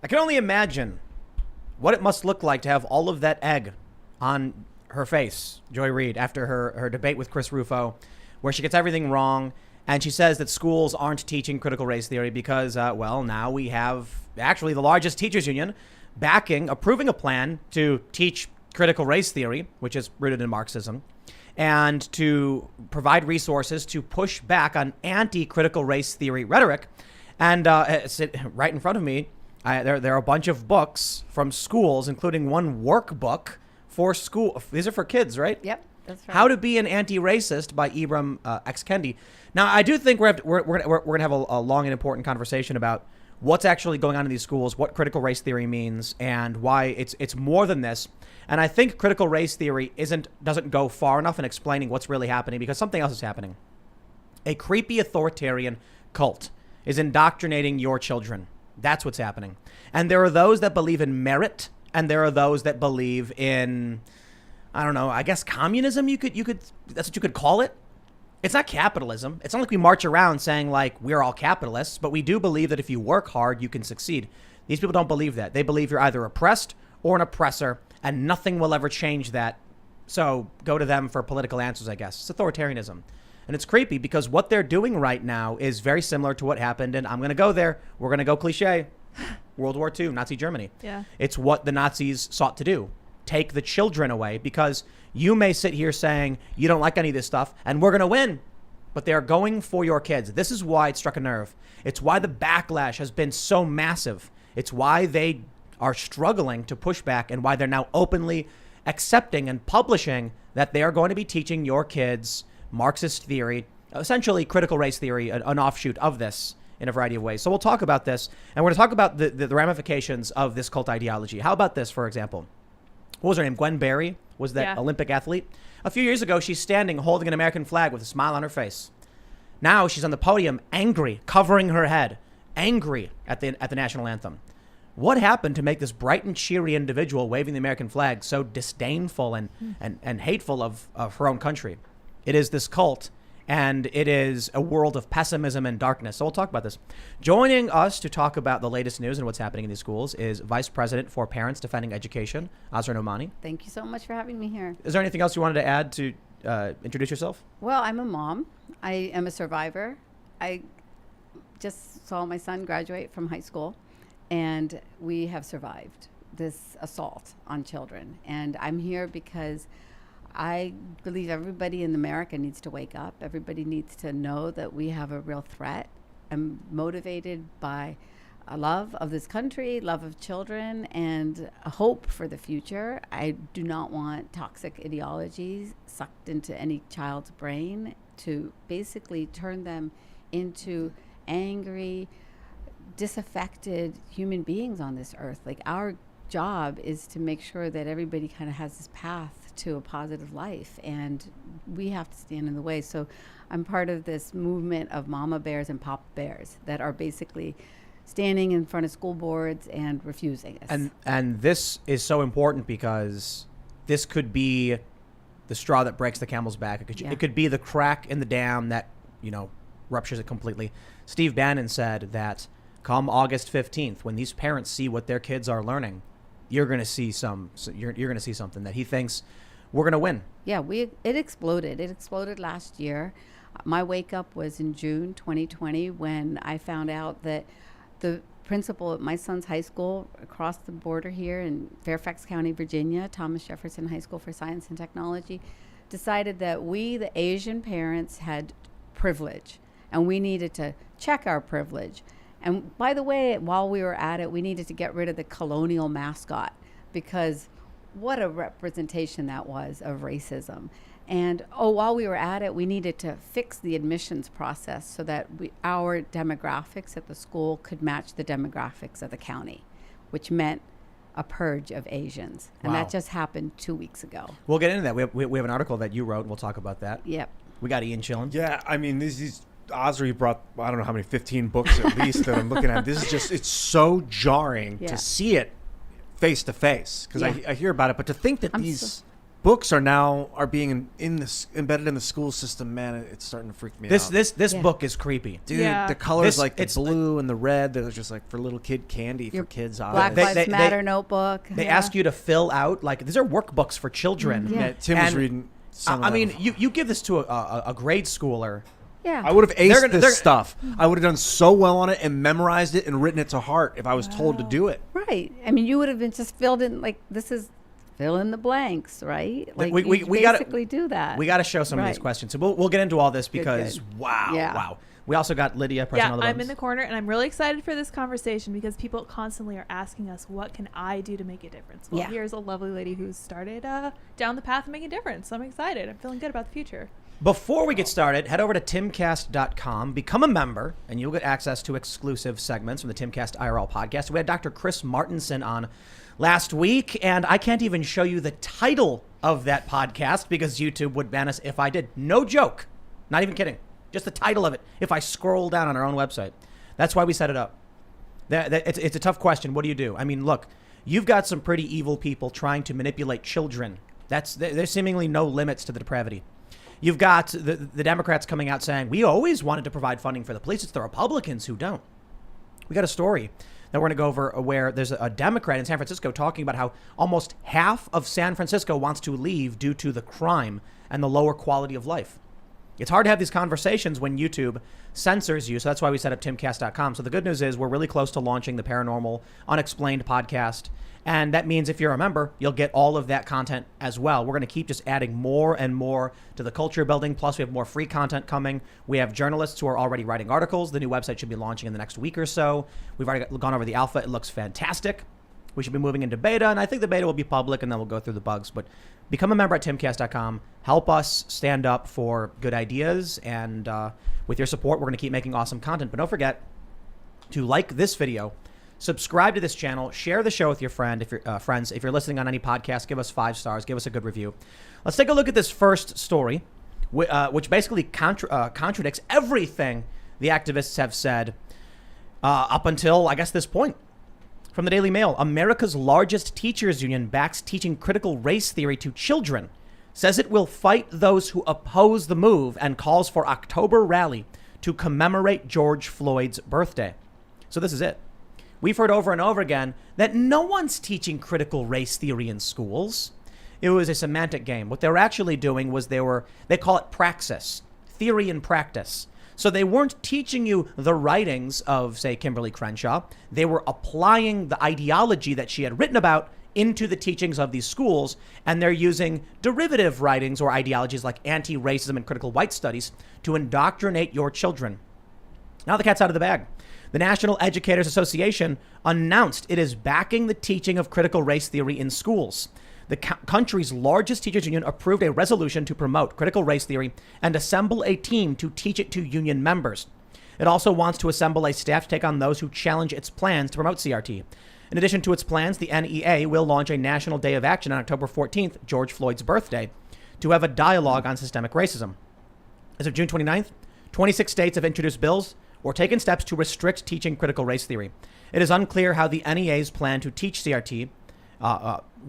I can only imagine what it must look like to have all of that egg on her face, Joy Reid, after her debate with Chris Rufo, where she gets everything wrong. And she says that schools aren't teaching critical race theory because, now we have actually the largest teachers union approving a plan to teach critical race theory, which is rooted in Marxism, and to provide resources to push back on anti-critical race theory rhetoric. And right in front of me, there are a bunch of books from schools, including one workbook for school. These are for kids, right? Yep, that's right. How to Be an Anti-Racist by Ibram X. Kendi. Now, I do think we're gonna have a long and important conversation about what's actually going on in these schools, what critical race theory means, and why it's more than this. And I think critical race theory doesn't go far enough in explaining what's really happening, because something else is happening. A creepy authoritarian cult is indoctrinating your children. That's what's happening. And there are those that believe in merit, and there are those that believe in, I don't know, I guess communism. You could that's what you could call it. It's not capitalism. It's not like we march around saying like we're all capitalists, but we do believe that if you work hard, you can succeed. These people don't believe that. They believe you're either oppressed or an oppressor, and nothing will ever change that. So go to them for political answers, I guess. It's authoritarianism. And it's creepy because what they're doing right now is very similar to what happened. And I'm going to go there. We're going to go cliche. World War II, Nazi Germany. Yeah. It's what the Nazis sought to do. Take the children away, because you may sit here saying you don't like any of this stuff and we're going to win, but they're going for your kids. This is why it struck a nerve. It's why the backlash has been so massive. It's why they are struggling to push back, and why they're now openly accepting and publishing that they are going to be teaching your kids Marxist theory, essentially critical race theory, an offshoot of this in a variety of ways. So we'll talk about this, and we're going to talk about the ramifications of this cult ideology. How about this, for example? What was her name? Gwen Berry was that Olympic athlete. A few years ago, she's standing holding an American flag with a smile on her face. Now she's on the podium, angry, covering her head, angry at the national anthem. What happened to make this bright and cheery individual waving the American flag so disdainful and hateful of her own country? It is this cult, and it is a world of pessimism and darkness. So we'll talk about this. Joining us to talk about the latest news and what's happening in these schools is Vice President for Parents Defending Education, Asra Nomani. Thank you so much for having me here. Is there anything else you wanted to add to introduce yourself? Well, I'm a mom. I am a survivor. I just saw my son graduate from high school, and we have survived this assault on children. And I'm here because I believe everybody in America needs to wake up. Everybody needs to know that we have a real threat. I'm motivated by a love of this country, love of children, and a hope for the future. I do not want toxic ideologies sucked into any child's brain to basically turn them into angry, disaffected human beings on this earth. Like, our job is to make sure that everybody kind of has this path to a positive life, and we have to stand in the way. So I'm part of this movement of mama bears and papa bears that are basically standing in front of school boards and refusing us. And this is so important because this could be the straw that breaks the camel's back. It could be the crack in the dam that, ruptures it completely. Steve Bannon said that come August 15th, when these parents see what their kids are learning, you're going to see you're going to see something that he thinks we're going to win. Yeah, it exploded. It exploded last year. My wake up was in June 2020 when I found out that the principal at my son's high school across the border here in Fairfax County, Virginia, Thomas Jefferson High School for Science and Technology, decided that we, the Asian parents, had privilege, and we needed to check our privilege. And by the way, while we were at it, we needed to get rid of the colonial mascot, because what a representation that was of racism. And while we were at it, we needed to fix the admissions process so that our demographics at the school could match the demographics of the county, which meant a purge of Asians. And that just happened 2 weeks ago. We'll get into that. We have an article that you wrote, and we'll talk about that. Yep. We got Ian chilling. Yeah, I mean, these Asra brought, I don't know how many, 15 books at least that I'm looking at. This is just, it's so jarring to see it face to face, because I hear about it, but to think that books are being embedded in the school system. Man, it's starting to freak me out. This book is creepy, dude. The colors it's the blue and the red. They're just like for little kid candy for kids. Black Lives Matter notebook. They ask you to fill out these are workbooks for children. Yeah, Tim was reading. I mean, you give this to a grade schooler. Yeah, I would have aced this stuff. I would have done so well on it and memorized it and written it to heart if I was told to do it. Right. I mean, you would have been just filled in this is fill in the blanks, right? Like we basically do that. We got to show some of these questions. So we'll get into all this because good. Wow. We also got Lydia pressing all the buttons. I'm in the corner and I'm really excited for this conversation because people constantly are asking us, what can I do to make a difference? Well, here's a lovely lady who's started down the path of making a difference. So I'm excited. I'm feeling good about the future. Before we get started, head over to timcast.com, become a member, and you'll get access to exclusive segments from the Timcast IRL podcast. We had Dr. Chris Martinson on last week, and I can't even show you the title of that podcast because YouTube would ban us if I did. No joke. Not even kidding. Just the title of it. If I scroll down on our own website. That's why we set it up. It's a tough question. What do you do? I mean, look, you've got some pretty evil people trying to manipulate children. There's seemingly no limits to the depravity. You've got the Democrats coming out saying, we always wanted to provide funding for the police. It's the Republicans who don't. We got a story that we're going to go over where there's a Democrat in San Francisco talking about how almost half of San Francisco wants to leave due to the crime and the lower quality of life. It's hard to have these conversations when YouTube censors you. So that's why we set up timcast.com. So the good news is we're really close to launching the Paranormal Unexplained podcast. And that means if you're a member, you'll get all of that content as well. We're going to keep just adding more and more to the culture building. Plus, we have more free content coming. We have journalists who are already writing articles. The new website should be launching in the next week or so. We've already gone over the alpha. It looks fantastic. We should be moving into beta, and I think the beta will be public, and then we'll go through the bugs. But become a member at timcast.com. Help us stand up for good ideas, and with your support, we're going to keep making awesome content. But don't forget to like this video, subscribe to this channel, share the show with your friends. If you're listening on any podcast, give us 5 stars, give us a good review. Let's take a look at this first story, which basically contradicts everything the activists have said up until, I guess, this point. From the Daily Mail, America's largest teachers union backs teaching critical race theory to children, says it will fight those who oppose the move, and calls for October rally to commemorate George Floyd's birthday. So this is it. We've heard over and over again that no one's teaching critical race theory in schools. It was a semantic game. What they were actually doing was they call it praxis, theory and practice. So they weren't teaching you the writings of, say, Kimberly Crenshaw. They were applying the ideology that she had written about into the teachings of these schools, and they're using derivative writings or ideologies like anti-racism and critical white studies to indoctrinate your children. Now the cat's out of the bag. The National Educators Association announced it is backing the teaching of critical race theory in schools. The country's largest teachers union approved a resolution to promote critical race theory and assemble a team to teach it to union members. It also wants to assemble a staff to take on those who challenge its plans to promote CRT. In addition to its plans, the NEA will launch a national day of action on October 14th, George Floyd's birthday, to have a dialogue on systemic racism. As of June 29th, 26 states have introduced bills or taken steps to restrict teaching critical race theory. It is unclear how the NEA's plan to teach CRT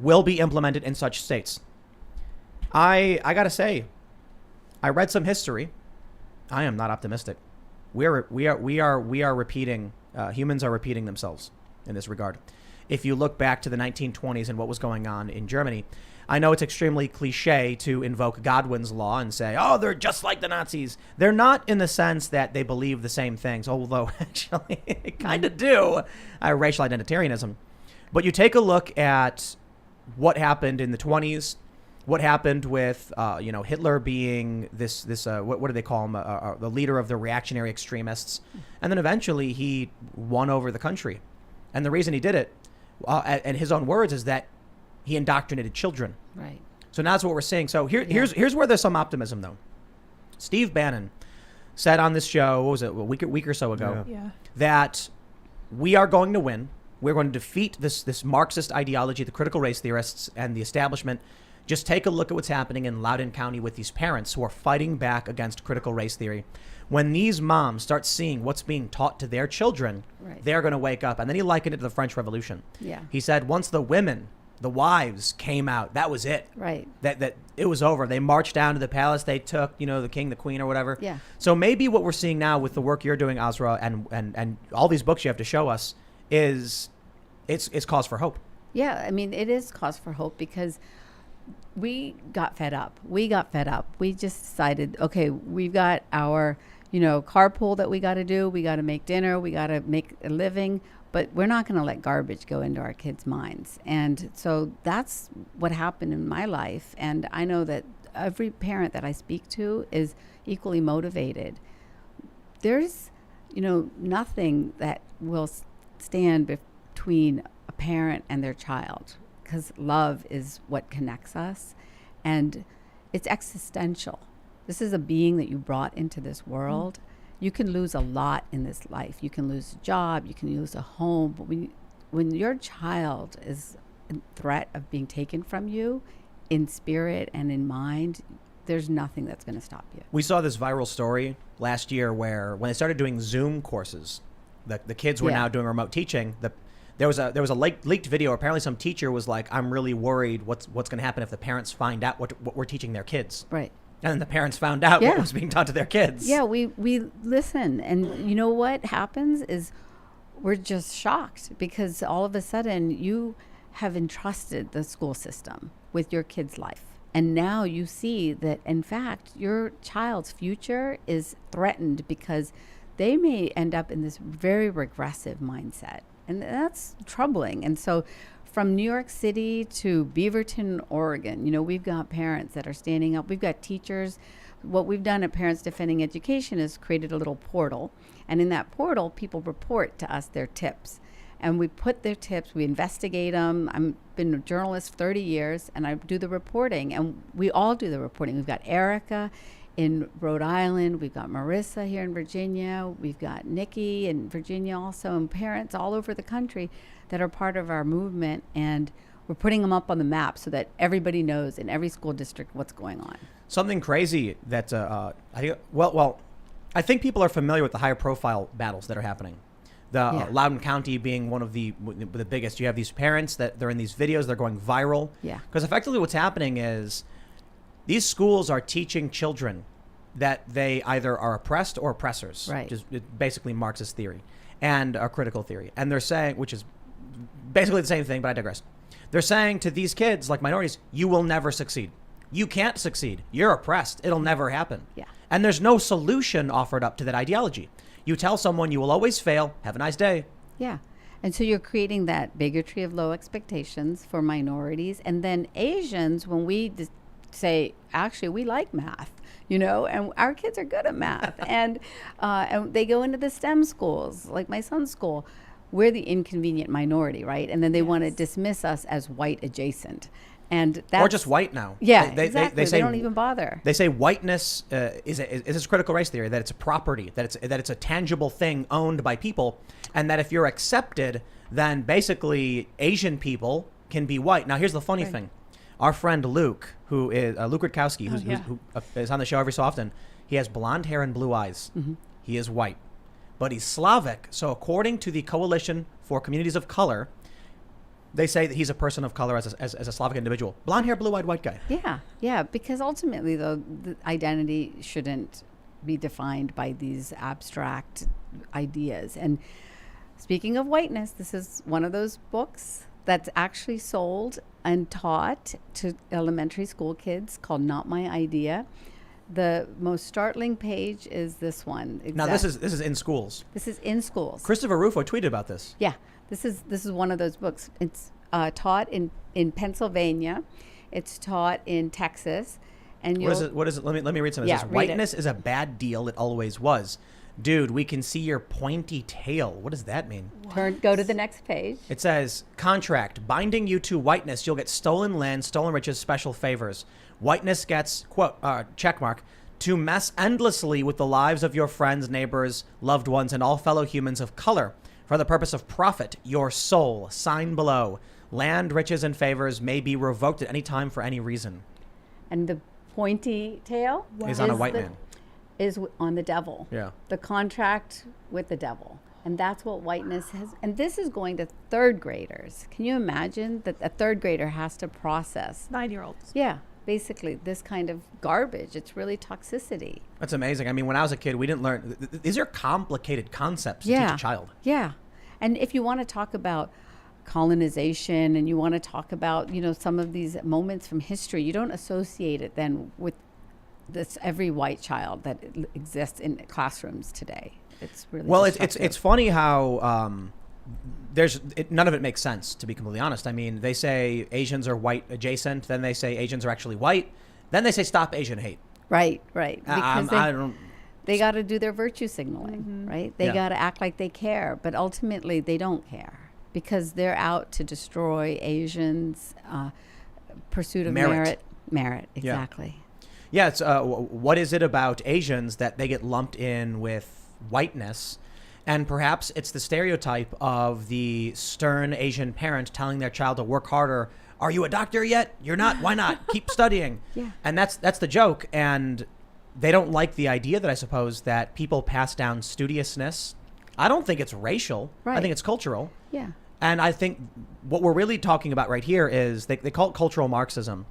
will be implemented in such states. I gotta say, I read some history. I am not optimistic. We are repeating. Humans are repeating themselves in this regard. If you look back to the 1920s and what was going on in Germany, I know it's extremely cliche to invoke Godwin's law and say, oh, they're just like the Nazis. They're not in the sense that they believe the same things, although actually they kind of do. Racial identitarianism. But you take a look at what happened in the 20s, what happened with, Hitler being this what do they call him, the leader of the reactionary extremists. And then eventually he won over the country. And the reason he did it, in his own words, is that he indoctrinated children. Right. So now that's what we're seeing. So here's where there's some optimism, though. Steve Bannon said on this show, what was it, a week or so ago, that we are going to win. We're going to defeat this Marxist ideology, the critical race theorists, and the establishment. Just take a look at what's happening in Loudoun County with these parents who are fighting back against critical race theory. When these moms start seeing what's being taught to their children, they're going to wake up. And then he likened it to the French Revolution. Yeah. He said once the women The wives came out. That was it. Right. That it was over. They marched down to the palace. They took, the king, the queen, or whatever. Yeah. So maybe what we're seeing now with the work you're doing, Asra, and all these books you have to show us is it's cause for hope. Yeah, I mean, it is cause for hope because we got fed up. We just decided, okay, we've got our, carpool that we got to do. We got to make dinner. We got to make a living. But we're not going to let garbage go into our kids' minds. And so that's what happened in my life. And I know that every parent that I speak to is equally motivated. There's, nothing that will stand between a parent and their child, because love is what connects us. And it's existential. This is a being that you brought into this world. You can lose a lot in this life. You can lose a job, you can lose a home, but when your child is in threat of being taken from you in spirit and in mind, there's nothing that's going to stop you. We saw this viral story last year where when they started doing Zoom courses, the kids were now doing remote teaching. There was a leaked video. Apparently some teacher was like, I'm really worried what's going to happen if the parents find out what we're teaching their kids. Right. And then the parents found out what was being taught to their kids. Yeah, we listen. And you know what happens is we're just shocked because all of a sudden you have entrusted the school system with your kid's life. And now you see that, in fact, your child's future is threatened because they may end up in this very regressive mindset. And that's troubling. And so from New York City to Beaverton, Oregon, we've got parents that are standing up. We've got teachers. What we've done at Parents Defending Education is created a little portal. And in that portal, people report to us their tips. And we put their tips, we investigate them. I've been a journalist 30 years, and I do the reporting. And we all do the reporting. We've got Erica in Rhode Island. We've got Marissa here in Virginia. We've got Nikki in Virginia also, and parents all over the country that are part of our movement. And we're putting them up on the map so that everybody knows in every school district what's going on. Something crazy that I think people are familiar with the higher profile battles that are happening. Loudoun County being one of the biggest. You have these parents that they're in these videos, they're going viral. Yeah. Because effectively what's happening is these schools are teaching children that they either are oppressed or oppressors. Right. Which is basically Marxist theory and a critical theory. And they're saying, which is basically the same thing, but I digress. They're saying to these kids, like minorities, you will never succeed. You can't succeed. You're oppressed. It'll never happen. Yeah. And there's no solution offered up to that ideology. You tell someone you will always fail. Have a nice day. Yeah. And so you're creating that bigotry of low expectations for minorities. And then Asians, when we say, actually, we like math, and our kids are good at math. and they go into the STEM schools, like my son's school. We're the inconvenient minority, right? And then they want to dismiss us as white adjacent. And that's, or just white now. Yeah, They exactly. say, they don't even bother. They say whiteness is this critical race theory, that it's a property, that it's a tangible thing owned by people, and that if you're accepted, then basically Asian people can be white. Now, here's the funny thing. Our friend Luke, who is Luke Rutkowski, who is on the show every so often, he has blonde hair and blue eyes. Mm-hmm. He is white, but he's Slavic. So according to the Coalition for Communities of Color, they say that he's a person of color as a Slavic individual. Blonde hair, blue-eyed white guy. Yeah, because ultimately, though, the identity shouldn't be defined by these abstract ideas. And speaking of whiteness, this is one of those books that's actually sold and taught to elementary school kids called Not My Idea. The most startling page is this one. Now, this is in schools. This is in schools. Christopher Rufo tweeted about this. Yeah. This is one of those books. It's taught in Pennsylvania. It's taught in Texas. And what is it? Let me read some of this. Yeah, Whiteness is a bad deal. It always was. Dude, we can see your pointy tail. What does that mean? Go to the next page. It says, contract, binding you to whiteness. You'll get stolen land, stolen riches, special favors. Whiteness gets, quote, checkmark, to mess endlessly with the lives of your friends, neighbors, loved ones, and all fellow humans of color. For the purpose of profit, your soul, sign below. Land, riches, and favors may be revoked at any time for any reason. And the pointy tail is on a white man. Is on the devil. Yeah. The contract with the devil. And that's what whiteness has. And this is going to third graders. Can you imagine that a third grader has to process? 9-year-olds. Yeah, basically this kind of garbage. It's really toxicity. That's amazing. I mean, when I was a kid, we didn't learn. These are complicated concepts to teach a child. Yeah. And if you want to talk about colonization and you want to talk about, some of these moments from history, you don't associate it then with this every white child that exists in classrooms today. It's really it's funny how none of it makes sense, to be completely honest. I mean, they say Asians are white adjacent, then they say Asians are actually white, then they say stop Asian hate. Right. Because I don't. They got to do their virtue signaling, right? They got to act like they care, but ultimately they don't care because they're out to destroy Asians, pursuit of merit, exactly. Yeah, it's what is it about Asians that they get lumped in with whiteness? And perhaps it's the stereotype of the stern Asian parent telling their child to work harder. Are you a doctor yet? You're not. Why not? Keep studying. Yeah. And that's the joke. And they don't like the idea that I suppose that people pass down studiousness. I don't think it's racial. Right. I think it's cultural. Yeah. And I think what we're really talking about right here is they call it cultural Marxism.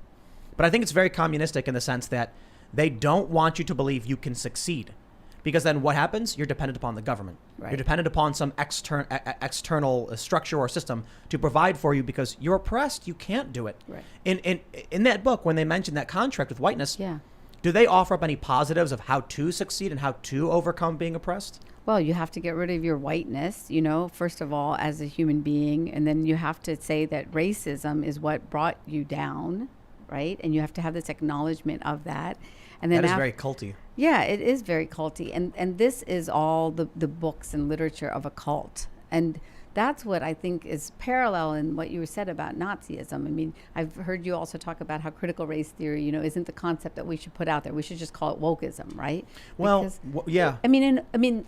But I think it's very communistic in the sense that they don't want you to believe you can succeed. Because then what happens? You're dependent upon the government. Right. You're dependent upon some external structure or system to provide for you because you're oppressed. You can't do it. Right. In that book, when they mention that contract with whiteness, Yeah. do they offer up any positives of how to succeed and how to overcome being oppressed? Well, you have to get rid of your whiteness, first of all, as a human being. And then you have to say that racism is what brought you down, right? And you have to have this acknowledgement of that. And then that is very culty. Yeah, it is very culty. And this is all the books and literature of a cult. And that's what I think is parallel in what you said about Nazism. I mean, I've heard you also talk about how critical race theory, isn't the concept that we should put out there. We should just call it wokeism, right? Well, yeah. I mean,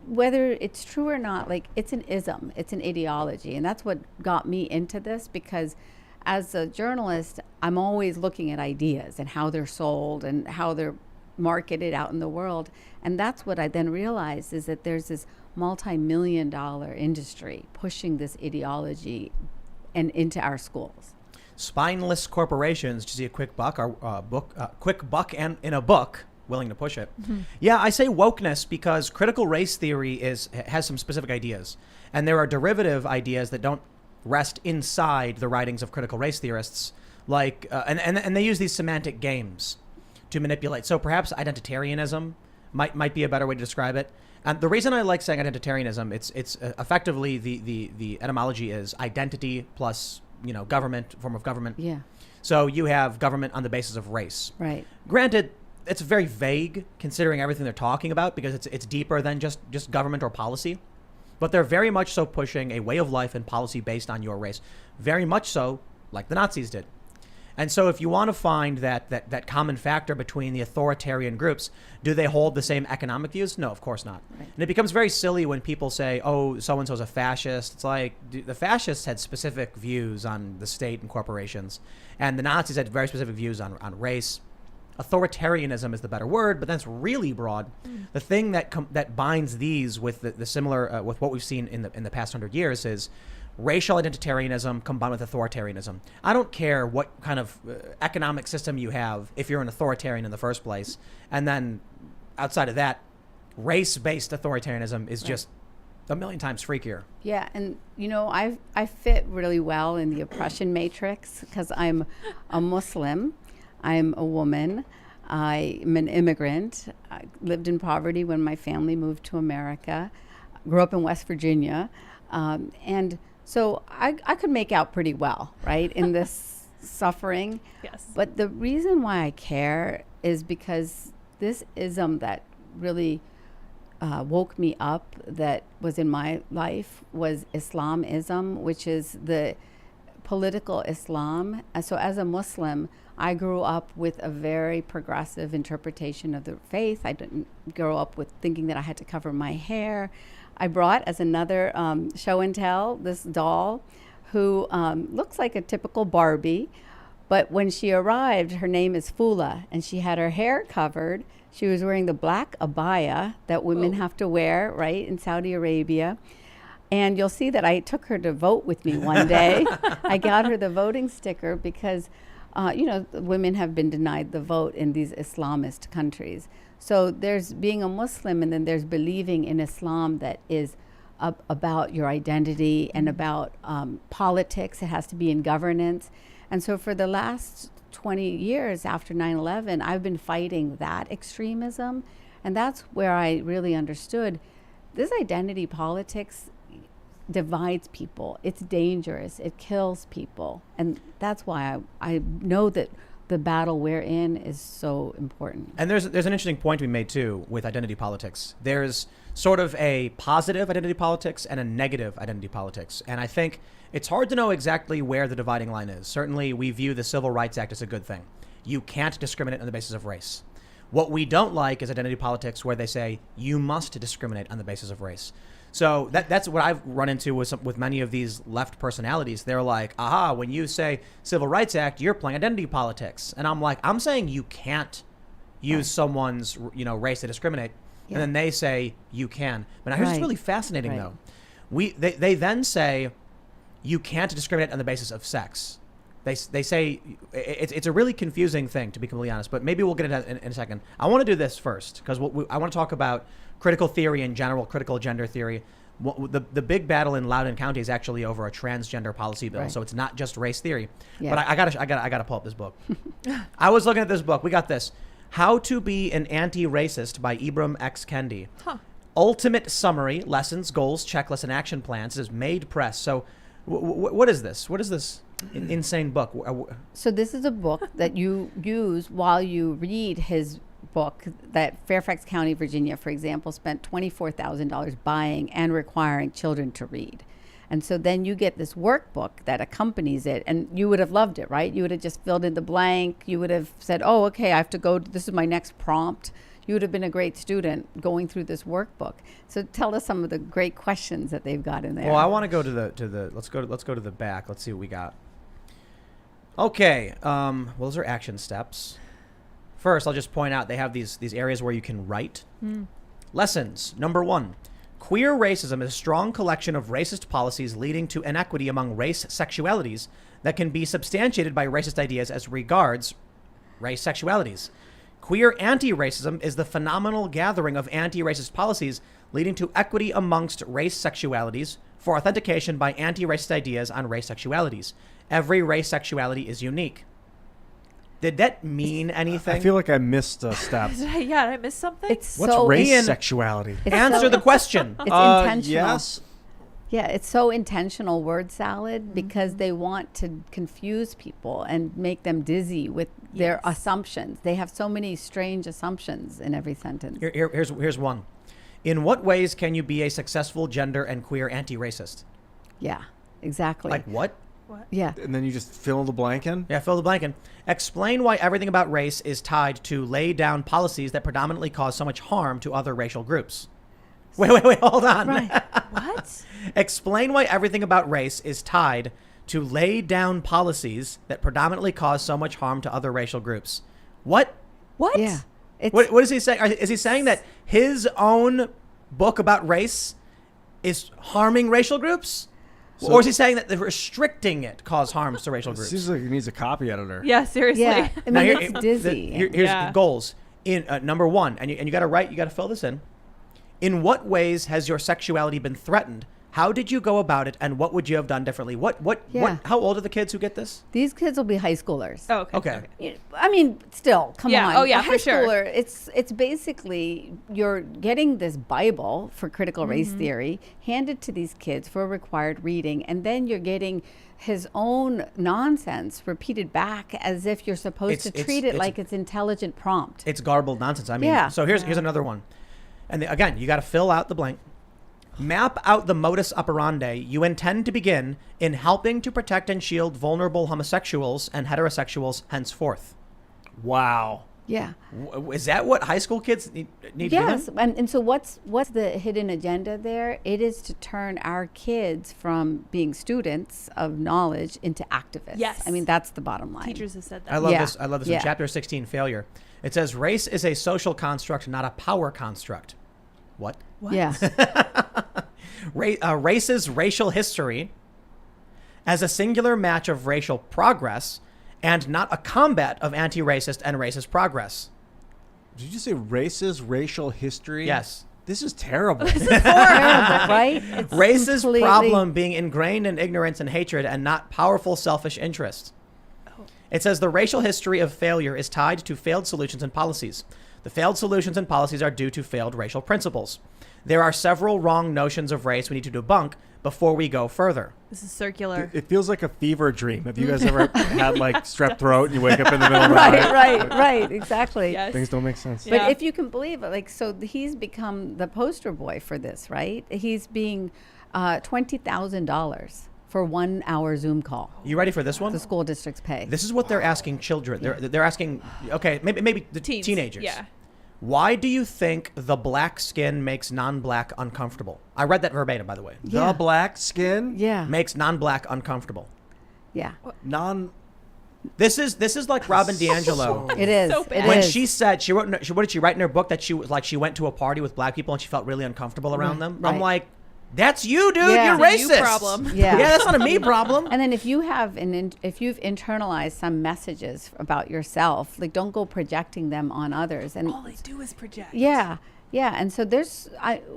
whether it's true or not, like it's an ism, it's an ideology. And that's what got me into this because as a journalist, I'm always looking at ideas and how they're sold and how they're marketed out in the world. And that's what I then realized is that there's this multi-million-dollar industry pushing this ideology and into our schools. Spineless corporations. Did you see a quick buck? Quick buck and in a book, willing to push it. Mm-hmm. Yeah, I say wokeness because critical race theory has some specific ideas, and there are derivative ideas that don't rest inside the writings of critical race theorists, like and they use these semantic games to manipulate. So perhaps identitarianism might be a better way to describe it. And the reason I like saying identitarianism, it's effectively the etymology is identity plus government, form of government. Yeah. So you have government on the basis of race. Right. Granted, it's very vague considering everything they're talking about because it's deeper than just government or policy. But they're very much so pushing a way of life and policy based on your race. Very much so like the Nazis did. And so if you want to find that common factor between the authoritarian groups, do they hold the same economic views? No, of course not. Right. And it becomes very silly when people say, oh, so-and-so's a fascist. It's like the fascists had specific views on the state and corporations. And the Nazis had very specific views on race. Authoritarianism is the better word, but that's really broad. The thing that binds these with the similar with what we've seen in the past 100 years is racial identitarianism combined with authoritarianism. I don't care what kind of economic system you have if you're an authoritarian in the first place, and then outside of that, race-based authoritarianism is just a million times freakier. Yeah, and I fit really well in the oppression matrix because I'm a Muslim. I'm a woman. I'm an immigrant. I lived in poverty when my family moved to America. Grew up in West Virginia. And so I could make out pretty well, right, in this suffering. Yes. But the reason why I care is because this ism that really woke me up that was in my life was Islamism, which is the political Islam. So as a Muslim, I grew up with a very progressive interpretation of the faith. I didn't grow up with thinking that I had to cover my hair. I brought as another show and tell this doll who looks like a typical Barbie, But when she arrived, her name is Fula, and she had her hair covered. She was wearing the black abaya that women have to wear, right, in Saudi Arabia. And you'll see that I took her to vote with me one day. I got her the voting sticker because, women have been denied the vote in these Islamist countries. So there's being a Muslim, and then there's believing in Islam that is about your identity and about politics. It has to be in governance. And so for the last 20 years after 9/11, I've been fighting that extremism. And that's where I really understood this identity politics divides people. It's dangerous. It kills people. And that's why I know that the battle we're in is so important. And there's an interesting point we made too with identity politics. There's sort of a positive identity politics and a negative identity politics. And I think it's hard to know exactly where the dividing line is. Certainly we view the Civil Rights Act as a good thing. You can't discriminate on the basis of race. What we don't like is identity politics where they say you must discriminate on the basis of race. So that's what I've run into with many of these left personalities. They're like, aha, when you say Civil Rights Act, you're playing identity politics. And I'm like, I'm saying you can't use someone's race to discriminate. Yeah. And then they say you can. But now here's what's really fascinating though. They then say you can't discriminate on the basis of sex. They say it's a really confusing thing, to be completely honest, but maybe we'll get into it in a second. I want to do this first because I want to talk about critical theory in general, critical gender theory. The big battle in Loudoun County is actually over a transgender policy bill, so it's not just race theory. Yeah. But I gotta pull up this book. I was looking at this book. We got this, How to Be an Anti-Racist by Ibram X. Kendi. Ultimate summary, lessons, goals, checklists, and action plans. It is Made Press. So what is this? What is this insane book? So this is a book that you use while you read his book that Fairfax County, Virginia, for example, spent $24,000 buying and requiring children to read. And so then you get this workbook that accompanies it, and you would have loved it, right? You would have just filled in the blank. You would have said, oh, okay, I have to go, this is my next prompt. You would have been a great student going through this workbook. So tell us some of the great questions that they've got in there. Well, I want to go to the let's go to the back. Let's see what we got. Okay, well, those are action steps. First, I'll just point out they have these areas where you can write. Lessons. Number 1, queer racism is a strong collection of racist policies leading to inequity among race sexualities that can be substantiated by racist ideas as regards race sexualities. Queer anti-racism is the phenomenal gathering of anti-racist policies leading to equity amongst race sexualities for authentication by anti-racist ideas on race sexualities. Every race sexuality is unique. Did that mean anything? I feel like I missed a step. Did I miss something? It's What's so race Ian, sexuality? Answer the question. It's intentional. Yes. Yeah, it's so intentional word salad because they want to confuse people and make them dizzy with their assumptions. They have so many strange assumptions in every sentence. Here's one. In what ways can you be a successful gender and queer anti-racist? Yeah, exactly. Like what? Yeah. And then you just fill the blank in? Yeah, fill the blank in. Explain why everything about race is tied to lay down policies that predominantly cause so much harm to other racial groups. Wait, hold on. Right. What? Explain why everything about race is tied to lay down policies that predominantly cause so much harm to other racial groups. What? Yeah. What is he saying? Is he saying that his own book about race is harming racial groups? So, or is he saying that the restricting it cause harms to racial groups? Seems like he needs a copy editor. Yeah, seriously. Yeah. I mean, it's dizzy. Here's goals. In number 1, and you got to write. You got to fill this in. In what ways has your sexuality been threatened? How did you go about it, and what would you have done differently? How old are the kids who get this? These kids will be high schoolers. Oh, Okay. I mean, still, come on. Oh, yeah, a high for sure. schooler, it's basically you're getting this Bible for critical race theory handed to these kids for required reading, and then you're getting his own nonsense repeated back as if you're supposed to treat it like it's intelligent prompt. It's garbled nonsense. I mean, so here's another one. And again, you got to fill out the blank. Map out the modus operandi you intend to begin in helping to protect and shield vulnerable homosexuals and heterosexuals henceforth. Wow. Yeah. Is that what high school kids need to be Yes, doing? and so what's the hidden agenda there? It is to turn our kids from being students of knowledge into activists. Yes. I mean, that's the bottom line. Teachers have said that. I love Yeah. this. I love this Yeah. in chapter 16, failure. It says race is a social construct, not a power construct. What? What? Yeah. Race's racial history as a singular match of racial progress and not a combat of anti-racist and racist progress. Did you say race's racial history? Yes. This is terrible. Terrible, right? It's Race's completely- problem being ingrained in ignorance and hatred and not powerful selfish interest. It says the racial history of failure is tied to failed solutions and policies. The failed solutions and policies are due to failed racial principles. There are several wrong notions of race we need to debunk before we go further. This is circular. It feels like a fever dream. Have you guys ever had like strep throat and you wake up in the middle of the night? Right, exactly. Yes. Things don't make sense. But Yeah. if you can believe it, like, so he's become the poster boy for this, right? He's being $20,000 for 1 hour Zoom call. You ready for this one? The school districts pay. This is what they're asking children. They're asking, okay, maybe the Teens. teenagers. Yeah. Why do you think the black skin makes non-black uncomfortable? I read that verbatim, by the way. Yeah. The black skin, Yeah, Makes non-black uncomfortable. yeah. non. This is like Robin DiAngelo. It is. So It bad. When is. she said what did she write in her book that she was like she went to a party with black people and she felt really uncomfortable around them? I'm right. like, that's you, dude. Yeah. You're It's a you racist. problem. Yeah. Yeah, that's not a me problem. And then if you have if you've internalized some messages about yourself, like, don't go projecting them on others. And All they do is project. yeah, and so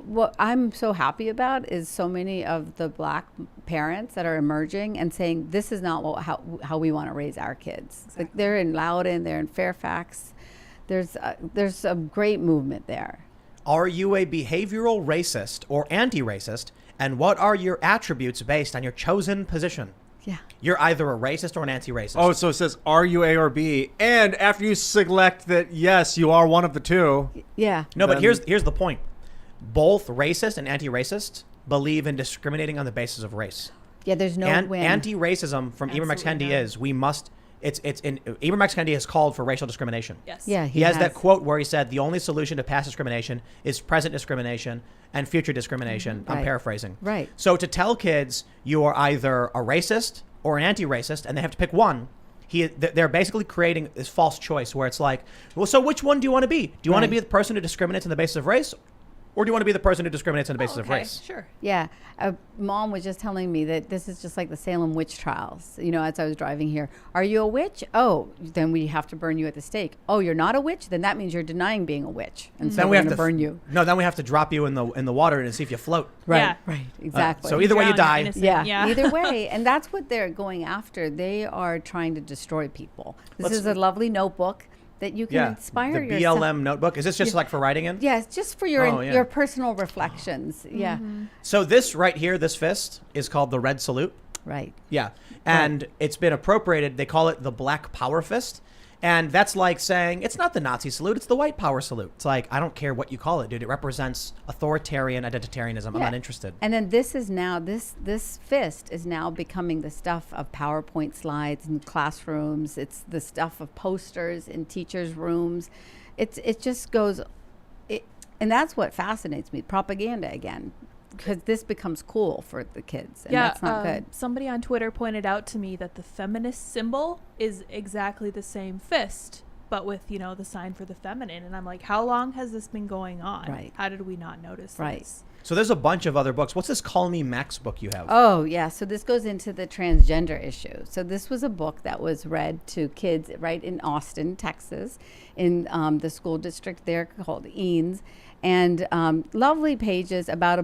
what I'm so happy about is so many of the black parents that are emerging and saying this is not how we want to raise our kids. Exactly. Like, they're in Loudoun, they're in Fairfax. There's a great movement there. Are you a behavioral racist or anti-racist? And what are your attributes based on your chosen position? Yeah. You're either a racist or an anti-racist. Oh, so it says, are you A or B? And after you select that, yes, you are one of the two. Yeah. no, but then- here's the point. Both racist and anti-racist believe in discriminating on the basis of race. Yeah, there's no win. Anti-racism from Ibram X. Absolutely Kendi not. is we must. It's in Ibram X. Kendi has called for racial discrimination. Yes. Yeah, He has that quote where he said the only solution to past discrimination is present discrimination and future discrimination. I'm Right. paraphrasing. Right. So to tell kids you are either a racist or an anti-racist and they have to pick one, they're basically creating this false choice where it's like, well, so which one do you want to be? Do you want to Right. be the person who discriminates on the basis of race, or do you want to be the person who discriminates on the basis of Okay, race? sure. Yeah, Mom was just telling me that this is just like the Salem witch trials. You know, as I was driving here, are you a witch? Oh, then we have to burn you at the stake. Oh, you're not a witch? Then that means you're denying being a witch, and so Then we're we have going to to burn you. No, then we have to drop you in the water and see if you float. Yeah. Right, exactly. So either way you Drown, you're die. innocent. yeah, either way, and that's what they're going after. They are trying to destroy people. This Let's- is a lovely notebook that you can Yeah. inspire The yourself. BLM notebook. Is this just like for writing in? Yes, just for your Oh, yeah. your personal reflections. Yeah, So this right here, this fist, is called the red salute. right. Yeah. And it's been appropriated. They call it the black power fist. And that's like saying it's not the Nazi salute, it's the white power salute. It's like, I don't care what you call it, dude. It represents authoritarian identitarianism. I'm Yeah. not interested. And then this is now this fist is now becoming the stuff of PowerPoint slides in classrooms. It's the stuff of posters in teachers' rooms. It just goes, and that's what fascinates me. Propaganda again, because this becomes cool for the kids, and that's not good. Somebody on Twitter pointed out to me that the feminist symbol is exactly the same fist, but with, the sign for the feminine. And I'm like, how long has this been going on? Right. How did we not notice Right. this? So there's a bunch of other books. What's this Call Me Max book you have? Oh, yeah. So this goes into the transgender issue. So this was a book that was read to kids right in Austin, Texas, in the school district there called Eanes. And lovely pages about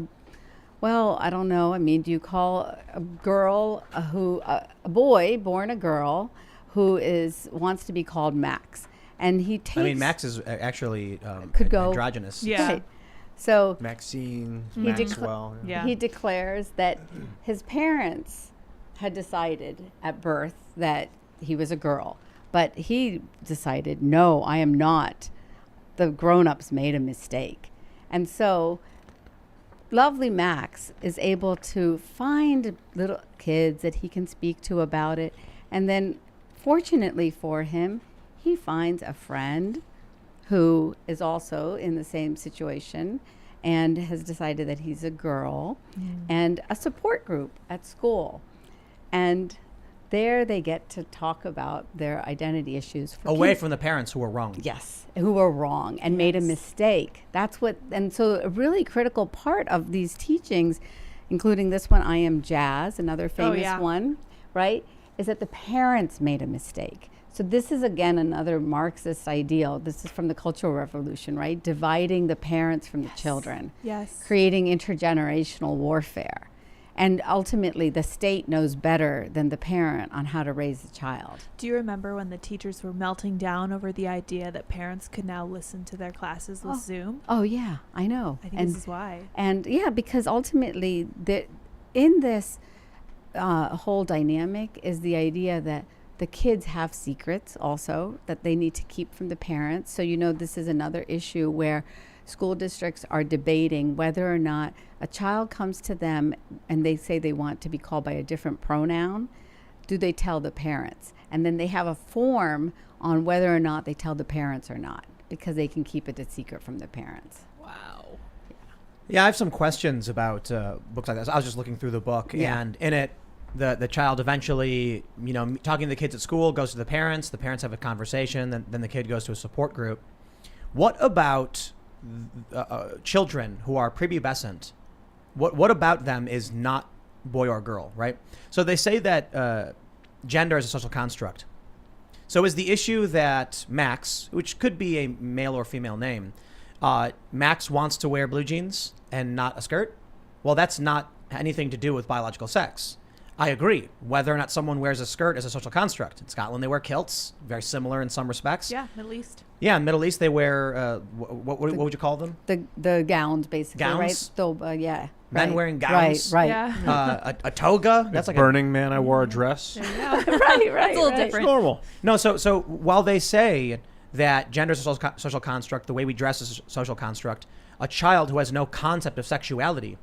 I don't know. I mean, do you call a girl a boy born a girl who wants to be called Max? And he takes. I mean, Max is actually Could go- androgynous. Yeah. Right. So Maxine, He Maxwell. Yeah. he declares that his parents had decided at birth that he was a girl, but he decided, no, I am not. The grown-ups made a mistake. And so lovely Max is able to find little kids that he can speak to about it. And then fortunately for him, he finds a friend who is also in the same situation and has decided that he's a girl, and a support group at school. And there they get to talk about their identity issues Away kids. from the parents who were wrong. Yes, who were wrong and made a mistake. That's what, and so a really critical part of these teachings, including this one, I Am Jazz, another famous one, right, is that the parents made a mistake. So this is, again, another Marxist ideal. This is from the Cultural Revolution, right? Dividing the parents from the children. Yes. Creating intergenerational warfare. And ultimately, the state knows better than the parent on how to raise the child. Do you remember when the teachers were melting down over the idea that parents could now listen to their classes with Zoom? Oh, yeah, I know. I think this is why. And yeah, because ultimately, in this whole dynamic is the idea that the kids have secrets also that they need to keep from the parents. So, this is another issue where school districts are debating whether or not a child comes to them and they say they want to be called by a different pronoun. Do they tell the parents? And then they have a form on whether or not they tell the parents or not, because they can keep it a secret from the parents. Wow. Yeah, I have some questions about books like this. I was just looking through the book, and in it, the child eventually, talking to the kids at school, goes to the parents have a conversation, then the kid goes to a support group. What about children who are prepubescent? What about them is not boy or girl, right? So they say that gender is a social construct. So is the issue that Max, which could be a male or female name, Max wants to wear blue jeans and not a skirt? Well, that's not anything to do with biological sex. I agree. Whether or not someone wears a skirt is a social construct. In Scotland, they wear kilts, very similar in some respects. Yeah, Middle East. Yeah, in Middle East, they wear, what would you call them? The gowns, basically, Gowns? right? So, yeah. Men right. wearing gowns. Right. Yeah. A toga? That's like Burning Man, I wore a dress. There you go. right. It's a little right. different. Normal. No, so while they say that gender is a social construct, the way we dress is a social construct, a child who has no concept of sexuality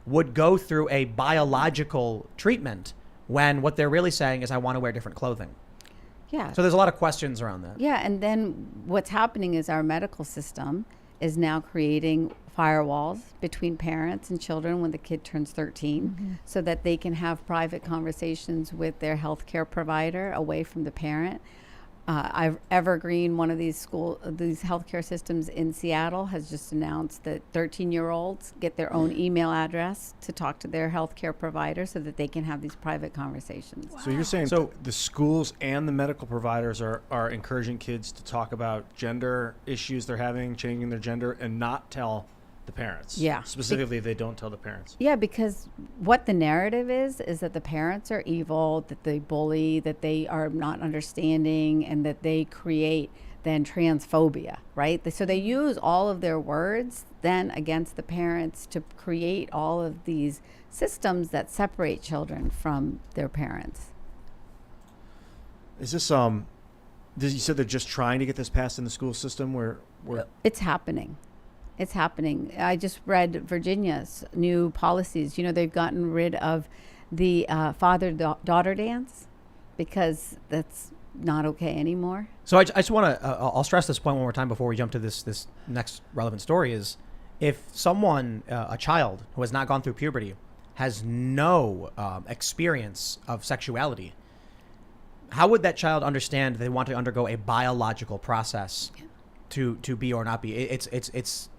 would go through a biological treatment when what they're really saying is, I want to wear different clothing. Yeah. So there's a lot of questions around that. Yeah, and then what's happening is our medical system is now creating firewalls between parents and children when the kid turns 13, so that they can have private conversations with their healthcare provider away from the parent. Evergreen, one of these healthcare systems in Seattle, has just announced that 13-year-olds get their own email address to talk to their healthcare provider so that they can have these private conversations. So you're saying the schools and the medical providers are encouraging kids to talk about gender issues they're having, changing their gender, and not tell the parents. Yeah. Specifically, they don't tell the parents. Yeah, because what the narrative is that the parents are evil, that they bully, that they are not understanding, and that they create then transphobia, right? So they use all of their words then against the parents to create all of these systems that separate children from their parents. Is this you said they're just trying to get this passed in the school system where It's happening. It's happening. I just read Virginia's new policies. They've gotten rid of the father-daughter dance because that's not okay anymore. So I just want to, I'll stress this point one more time before we jump to this next relevant story is, if someone, a child who has not gone through puberty, has no experience of sexuality, how would that child understand they want to undergo a biological process to be or not be? It's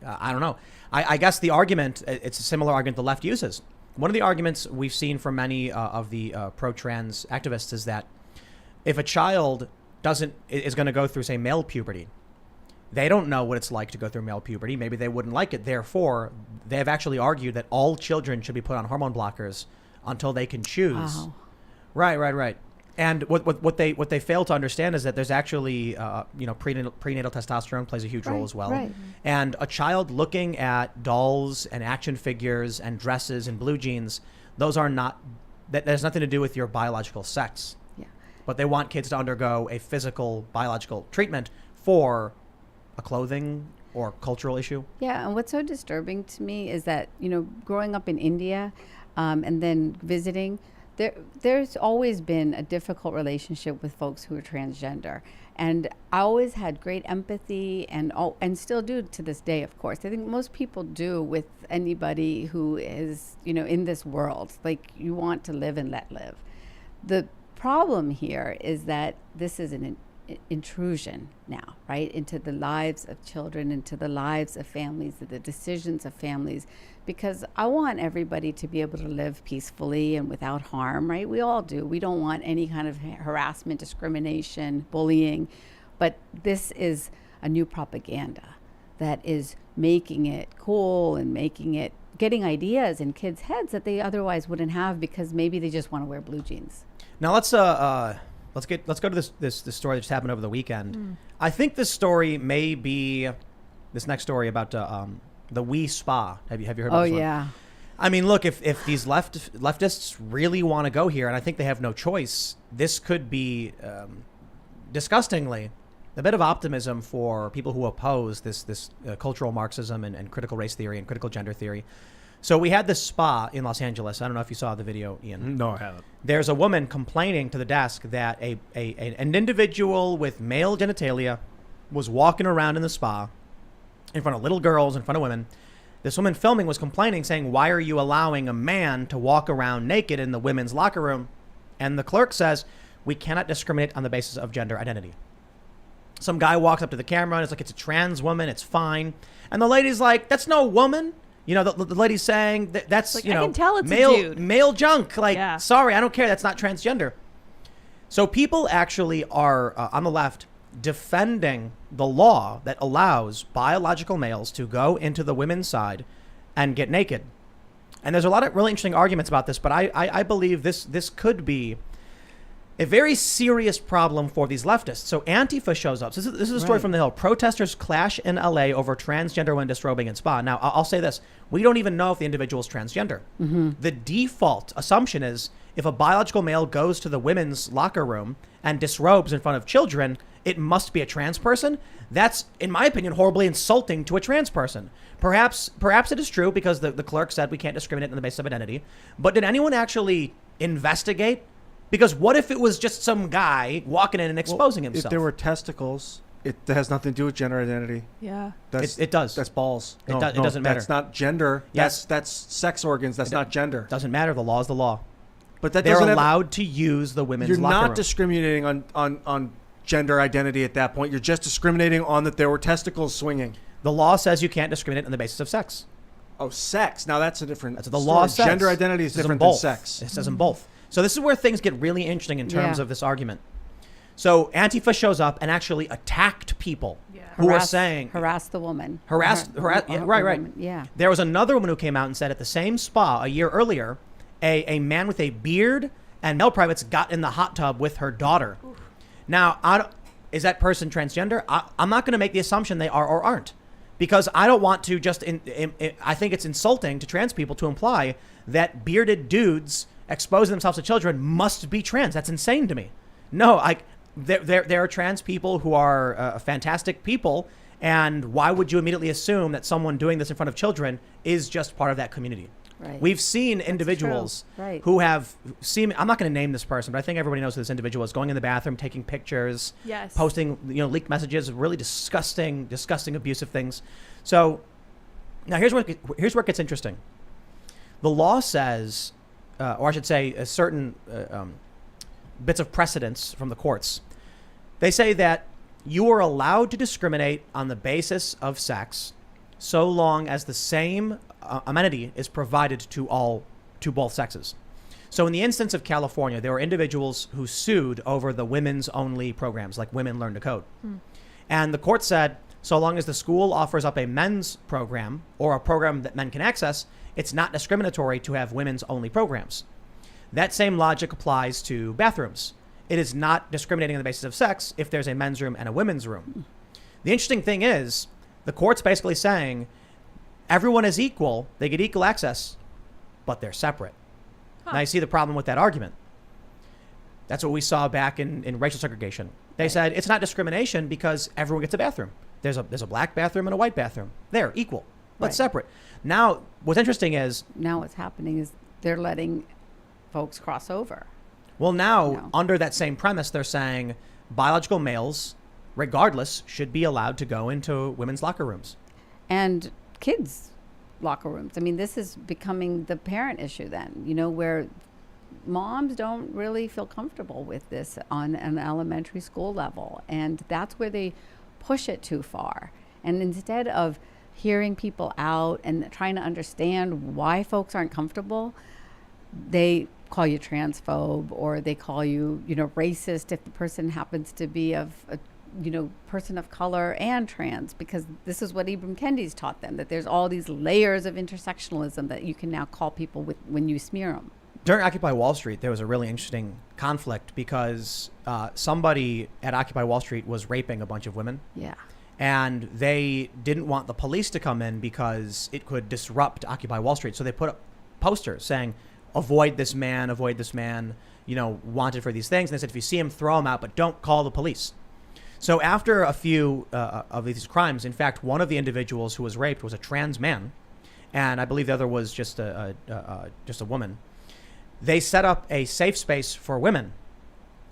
I don't know. I guess the argument, it's a similar argument the left uses. One of the arguments we've seen from many of the pro-trans activists is that if a child is going to go through, say, male puberty, they don't know what it's like to go through male puberty. Maybe they wouldn't like it. Therefore, they have actually argued that all children should be put on hormone blockers until they can choose. Wow. Right. And what they fail to understand is that there's actually, prenatal testosterone plays a huge role as well. Right. And a child looking at dolls and action figures and dresses and blue jeans, those are not, that has nothing to do with your biological sex. Yeah. But they want kids to undergo a physical, biological treatment for a clothing or cultural issue. Yeah, and what's so disturbing to me is that, growing up in India and then visiting, there's always been a difficult relationship with folks who are transgender. And I always had great empathy and still do to this day, of course. I think most people do with anybody who is, in this world. Like, you want to live and let live. The problem here is that this is an intrusion now, right, into the lives of children, into the lives of families, the decisions of families, because I want everybody to be able to live peacefully and without harm, right? We all do. We don't want any kind of harassment, discrimination, bullying, but this is a new propaganda that is making it cool and getting ideas in kids' heads that they otherwise wouldn't have because maybe they just want to wear blue jeans. Now let's go to this story that just happened over the weekend. I think this story may be this next story about the Wee Spa. Have you heard about this one? Oh yeah. I mean, look, if these leftists really want to go here, and I think they have no choice, this could be disgustingly a bit of optimism for people who oppose this cultural Marxism and critical race theory and critical gender theory. So we had this spa in Los Angeles. I don't know if you saw the video, Ian. No, I haven't. There's a woman complaining to the desk that an individual with male genitalia was walking around in the spa in front of little girls, in front of women. This woman filming was complaining, saying, "Why are you allowing a man to walk around naked in the women's locker room?" And the clerk says, "We cannot discriminate on the basis of gender identity." Some guy walks up to the camera and it's like, "It's a trans woman, it's fine." And the lady's like, "That's no woman." The lady's saying that's, like, I can tell it's male, a dude. male junk. Like, Yeah. Sorry, I don't care. That's not transgender. So people actually are, on the left, defending the law that allows biological males to go into the women's side and get naked. And there's a lot of really interesting arguments about this, but I believe this could be a very serious problem for these leftists. So Antifa shows up. So this is a story from the Hill. Protesters clash in LA over transgender when disrobing in spa. Now, I'll say this. We don't even know if the individual is transgender. Mm-hmm. The default assumption is if a biological male goes to the women's locker room and disrobes in front of children, it must be a trans person. That's, in my opinion, horribly insulting to a trans person. Perhaps it is true because the clerk said we can't discriminate on the basis of identity. But did anyone actually investigate? Because what if it was just some guy walking in and exposing himself? If there were testicles, it has nothing to do with gender identity. Yeah. It does. That's balls. It doesn't matter. That's not gender. Yes. That's sex organs. That's not gender. Doesn't matter. The law is the law. But that they're doesn't allowed to use the women's locker room. You're not discriminating on gender identity at that point. You're just discriminating on that there were testicles swinging. The law says you can't discriminate on the basis of sex. Oh, sex. Now that's a different. That's what the law says. Gender identity is different than sex. It says them both. So this is where things get really interesting in terms of this argument. So Antifa shows up and actually attacked people who are saying harass the woman. Harass. Yeah, right. Woman. Yeah. There was another woman who came out and said at the same spa a year earlier, a man with a beard and male privates got in the hot tub with her daughter. Oof. Now, is that person transgender? I'm not going to make the assumption they are or aren't, because I don't want to just. I think it's insulting to trans people to imply that bearded dudes exposing themselves to children must be trans. That's insane to me. No, there are trans people who are fantastic people, and why would you immediately assume that someone doing this in front of children is just part of that community? Right. We've seen individuals who have seen. I'm not going to name this person, but I think everybody knows who this individual is. Going in the bathroom, taking pictures, posting leaked messages, really disgusting, abusive things. So now here's where it gets interesting. The law says, or I should say, a certain bits of precedence from the courts. They say that you are allowed to discriminate on the basis of sex, so long as the same amenity is provided to both sexes. So in the instance of California, there were individuals who sued over the women's only programs, like Women Learn to Code. And the court said, so long as the school offers up a men's program or a program that men can access, it's not discriminatory to have women's only programs. That same logic applies to bathrooms. It is not discriminating on the basis of sex if there's a men's room and a women's room. The interesting thing is, the court's basically saying everyone is equal, they get equal access, but they're separate. Now you see the problem with that argument. That's what we saw back in racial segregation. They said it's not discrimination because everyone gets a bathroom. There's a black bathroom and a white bathroom. They're equal, but separate. Now, what's interesting is... Now what's happening is they're letting folks cross over. Well, now, under that same premise, they're saying biological males regardless, should be allowed to go into women's locker rooms. And kids' locker rooms. I mean, this is becoming the parent issue then, you know, where moms don't really feel comfortable with this on an elementary school level. And that's where they push it too far. And instead of hearing people out and trying to understand why folks aren't comfortable, they call you transphobe, or they call you, you know, racist if the person happens to be of a, you know, person of color and trans, because this is what Ibram Kendi's taught them, that there's all these layers of intersectionalism that you can now call people with when you smear them. During Occupy Wall Street, there was a really interesting conflict because somebody at Occupy Wall Street was raping a bunch of women. Yeah. And they didn't want the police to come in because it could disrupt Occupy Wall Street. So they put up posters saying, avoid this man, you know, wanted for these things. And they said, if you see him, throw him out, but don't call the police. So after a few of these crimes, in fact, one of the individuals who was raped was a trans man, and I believe the other was just a woman. They set up a safe space for women.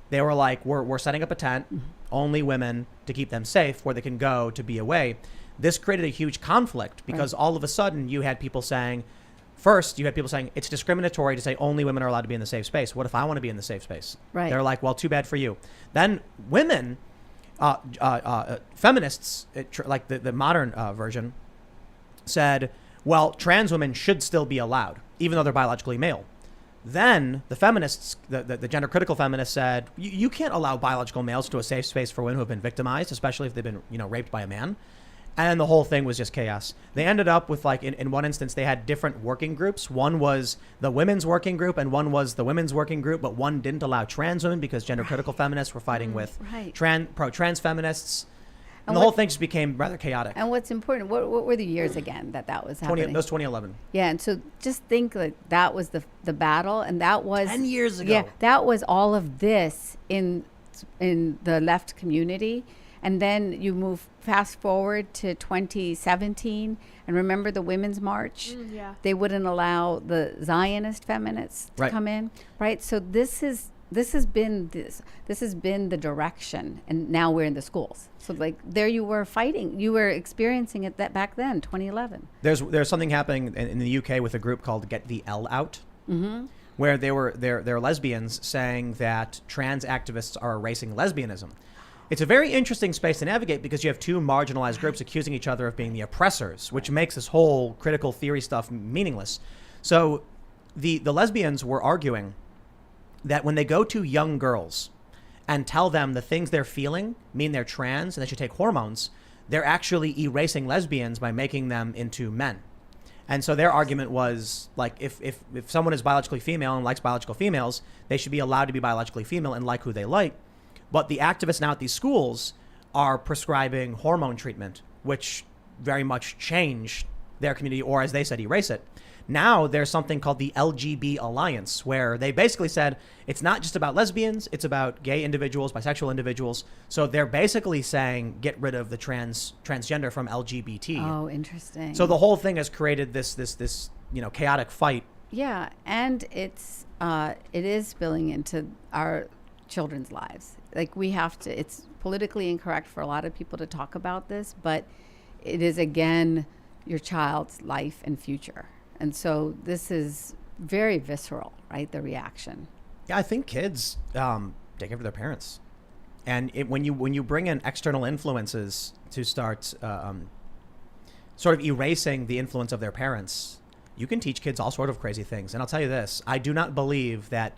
They were like, we're setting up a tent, only women, to keep them safe, where they can go to be away. This created a huge conflict because all of a sudden you had people saying, it's discriminatory to say only women are allowed to be in the safe space. What if I want to be in the safe space? Right. They're like, well, too bad for you. Then women, feminists, like the modern version, said, well, trans women should still be allowed, even though they're biologically male. Then the feminists, the gender critical feminists said, you can't allow biological males into a safe space for women who have been victimized, especially if they've been, you know, raped by a man. And the whole thing was just chaos. They ended up with, like, in one instance, they had different working groups. One was the women's working group and one was the women's working group, but one didn't allow trans women because gender critical feminists were fighting with pro-trans feminists. And the whole thing just became rather chaotic. And what's important, what were the years again that was happening? That was 2011. Yeah, and so just think like that was the battle, and that was 10 years ago. Yeah, that was all of this in the left community. And then you move fast forward to 2017, and remember the Women's March? Yeah. They wouldn't allow the Zionist feminists to come in, right? So this has been the direction, and now we're in the schools. So like there you were fighting, you were experiencing it that back then, 2011. There's something happening in the UK with a group called Get the L Out, where they're lesbians saying that trans activists are erasing lesbianism. It's a very interesting space to navigate because you have two marginalized groups accusing each other of being the oppressors, which makes this whole critical theory stuff meaningless. So the lesbians were arguing that when they go to young girls and tell them the things they're feeling mean they're trans and they should take hormones, they're actually erasing lesbians by making them into men. And so their argument was, like, if someone is biologically female and likes biological females, they should be allowed to be biologically female and like who they like. But the activists now at these schools are prescribing hormone treatment, which very much changed their community, or as they said, erase it. Now there's something called the LGB Alliance, where they basically said it's not just about lesbians, it's about gay individuals, bisexual individuals. So they're basically saying get rid of the transgender from LGBT. Oh, interesting. So the whole thing has created this chaotic fight. Yeah, and it is spilling into our children's lives. Like we have to, it's politically incorrect for a lot of people to talk about this, but it is again your child's life and future. And so this is very visceral, right? The reaction. Yeah, I think kids take after their parents, and when you bring in external influences to start sort of erasing the influence of their parents, you can teach kids all sort of crazy things. And I'll tell you this: I do not believe that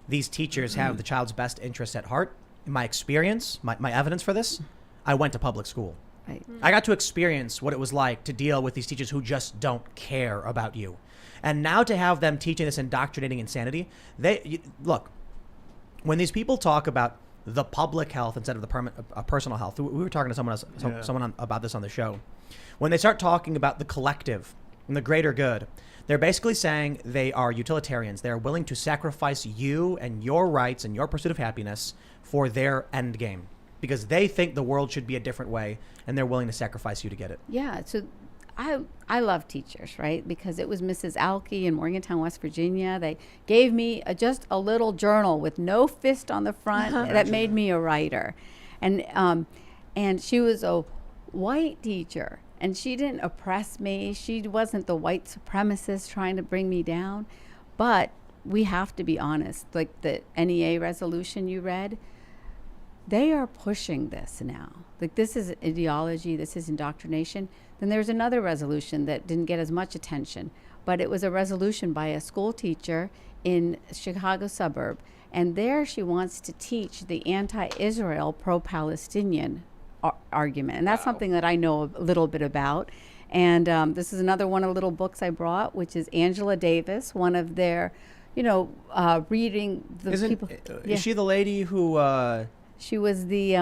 these teachers have the child's best interest at heart. In my experience, my evidence for this, I went to public school. Right. I got to experience what it was like to deal with these teachers who just don't care about you. And now to have them teaching this indoctrinating insanity, look, when these people talk about the public health instead of the personal health, we were talking to someone about this on the show. When they start talking about the collective and the greater good, they're basically saying they are utilitarians. They're willing to sacrifice you and your rights and your pursuit of happiness for their end game, because they think the world should be a different way, and they're willing to sacrifice you to get it. Yeah, so I love teachers, right? Because it was Mrs. Alke in Morgantown, West Virginia. They gave me just a little journal with no fist on the front that made me a writer. And And she was a white teacher, and she didn't oppress me. She wasn't the white supremacist trying to bring me down. But we have to be honest, like the NEA resolution you read, they are pushing this now. Like, this is ideology, this is indoctrination. Then there's another resolution that didn't get as much attention, but it was a resolution by a school teacher in Chicago suburb. And there she wants to teach the anti-Israel, pro-Palestinian argument. And that's something that I know a little bit about. And this is another one of the little books I brought, which is Angela Davis, one of their, reading the people. Is she the lady who... She was the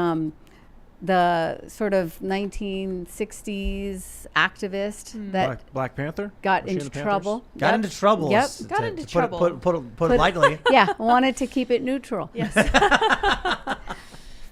sort of 1960s activist that Black Panther got into trouble. Got into trouble. Yep. Got into trouble. Put it lightly. Yeah, wanted to keep it neutral. Yes.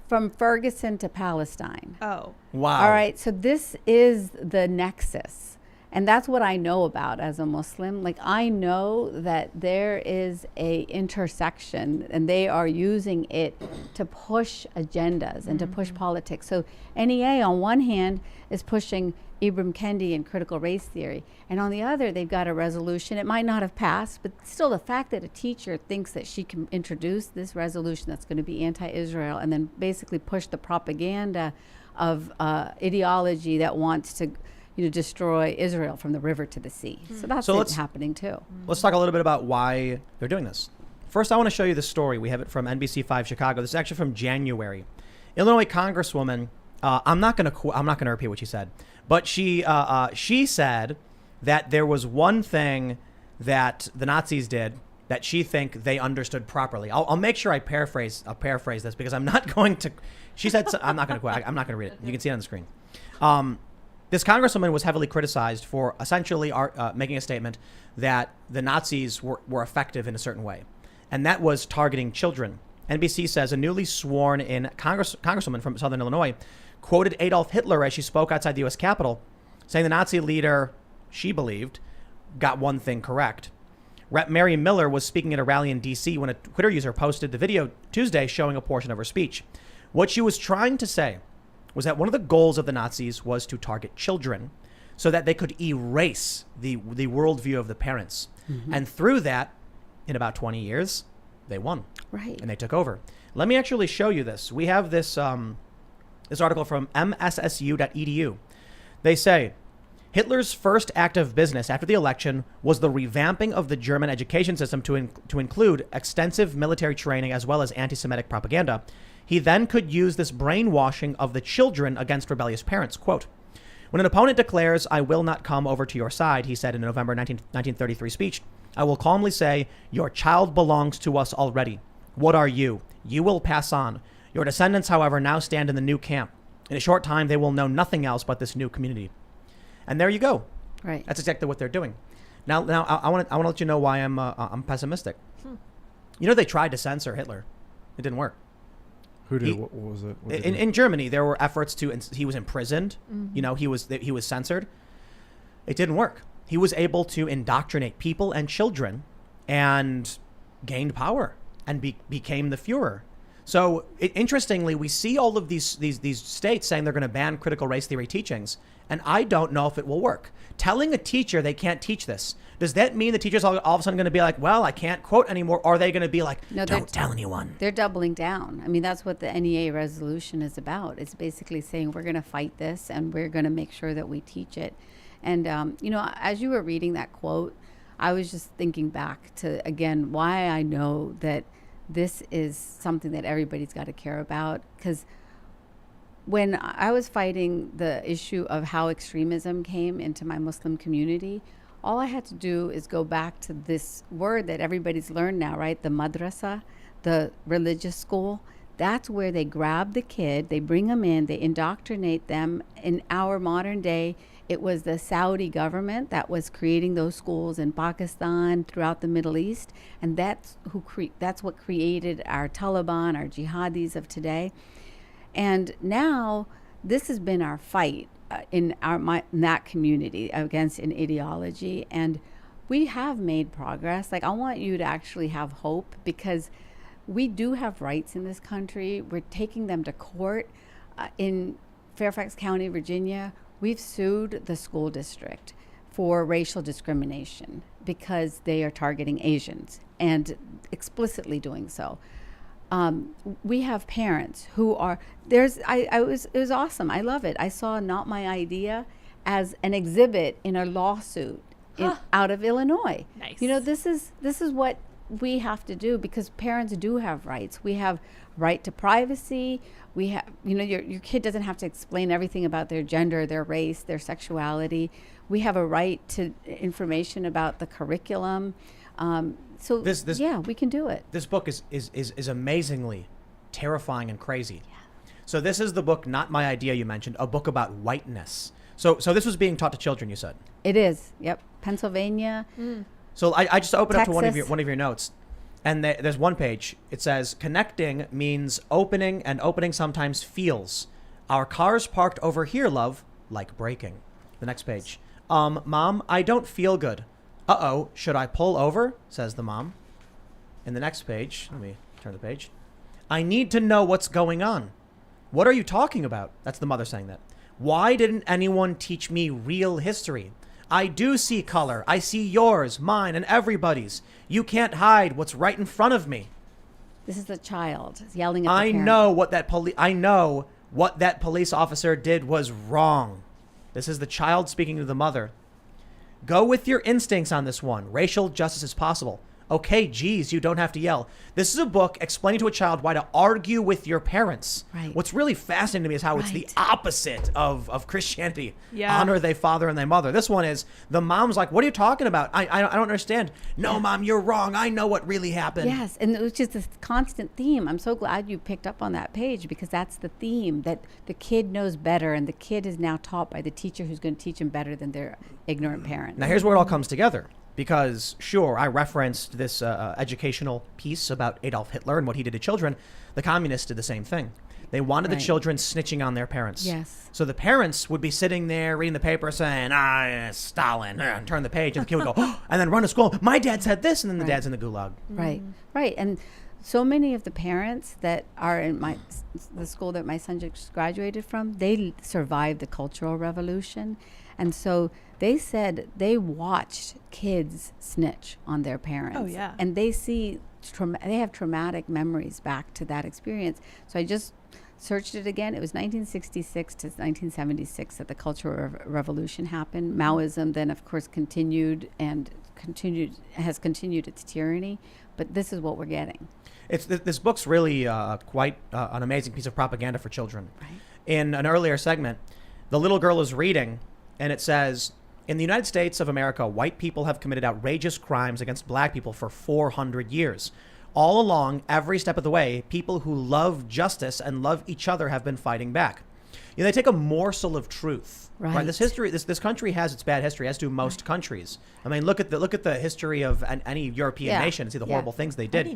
From Ferguson to Palestine. Oh. Wow. All right, so this is the nexus. And that's what I know about as a Muslim. Like, I know that there is a intersection, and they are using it to push agendas and to push politics. So NEA on one hand is pushing Ibram Kendi and critical race theory, and on the other they've got a resolution. It might not have passed, but still the fact that a teacher thinks that she can introduce this resolution that's going to be anti-Israel and then basically push the propaganda of ideology that wants to destroy Israel from the river to the sea. So that's happening too. Let's talk a little bit about why they're doing this. First, I want to show you the story. We have it from NBC5 Chicago. This is actually from January. Illinois Congresswoman, I'm not going to repeat what she said, but she said that there was one thing that the Nazis did that she think they understood properly. I'll make sure I paraphrase this because I'm not going to. She said I'm not going to quote. I'm not going to read it. You can see it on the screen. This congresswoman was heavily criticized for essentially making a statement that the Nazis were effective in a certain way, and that was targeting children. NBC says a newly sworn in congresswoman from Southern Illinois quoted Adolf Hitler as she spoke outside the U.S. Capitol, saying the Nazi leader, she believed, got one thing correct. Rep. Mary Miller was speaking at a rally in D.C. when a Twitter user posted the video Tuesday showing a portion of her speech. What she was trying to say was that one of the goals of the Nazis was to target children so that they could erase the worldview of the parents. And through that, in about 20 years, they won. Right. And they took over. Let me actually show you this. We have this this article from mssu.edu. They say, Hitler's first act of business after the election was the revamping of the German education system to include extensive military training as well as anti-Semitic propaganda. He then could use this brainwashing of the children against rebellious parents. Quote, when an opponent declares, I will not come over to your side, he said in a November 1933 speech, I will calmly say, your child belongs to us already. What are you? You will pass on. Your descendants, however, now stand in the new camp. In a short time, they will know nothing else but this new community. And there you go. Right. That's exactly what they're doing. Now I want to let you know why I'm pessimistic. They tried to censor Hitler. It didn't work. Who did? What was it? In Germany, there were efforts to. He was imprisoned. He was censored. It didn't work. He was able to indoctrinate people and children, and gained power and became the Führer. So interestingly, we see all of these states saying they're going to ban critical race theory teachings, and I don't know if it will work. Telling a teacher they can't teach this, does that mean the teacher's all of a sudden going to be like, well, I can't quote anymore? Or are they going to be like, no, don't tell anyone? They're doubling down. I mean, that's what the NEA resolution is about. It's basically saying we're going to fight this and we're going to make sure that we teach it. And, as you were reading that quote, I was just thinking back to, again, why I know that this is something that everybody's got to care about. Because when I was fighting the issue of how extremism came into my Muslim community, all I had to do is go back to this word that everybody's learned now, right? The madrasa, the religious school. That's where they grab the kid, they bring them in, they indoctrinate them. In our modern day, it was the Saudi government that was creating those schools in Pakistan, throughout the Middle East, and that's what created our Taliban, our jihadis of today. And now this has been our fight in that community against an ideology, and we have made progress. Like, I want you to actually have hope, because we do have rights in this country. We're taking them to court. In Fairfax County, Virginia, we've sued the school district for racial discrimination because they are targeting Asians and explicitly doing so. We have parents who are it was awesome. I love it. I saw Not My Idea as an exhibit in a lawsuit out of Illinois. Nice. You know, this is what we have to do, because parents do have rights. We have right to privacy. We have, you know, your kid doesn't have to explain everything about their gender, their race, their sexuality. We have a right to information about the curriculum. So we can do it. This book is amazingly terrifying and crazy. Yeah. So this is the book, Not My Idea, you mentioned, a book about whiteness. So this was being taught to children, you said? It is. Yep. Pennsylvania. So I just opened up to Texas. one of your notes, and there's one page. It says, connecting means opening, and opening sometimes feels. Our car's parked over here, love, like braking. The next page. Mom, I don't feel good. Uh-oh, should I pull over? Says the mom. In the next page, let me turn the page. I need to know what's going on. What are you talking about? That's the mother saying that. Why didn't anyone teach me real history? I do see color. I see yours, mine, and everybody's. You can't hide what's right in front of me. This is the child yelling at the I parent. know what that police officer did was wrong. This is the child speaking to the mother. Go with your instincts on this one. Racial justice is possible. Okay, geez, you don't have to yell. This is a book explaining to a child why to argue with your parents. Right. What's really fascinating to me is how it's the opposite of Christianity. Yeah. Honor thy father and thy mother. This one is, the mom's like, what are you talking about? I don't understand. No, Mom, you're wrong. I know what really happened. Yes, and it was just this constant theme. I'm so glad you picked up on that page, because that's the theme, that the kid knows better, and the kid is now taught by the teacher who's going to teach him better than their ignorant parent. Now, here's where it all comes together. Because, sure, I referenced this educational piece about Adolf Hitler and what he did to children. The communists did the same thing. They wanted the children snitching on their parents. Yes. So the parents would be sitting there reading the paper saying, Stalin, and turn the page, and the kid would go, oh, and then run to school. My dad said this, and then the dad's in the gulag. Right, right. And so many of the parents that are in the school that my son just graduated from, they survived the Cultural Revolution. And so they said they watched kids snitch on their parents. Oh, yeah. And they see, they have traumatic memories back to that experience. So I just searched it again. It was 1966 to 1976 that the Cultural Revolution happened. Maoism then, of course, has continued its tyranny. But this is what we're getting. This book's really quite an amazing piece of propaganda for children. Right. In an earlier segment, the little girl is reading, and it says, in the United States of America, white people have committed outrageous crimes against black people for 400 years. All along, every step of the way, people who love justice and love each other have been fighting back. You know, they take a morsel of truth. Right. This country has its bad history, as do most countries. I mean, look at the history of any European nation and see the horrible things they did.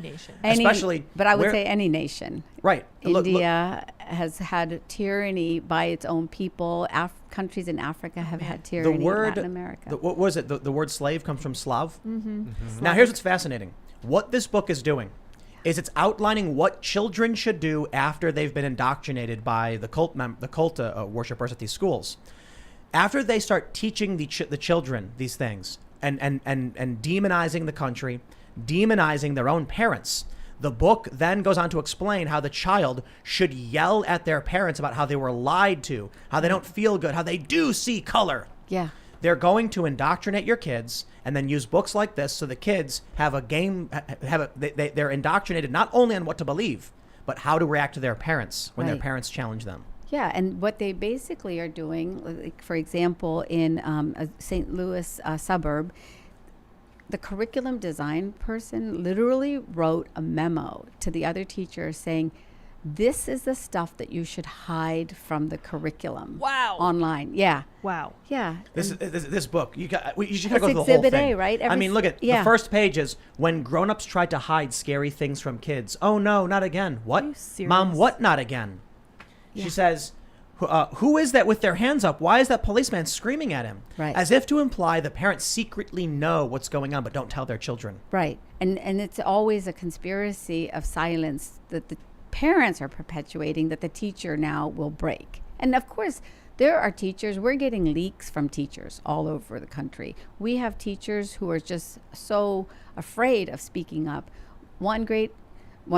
Any nation. But I would say any nation. Right. India has had tyranny by its own people. Countries in Africa have had tyranny. In Latin America. What was it? The word slave comes from Slav. Mm-hmm. Mm-hmm. Now, here's what's fascinating. What this book is doing is it's outlining what children should do after they've been indoctrinated by the cult worshippers at these schools. After they start teaching the children these things and demonizing the country, demonizing their own parents, the book then goes on to explain how the child should yell at their parents about how they were lied to, how they don't feel good, how they do see color. Yeah. They're going to indoctrinate your kids and then use books like this so the kids have a game, they're indoctrinated not only on what to believe, but how to react to their parents when their parents challenge them. Yeah, and what they basically are doing, like for example, in a St. Louis suburb, the curriculum design person literally wrote a memo to the other teacher saying, this is the stuff that you should hide from the curriculum. Wow. Online. Yeah. Wow. Yeah. This book, you should go through the whole Exhibit thing. A, right? I mean, look at the first page is when grown-ups tried to hide scary things from kids. Oh, no, not again. What? Are you serious? Mom, what not again? Yeah. She says, who is that with their hands up? Why is that policeman screaming at him? Right. As if to imply the parents secretly know what's going on but don't tell their children. Right. And it's always a conspiracy of silence that the parents are perpetuating that the teacher now will break. And of course, there are teachers, we're getting leaks from teachers all over the country. We have teachers who are just so afraid of speaking up. One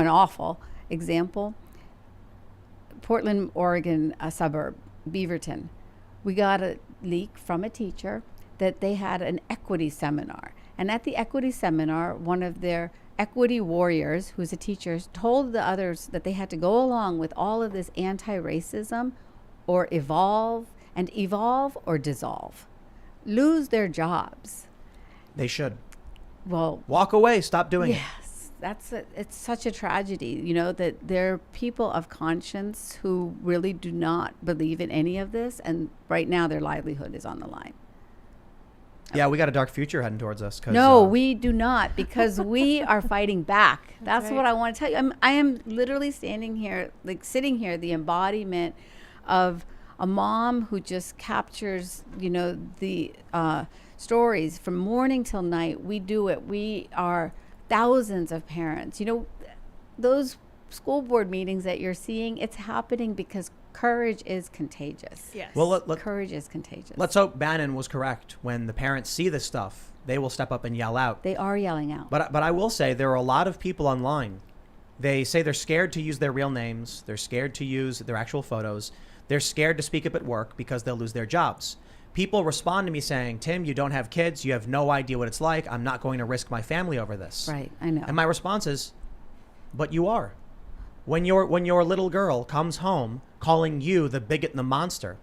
awful example, Portland, Oregon, a suburb, Beaverton. We got a leak from a teacher that they had an equity seminar. And at the equity seminar, one of their equity warriors, who's a teacher, told the others that they had to go along with all of this anti-racism or evolve or dissolve, lose their jobs. They should. Well, Walk away. Stop doing it. Yes, it's such a tragedy, you know, that there are people of conscience who really do not believe in any of this, and right now their livelihood is on the line. Yeah, we got a dark future heading towards us. No, we do not, because we are fighting back. That's right. what I want to tell you. I am literally sitting here, the embodiment of a mom who just captures, you know, the stories from morning till night. We do it. We are thousands of parents. You know, those school board meetings that you're seeing, it's happening because courage is contagious. Yes. Well, Courage is contagious. let's hope Bannon was correct. When the parents see this stuff, they will step up and yell out. They are yelling out. But I will say there are a lot of people online. They say they're scared to use their real names. They're scared to use their actual photos. They're scared to speak up at work because they'll lose their jobs. People respond to me saying, Tim, you don't have kids. You have no idea what it's like. I'm not going to risk my family over this. Right, I know. And my response is, but you are. When your little girl comes home calling you the bigot and the monster,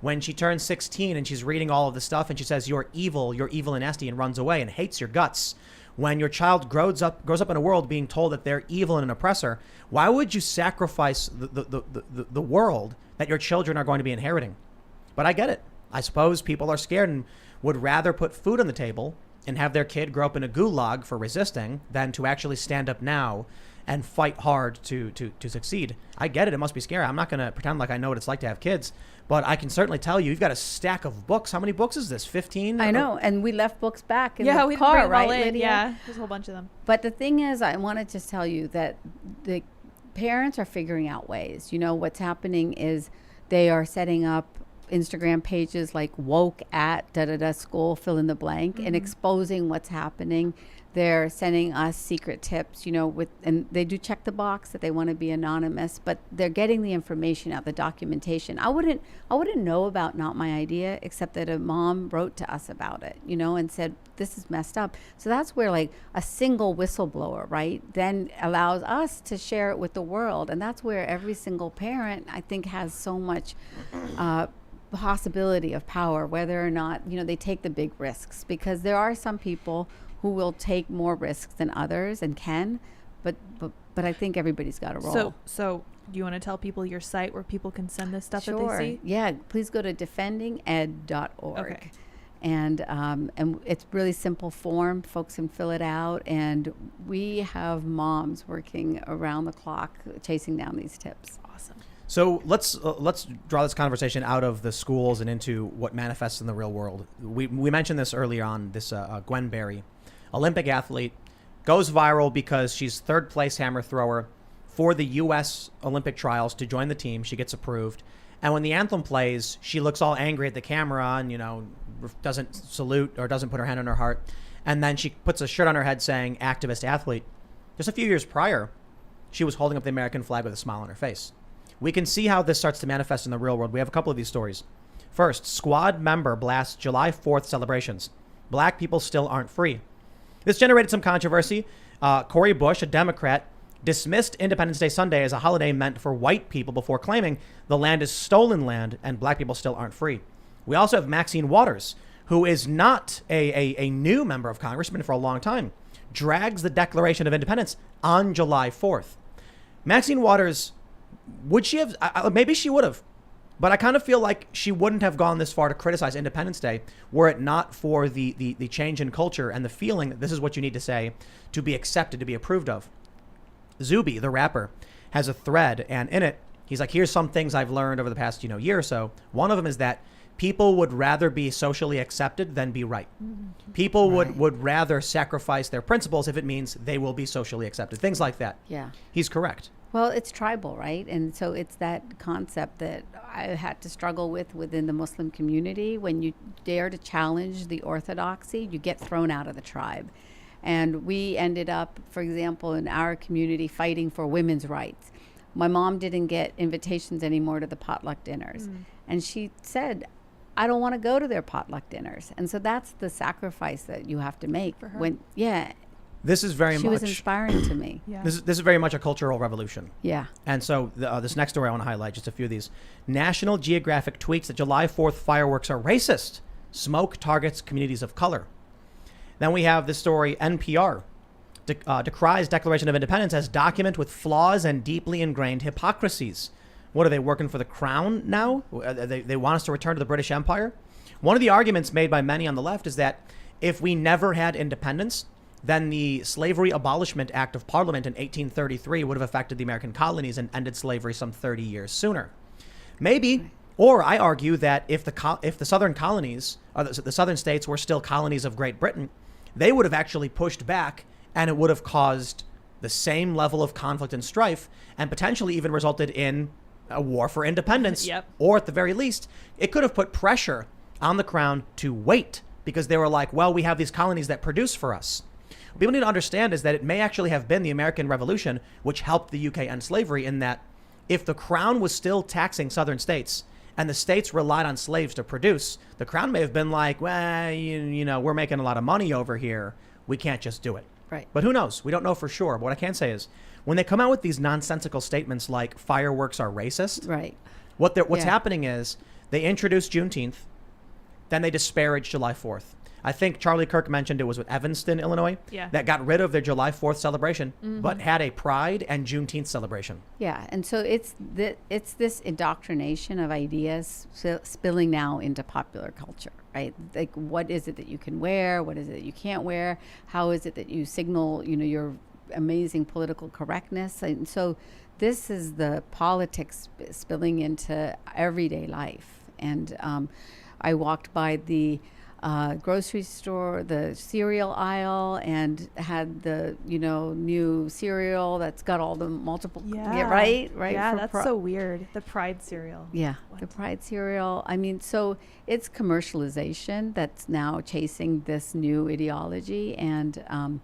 when she turns 16 and she's reading all of this stuff and she says you're evil and nasty and runs away and hates your guts, when your child grows up in a world being told that they're evil and an oppressor, why would you sacrifice the world that your children are going to be inheriting? But I get it. I suppose people are scared and would rather put food on the table and have their kid grow up in a gulag for resisting than to actually stand up now and fight hard to succeed. I get it. It must be scary. I'm not going to pretend like I know what it's like to have kids, but I can certainly tell you, you've got a stack of books. How many books is this? 15? I know, and we left books back in yeah, the we car, bring them right, all in. Lydia? Yeah, there's a whole bunch of them. But the thing is, I want to just tell you that the parents are figuring out ways. You know, what's happening is they are setting up Instagram pages like woke at school, fill in the blank, and exposing what's happening. They're sending us secret tips, you know, and they do check the box that they want to be anonymous, but they're getting the information out, the documentation. I wouldn't know about Not My Idea, except that a mom wrote to us about it, you know, and said, this is messed up. So that's where like a single whistleblower, right, then allows us to share it with the world. And that's where every single parent, I think, has so much possibility of power, whether or not, you know, they take the big risks, because there are some people who will take more risks than others and can, but I think everybody's got a role. So do you want to tell people your site where people can send this stuff Sure. that they see? Yeah, please go to defendinged.org. Okay. And it's really simple form. Folks can fill it out, and we have moms working around the clock chasing down these tips. Awesome. So let's draw this conversation out of the schools and into what manifests in the real world. We mentioned this earlier on. This Gwen Berry, Olympic athlete, goes viral because she's third place hammer thrower for the U.S. Olympic trials to join the team. She gets approved, and when the anthem plays, she looks all angry at the camera and, you know, doesn't salute or doesn't put her hand on her heart, and then she puts a shirt on her head saying "activist athlete." Just a few years prior, she was holding up the American flag with a smile on her face. We can see how this starts to manifest in the real world. We have a couple of these stories. First, squad member blasts July 4th celebrations. Black people still aren't free. This generated some controversy. Cori Bush, a Democrat, dismissed Independence Day Sunday as a holiday meant for white people before claiming the land is stolen land and black people still aren't free. We also have Maxine Waters, who is not a new member of Congress, been for a long time, drags the Declaration of Independence on July 4th. Maxine Waters, would she have? Maybe she would have, but I kind of feel like she wouldn't have gone this far to criticize Independence Day were it not for the change in culture and the feeling that this is what you need to say to be accepted, to be approved of. Zuby, the rapper, has a thread, and in it, he's like, here's some things I've learned over the past, year or so. One of them is that people would rather be socially accepted than be right. Mm-hmm. People would rather sacrifice their principles if it means they will be socially accepted. Things like that. Yeah. He's correct. Well, it's tribal, right? And so it's that concept that I had to struggle with within the Muslim community. When you dare to challenge the orthodoxy, you get thrown out of the tribe. And we ended up, for example, in our community fighting for women's rights. My mom didn't get invitations anymore to the potluck dinners. And she said, I don't want to go to their potluck dinners. And so that's the sacrifice that you have to make. For her. When, yeah, This is very she much was inspiring to me. Yeah. this is very much a cultural revolution. Yeah. And so this next story I want to highlight, just a few of these. National Geographic tweets that July 4th fireworks are racist. Smoke targets communities of color. Then we have this story, NPR decries Declaration of Independence as document with flaws and deeply ingrained hypocrisies. What are they, working for the crown now? They want us to return to the British Empire? One of the arguments made by many on the left is that if we never had independence, then the Slavery Abolishment Act of Parliament in 1833 would have affected the American colonies and ended slavery some 30 years sooner. Maybe, or I argue that if the southern colonies, or the southern states were still colonies of Great Britain, they would have actually pushed back, and it would have caused the same level of conflict and strife, and potentially even resulted in a war for independence. Yep. Or at the very least, it could have put pressure on the crown to wait, because they were like, well, we have these colonies that produce for us. What people need to understand is that it may actually have been the American Revolution which helped the UK end slavery, in that if the crown was still taxing southern states and the states relied on slaves to produce, the crown may have been like, well, you know, we're making a lot of money over here. We can't just do it. Right. But who knows? We don't know for sure. But what I can say is when they come out with these nonsensical statements like fireworks are racist, Right. what's Yeah. happening is they introduce Juneteenth, then they disparage July 4th. I think Charlie Kirk mentioned it was with Evanston, Illinois, Yeah. that got rid of their July 4th celebration, but had a Pride and Juneteenth celebration. Yeah, and so it's this indoctrination of ideas spilling now into popular culture, right? Like, what is it that you can wear? What is it that you can't wear? How is it that you signal, your amazing political correctness? And so this is the politics spilling into everyday life. And I walked by the grocery store, the cereal aisle, and had the new cereal that's got all the multiple right Yeah, for that's so weird. The Pride cereal. the What? Pride cereal. I mean, so it's commercialization that's now chasing this new ideology, and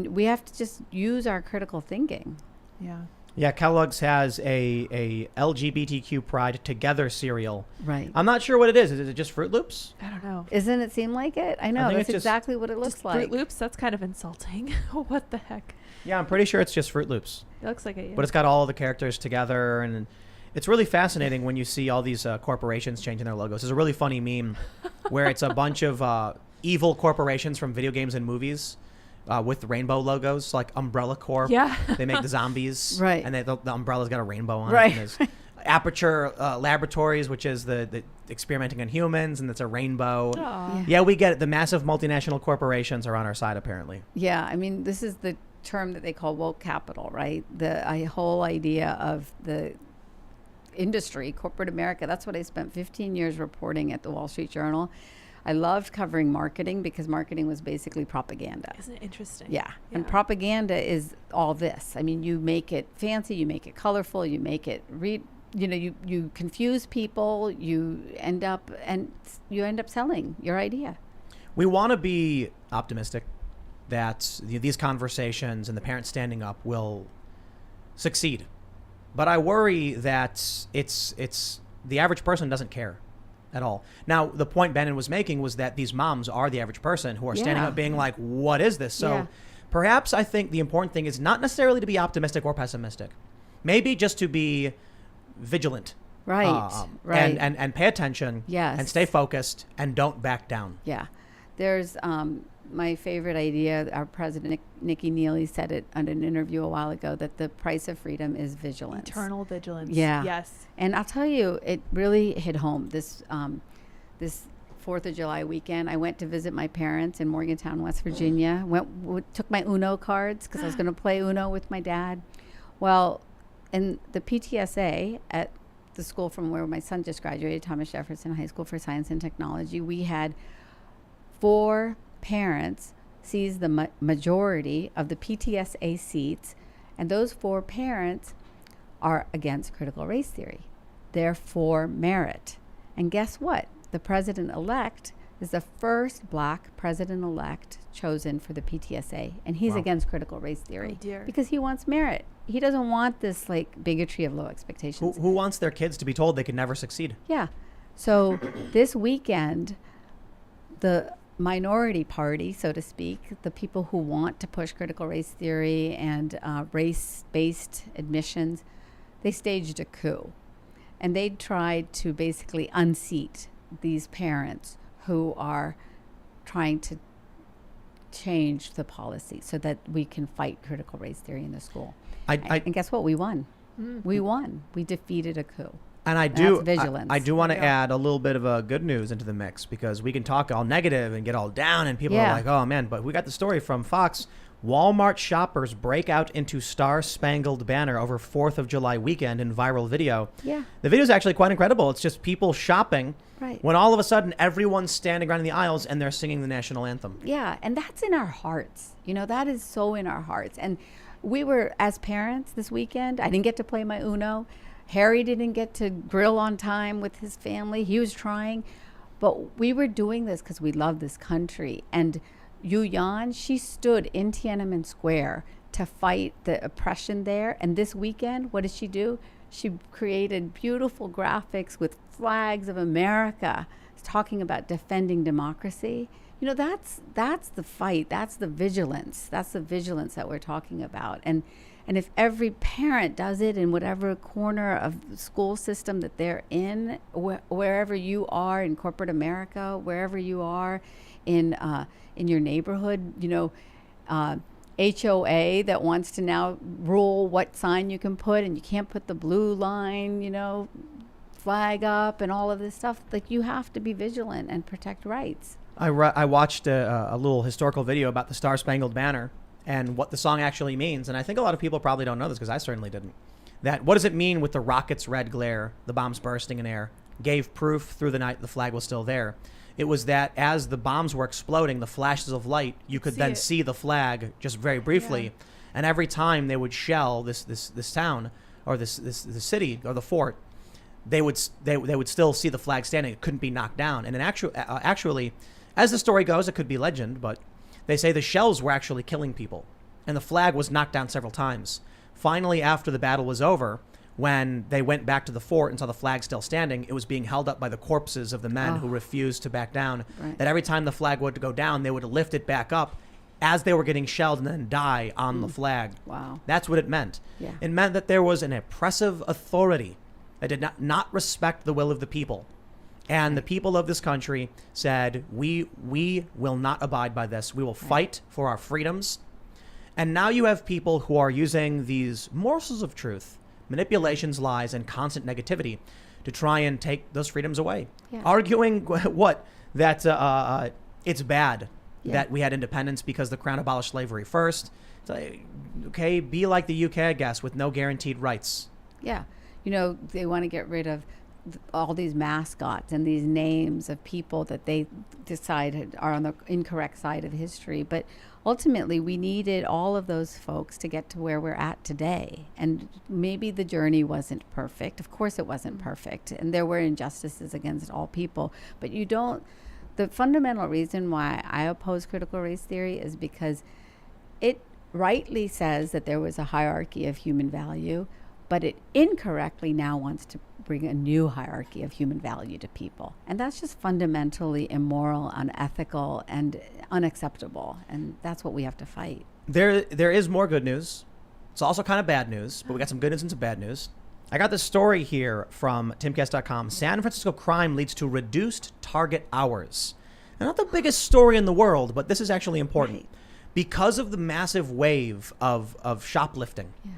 we have to just use our critical thinking. Yeah. Yeah, Kellogg's has a LGBTQ Pride Together cereal. Right. I'm not sure what it is. Is it just Fruit Loops? I don't know. Isn't it seem like it? I know. think That's it's just- exactly what it looks Just like. Fruit Loops? That's kind of insulting. What the heck? Yeah, I'm pretty sure it's just Fruit Loops. It looks like it. Yeah. But it's got all the characters together, and it's really fascinating when you see all these corporations changing their logos. There's a really funny meme where it's a bunch of evil corporations from video games and movies with rainbow logos, like Umbrella Corp. Yeah. They make the zombies. Right. And the umbrella's got a rainbow on Right. it. And there's Aperture Laboratories, which is the experimenting on humans, and it's a rainbow. Aw. Yeah, we get it. The massive multinational corporations are on our side, apparently. Yeah, I mean, this is the term that they call woke capital, right? The whole idea of the industry, corporate America. That's what I spent 15 years reporting at the Wall Street Journal. I loved covering marketing because marketing was basically propaganda. Isn't it interesting? Yeah. And propaganda is all this. I mean, you make it fancy, you make it colorful, you make it you confuse people, you end up selling your idea. We want to be optimistic that these conversations and the parents standing up will succeed. But I worry that it's the average person doesn't care at all. Now, the point Bannon was making was that these moms are the average person who are standing Yeah. up being like, what is this? So Yeah. perhaps I think the important thing is not necessarily to be optimistic or pessimistic. Maybe just to be vigilant. Right. Right. And pay attention. Yes. And stay focused and don't back down. Yeah. There's my favorite idea. Our president, Nikki Neely, said it on an interview a while ago, that the price of freedom is vigilance. Eternal vigilance. Yeah. Yes. And I'll tell you, it really hit home. This 4th of July weekend, I went to visit my parents in Morgantown, West Virginia. Took my Uno cards because I was going to play Uno with my dad. Well, in the PTSA at the school from where my son just graduated, Thomas Jefferson High School for Science and Technology, we had 4 parents seize the majority of the PTSA seats, and those 4 parents are against critical race theory. They're for merit. And guess what? The president-elect is the first black president-elect chosen for the PTSA, and he's Wow. against critical race theory Oh, dear. because he wants merit. He doesn't want this like bigotry of low expectations. Who wants their kids to be told they can never succeed? Yeah. So this weekend, the minority party, so to speak, the people who want to push critical race theory and race-based admissions, they staged a coup. And they tried to basically unseat these parents who are trying to change the policy so that we can fight critical race theory in the school. And guess what? We won. We won. We defeated a coup. And I That's do, vigilance. I do want to Yeah. add a little bit of a good news into the mix, because we can talk all negative and get all down, and people are Yeah. like, "Oh man!" But we got the story from Fox. Walmart shoppers break out into Star-Spangled Banner over 4th of July weekend in viral video. Yeah. The video is actually quite incredible. It's just people shopping, Right. when all of a sudden everyone's standing around in the aisles and they're singing the national anthem. Yeah, and that's in our hearts. You know, that is so in our hearts. And we were, as parents this weekend, I didn't get to play my Uno. Harry didn't get to grill on time with his family. He was trying. But we were doing this because we love this country. And Yu Yan, she stood in Tiananmen Square to fight the oppression there. And this weekend, what did she do? She created beautiful graphics with flags of America, talking about defending democracy. You know, that's the fight. That's the vigilance. That's the vigilance that we're talking about. And if every parent does it in whatever corner of the school system that they're in, wherever you are in corporate America, wherever you are in your neighborhood, you know, HOA that wants to now rule what sign you can put, and you can't put the blue line, you know, flag up and all of this stuff. Like, you have to be vigilant and protect rights. I watched a little historical video about the Star-Spangled Banner and what the song actually means. And I think a lot of people probably don't know this, because I certainly didn't. That what does it mean with the rocket's red glare, the bombs bursting in air, gave proof through the night the flag was still there. It was that as the bombs were exploding, the flashes of light, you could then see the flag just very briefly. Yeah. And every time they would shell this town or this city or the fort, they would still see the flag standing. It couldn't be knocked down. And in actually, as the story goes, it could be legend, but they say the shells were actually killing people, and the flag was knocked down several times. Finally, after the battle was over, when they went back to the fort and saw the flag still standing, it was being held up by the corpses of the men who refused to back down. Right. That every time the flag would go down, they would lift it back up as they were getting shelled and then die on the flag. Wow. That's what it meant. Yeah. It meant that there was an oppressive authority that did not respect the will of the people. And the people of this country said, we will not abide by this. We will fight for our freedoms. And now you have people who are using these morsels of truth, manipulations, lies, and constant negativity to try and take those freedoms away. Yeah. Arguing what? That it's bad Yeah. that we had independence because the crown abolished slavery first. It's like, okay, be like the UK, I guess, with no guaranteed rights. Yeah. You know, they want to get rid of all these mascots and these names of people that they decide are on the incorrect side of history. But ultimately, we needed all of those folks to get to where we're at today. And maybe the journey wasn't perfect. Of course, it wasn't perfect. And there were injustices against all people. But the fundamental reason why I oppose critical race theory is because it rightly says that there was a hierarchy of human value, but it incorrectly now wants to bring a new hierarchy of human value to people. And that's just fundamentally immoral, unethical, and unacceptable. And that's what we have to fight. There is more good news. It's also kind of bad news, but we got some good news and some bad news. I got this story here from Timcast.com. San Francisco crime leads to reduced target hours. Now, not the biggest story in the world, but this is actually important. Right. Because of the massive wave of shoplifting, Yeah.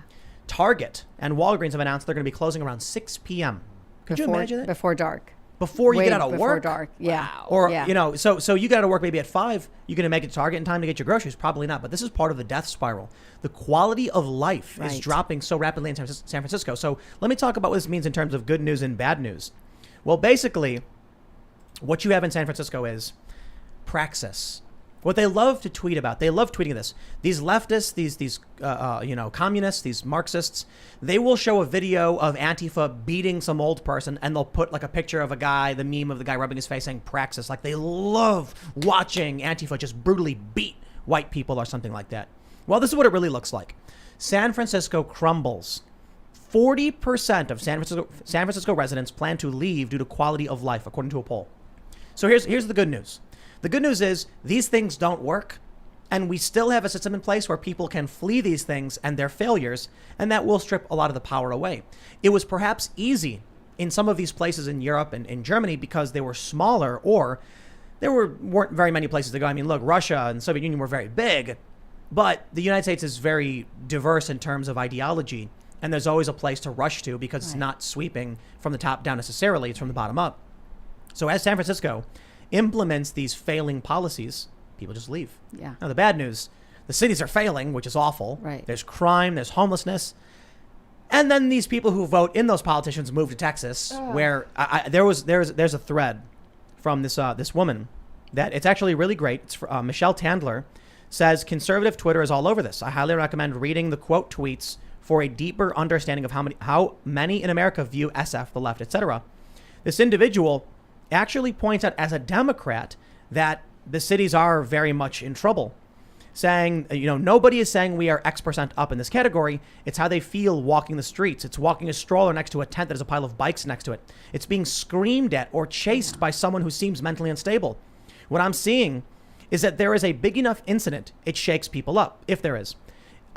Target and Walgreens have announced they're going to be closing around 6 p.m. Could you imagine that? Before dark. Before you Way get out of before work? dark. Yeah. Or, yeah. you know, so you get out of work maybe at 5. You're going to make it to Target in time to get your groceries? Probably not. But this is part of the death spiral. The quality of life is Right. dropping so rapidly in San Francisco. So let me talk about what this means in terms of good news and bad news. Well, basically, what you have in San Francisco is praxis. What they love to tweet about, they love tweeting this. These leftists, these communists, these Marxists, they will show a video of Antifa beating some old person, and they'll put like a picture of a guy, the meme of the guy rubbing his face saying praxis. Like they love watching Antifa just brutally beat white people or something like that. Well, this is what it really looks like. San Francisco crumbles. 40% of San Francisco residents plan to leave due to quality of life, according to a poll. So here's the good news. The good news is these things don't work, and we still have a system in place where people can flee these things and their failures, and that will strip a lot of the power away. It was perhaps easy in some of these places in Europe and in Germany because they were smaller, or there weren't very many places to go. I mean, look, Russia and the Soviet Union were very big, but the United States is very diverse in terms of ideology, and there's always a place to rush to because it's not sweeping from the top down necessarily, it's from the bottom up. So as San Francisco implements these failing policies, people just leave. Yeah. Now the bad news, the cities are failing, which is awful. Right. There's crime, there's homelessness. And then these people who vote in those politicians move to Texas, where there's a thread from this woman that it's actually really great. It's Michelle Tandler says, conservative Twitter is all over this. I highly recommend reading the quote tweets for a deeper understanding of how many in America view SF, the left, etc. This individual actually points out as a Democrat that the cities are very much in trouble, saying, nobody is saying we are X% up in this category. It's how they feel walking the streets. It's walking a stroller next to a tent that has a pile of bikes next to it. It's being screamed at or chased by someone who seems mentally unstable. What I'm seeing is that there is a big enough incident, it shakes people up, if there is.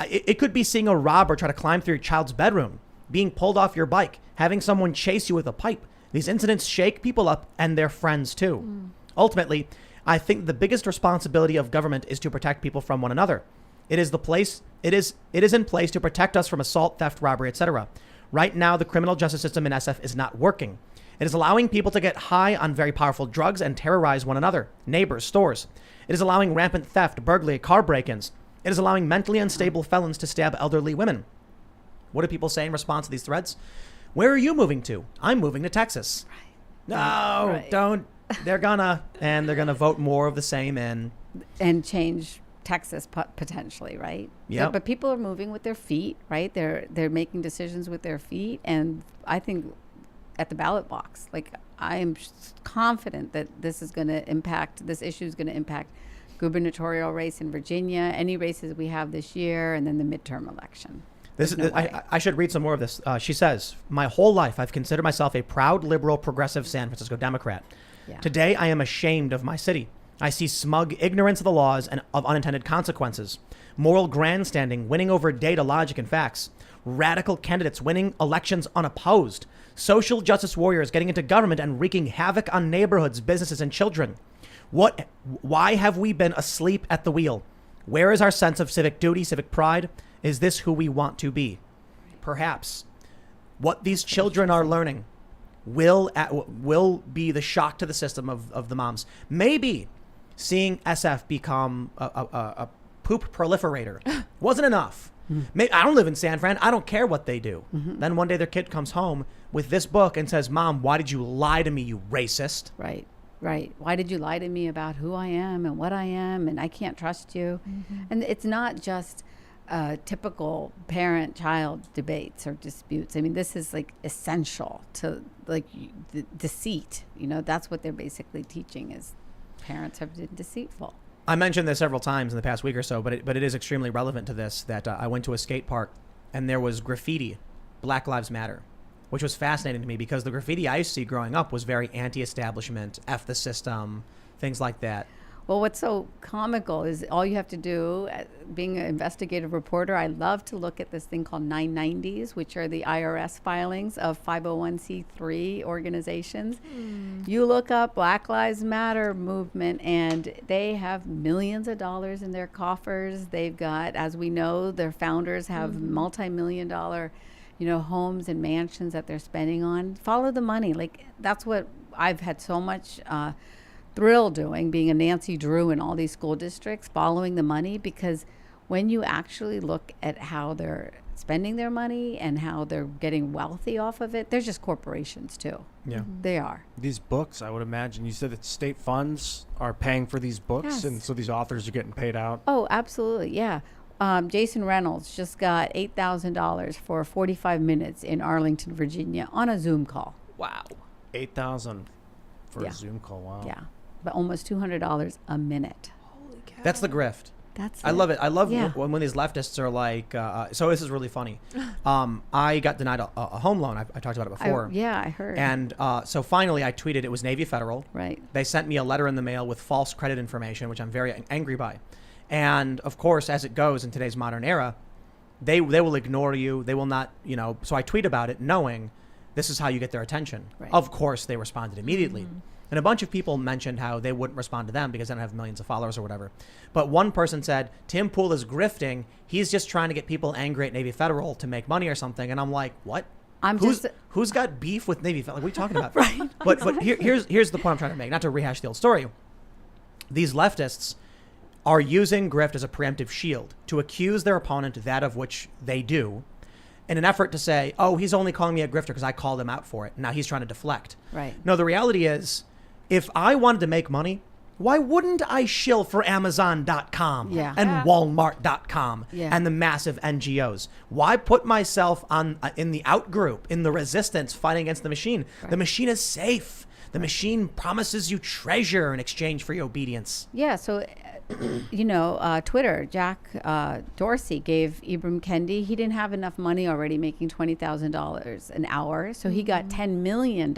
It could be seeing a robber try to climb through your child's bedroom, being pulled off your bike, having someone chase you with a pipe. These incidents shake people up and their friends too. Ultimately, I think the biggest responsibility of government is to protect people from one another. It is in place to protect us from assault, theft, robbery, etc. Right now, the criminal justice system in SF is not working. It is allowing people to get high on very powerful drugs and terrorize one another, neighbors, stores. It is allowing rampant theft, burglary, car break-ins. It is allowing mentally unstable felons to stab elderly women. What do people say in response to these threats? Where are you moving to? I'm moving to Texas. No, don't. They're gonna vote more of the same in. And change Texas potentially, right? Yeah. But people are moving with their feet, right? They're making decisions with their feet, and I think at the ballot box, like I am confident that this issue is going to impact gubernatorial race in Virginia, any races we have this year, and then the midterm election. I should read some more of this. She says, my whole life I've considered myself a proud, liberal, progressive San Francisco Democrat. Yeah. Today I am ashamed of my city. I see smug ignorance of the laws and of unintended consequences, moral grandstanding, winning over data, logic, and facts, radical candidates winning elections unopposed, social justice warriors getting into government and wreaking havoc on neighborhoods, businesses, and children. Why have we been asleep at the wheel? Where is our sense of civic duty, civic pride? Is this who we want to be? Perhaps what these children are learning will be the shock to the system of the moms. Maybe seeing SF become a poop proliferator wasn't enough. Maybe, I don't live in San Fran. I don't care what they do. Then one day their kid comes home with this book and says, Mom, why did you lie to me, you racist? Right. Why did you lie to me about who I am and what I am, and I can't trust you? And it's not just typical parent-child debates or disputes. I mean, this is like essential to like deceit. That's what they're basically teaching is parents have been deceitful. I mentioned this several times in the past week or so, but it is extremely relevant to this that I went to a skate park and there was graffiti, Black Lives Matter, which was fascinating to me because the graffiti I used to see growing up was very anti-establishment, F the system, things like that. Well, what's so comical is all you have to do, being an investigative reporter, I love to look at this thing called 990s, which are the IRS filings of 501c3 organizations. You look up Black Lives Matter movement, and they have millions of dollars in their coffers. They've got, as we know, their founders have multi-million dollar, homes and mansions that they're spending on. Follow the money. Like, that's what I've had so much thrill doing, being a Nancy Drew in all these school districts, following the money, because when you actually look at how they're spending their money and how they're getting wealthy off of it, they're just corporations too. Yeah. They are. These books, I would imagine, you said that state funds are paying for these books, Yes. and so these authors are getting paid out. Oh, absolutely. Yeah. Jason Reynolds just got $8,000 for 45 minutes in Arlington, Virginia on a Zoom call. Wow. 8,000 for Yeah. a Zoom call. Wow. Yeah. But almost $200 a minute. Holy cow. That's the grift. That's I love it. I love Yeah. when these leftists are like, so this is really funny. I got denied a home loan. I talked about it before. I heard. And so finally I tweeted, it was Navy Federal. Right. They sent me a letter in the mail with false credit information, which I'm very angry by. And of course, as it goes in today's modern era, they will ignore you. They will not, so I tweet about it knowing this is how you get their attention. Right. Of course, they responded immediately. And a bunch of people mentioned how they wouldn't respond to them because they don't have millions of followers or whatever. But one person said, Tim Pool is grifting. He's just trying to get people angry at Navy Federal to make money or something. And I'm like, what? Who's got beef with Navy Federal? Like, what are you talking about? Right. But here's the point I'm trying to make, not to rehash the old story. These leftists are using grift as a preemptive shield to accuse their opponent that of which they do in an effort to say, oh, he's only calling me a grifter because I called him out for it. Now he's trying to deflect. Right. No, the reality is, if I wanted to make money, why wouldn't I shill for Amazon.com Yeah. and Yeah. Walmart.com Yeah. and the massive NGOs? Why put myself on in the out group, in the resistance fighting against the machine? Right. The machine is safe. The machine promises you treasure in exchange for your obedience. Yeah. So, Twitter, Jack Dorsey gave Ibram Kendi, he didn't have enough money already making $20,000 an hour. So he got $10 million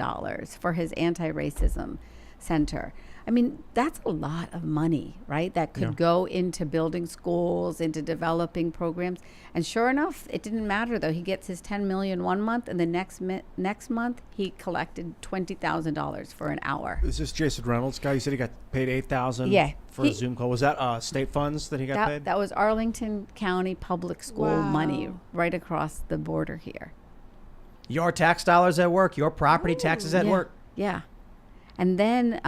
for his anti-racism center. I mean, that's a lot of money, right? That could go into building schools, into developing programs. And sure enough, it didn't matter though. He gets his $10 million one month, and the next month he collected $20,000 for an hour. Is this Jason Reynolds guy? You said he got paid $8,000 Yeah. for a Zoom call. Was that state funds that he got paid? That was Arlington County public school Wow. money right across the border here. Your tax dollars at work, your property taxes at Yeah. work. Yeah. And then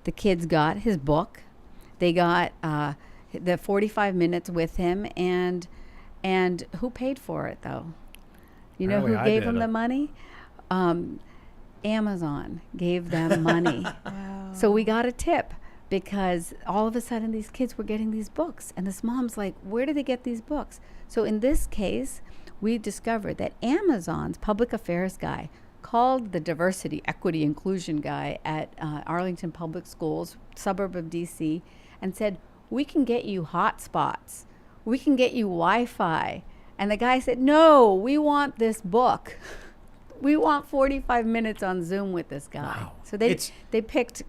the kids got his book. They got the 45 minutes with him, and who paid for it though? You know Apparently who I gave did. them the money? Amazon gave them money. Wow. So we got a tip because all of a sudden these kids were getting these books, and this mom's like, where do they get these books? So in this case, we discovered that Amazon's public affairs guy called the diversity, equity, inclusion guy at Arlington Public Schools, suburb of DC, and said, we can get you hotspots. We can get you Wi-Fi. And the guy said, no, we want this book. We want 45 minutes on Zoom with this guy. Wow. So they picked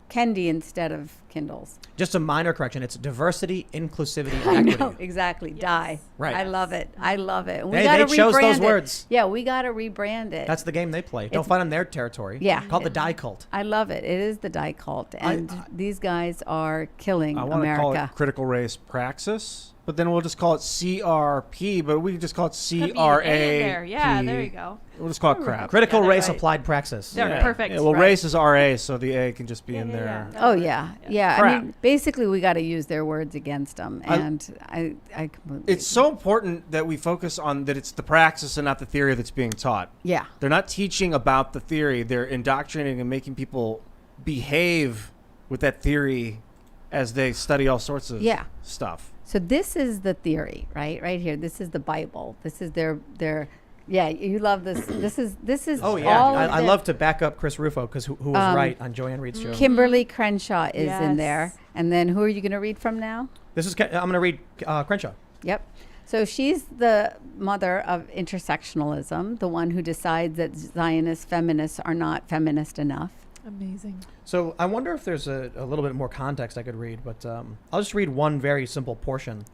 Kendi instead of Kindles. Just a minor correction. It's diversity, inclusivity, I and know, equity. exactly. Yes. Die. Right. I love it. I love it. And They gotta chose those rebrand it. words. Yeah, we got to rebrand it. That's the game they play. Don't It's- fight on their territory. Yeah. Called the die cult. I love it. It is the die cult, and these guys are killing I want to call it America. critical race praxis, but then we'll just call it CRP, but we can just call it Could be an A in there. CRA. Yeah, there you go. We'll just call it crap. Critical Yeah, race right. applied praxis. Yeah. Perfect. Yeah, well, Right. race is RA, so the A can just be in Yeah, there. yeah. Oh yeah, yeah. I Crap. mean, basically, we got to use their words against them, and I completely. It's so important that we focus on that it's the praxis and not the theory that's being taught. yeah, They're not teaching about the theory. They're indoctrinating and making people behave with that theory as they study all sorts of Yeah. stuff. So this is the theory, right? Right here. This is the Bible. This is their. Yeah, you love this. This is. Oh, yeah. all I of love to back up Chris Rufo because who was right on Joanne Reed's show. Kimberly Crenshaw is in Yes. there, and then who are you going to read from now? I'm going to read Crenshaw. Yep. So she's the mother of intersectionalism, the one who decides that Zionist feminists are not feminist enough. Amazing. So I wonder if there's a little bit more context I could read, but I'll just read one very simple portion.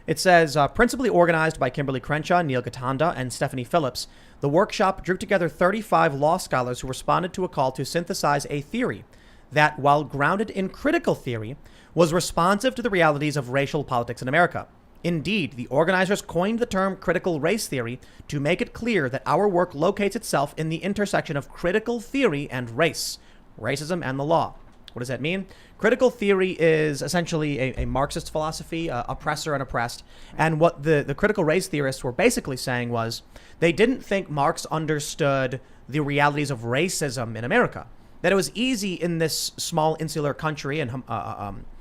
It says, principally organized by Kimberly Crenshaw, Neil Gatanda, and Stephanie Phillips, the workshop drew together 35 law scholars who responded to a call to synthesize a theory that, while grounded in critical theory, was responsive to the realities of racial politics in America. Indeed, the organizers coined the term critical race theory to make it clear that our work locates itself in the intersection of critical theory and race, racism, and the law. What does that mean? Critical theory is essentially a Marxist philosophy, oppressor and oppressed. And what the critical race theorists were basically saying was they didn't think Marx understood the realities of racism in America. That it was easy in this small insular country and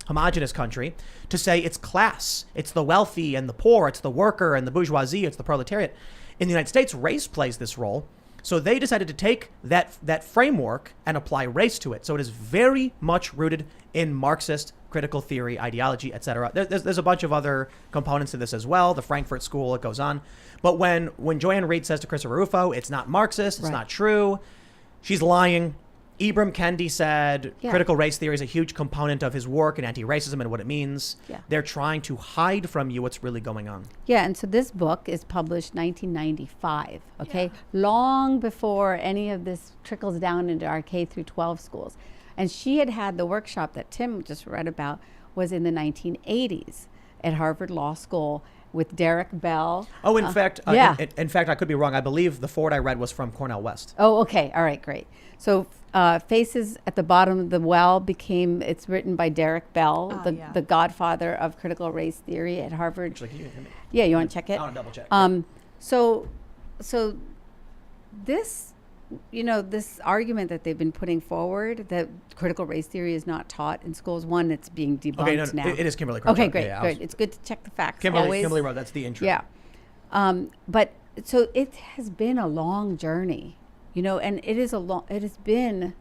homogenous country to say it's class, it's the wealthy and the poor, it's the worker and the bourgeoisie, it's the proletariat. In the United States, race plays this role. So they decided to take that framework and apply race to it. So it is very much rooted in Marxist critical theory, ideology, etc. There's a bunch of other components to this as well. The Frankfurt School, it goes on. But when Joanne Reed says to Christopher Rufo, it's not Marxist, it's not true, she's lying. Ibram Kendi said critical race theory is a huge component of his work and anti-racism and what it means. Yeah. They're trying to hide from you what's really going on. Yeah, and so this book is published 1995, okay? Long before any of this trickles down into our K through 12 schools. And she had the workshop that Tim just read about was in the 1980s at Harvard Law School with Derek Bell. Oh, in fact, in fact, I could be wrong. I believe the forward I read was from Cornell West. Oh, okay. All right, great. So Faces at the Bottom of the Well it's written by Derek Bell, the godfather of critical race theory at Harvard. Actually, you want to check it? I want to double check. So this, this argument that they've been putting forward that critical race theory is not taught in schools, one, it's being debunked now. It is Kimberly Crenshaw. Okay, great, good. It's good to check the facts. Kimberly wrote, that's the intro. Yeah. But so it has been a long journey. And it has been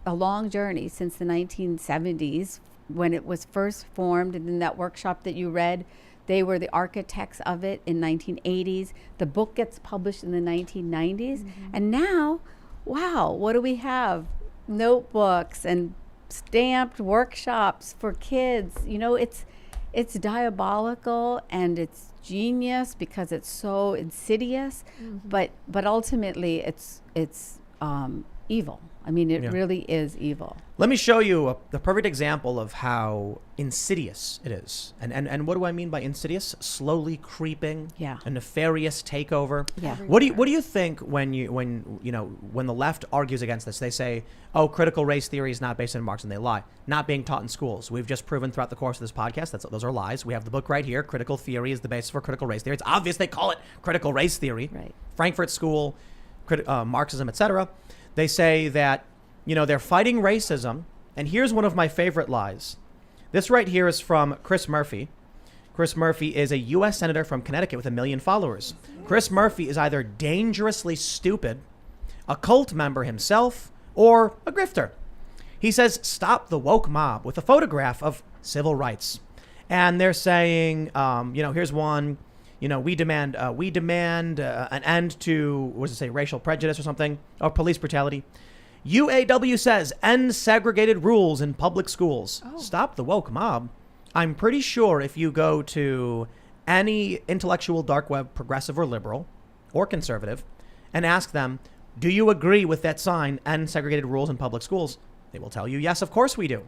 a long journey since the 1970s when it was first formed. And in that workshop that you read, they were the architects of it in 1980s. The book gets published in the 1990s. Mm-hmm. And now, wow, what do we have? Notebooks and stamped workshops for kids. It's diabolical and it's genius because it's so insidious, but ultimately it's evil. I mean, it really is evil. Let me show you the perfect example of how insidious it is. And what do I mean by insidious? Slowly creeping, a nefarious takeover. Yeah. What do you think when the left argues against this? They say, "Oh, critical race theory is not based in Marx," and they lie. Not being taught in schools. We've just proven throughout the course of this podcast those are lies. We have the book right here. Critical theory is the basis for critical race theory. It's obvious they call it critical race theory. Right. Frankfurt School, Marxism, etc. They say that, they're fighting racism. And here's one of my favorite lies. This right here is from Chris Murphy. Chris Murphy is a U.S. Senator from Connecticut with 1 million followers. Chris Murphy is either dangerously stupid, a cult member himself, or a grifter. He says, "Stop the woke mob," with a photograph of civil rights. And they're saying, here's one, we demand an end to, racial prejudice or something, or police brutality. UAW says, end segregated rules in public schools. Oh. Stop the woke mob. I'm pretty sure if you go to any intellectual dark web, progressive or liberal or conservative, and ask them, do you agree with that sign, end segregated rules in public schools? They will tell you, yes, of course we do.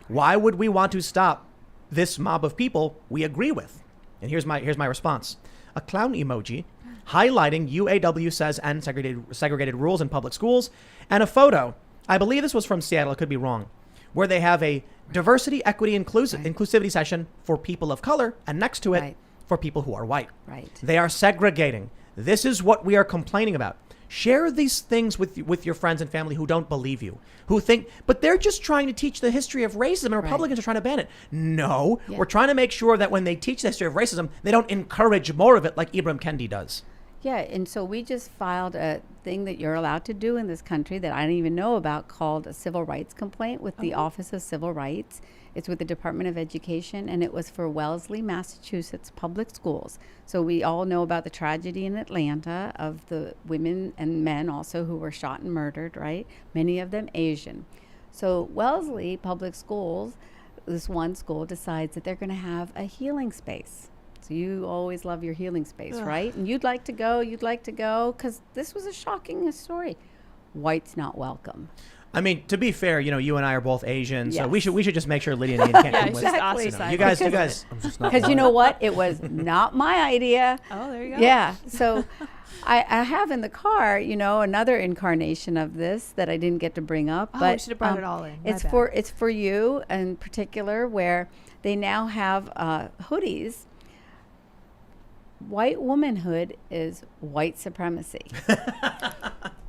Why would we want to stop this mob of people we agree with? And here's my response. A clown emoji highlighting UAW says end segregated rules in public schools, and a photo, I believe this was from Seattle, I could be wrong, where they have a diversity, equity, inclusivity session for people of color, and next to it for people who are white. Right. They are segregating. This is what we are complaining about. Share these things with your friends and family who don't believe you, who think, but they're just trying to teach the history of racism and Republicans are trying to ban it. No, we're trying to make sure that when they teach the history of racism, they don't encourage more of it like Ibram Kendi does. Yeah, and so we just filed a thing that you're allowed to do in this country that I didn't even know about called a civil rights complaint with the Office of Civil Rights. It's with the Department of Education, and it was for Wellesley, Massachusetts public schools. So we all know about the tragedy in Atlanta of the women and men also who were shot and murdered, right? Many of them Asian. So Wellesley public schools, this one school decides that they're going to have a healing space. So you always love your healing space, right? And you'd like to go, because this was a shocking story. Whites not welcome. I mean, to be fair, you and I are both Asian, so we should just make sure Lydia and Ian can't come with. Exactly. You guys. Because you know what? It was not my idea. Oh, there you go. Yeah. So I have in the car, another incarnation of this that I didn't get to bring up. Oh, but we should have brought it all in. My It's bad. for you in particular, where they now have hoodies. White womanhood is white supremacy.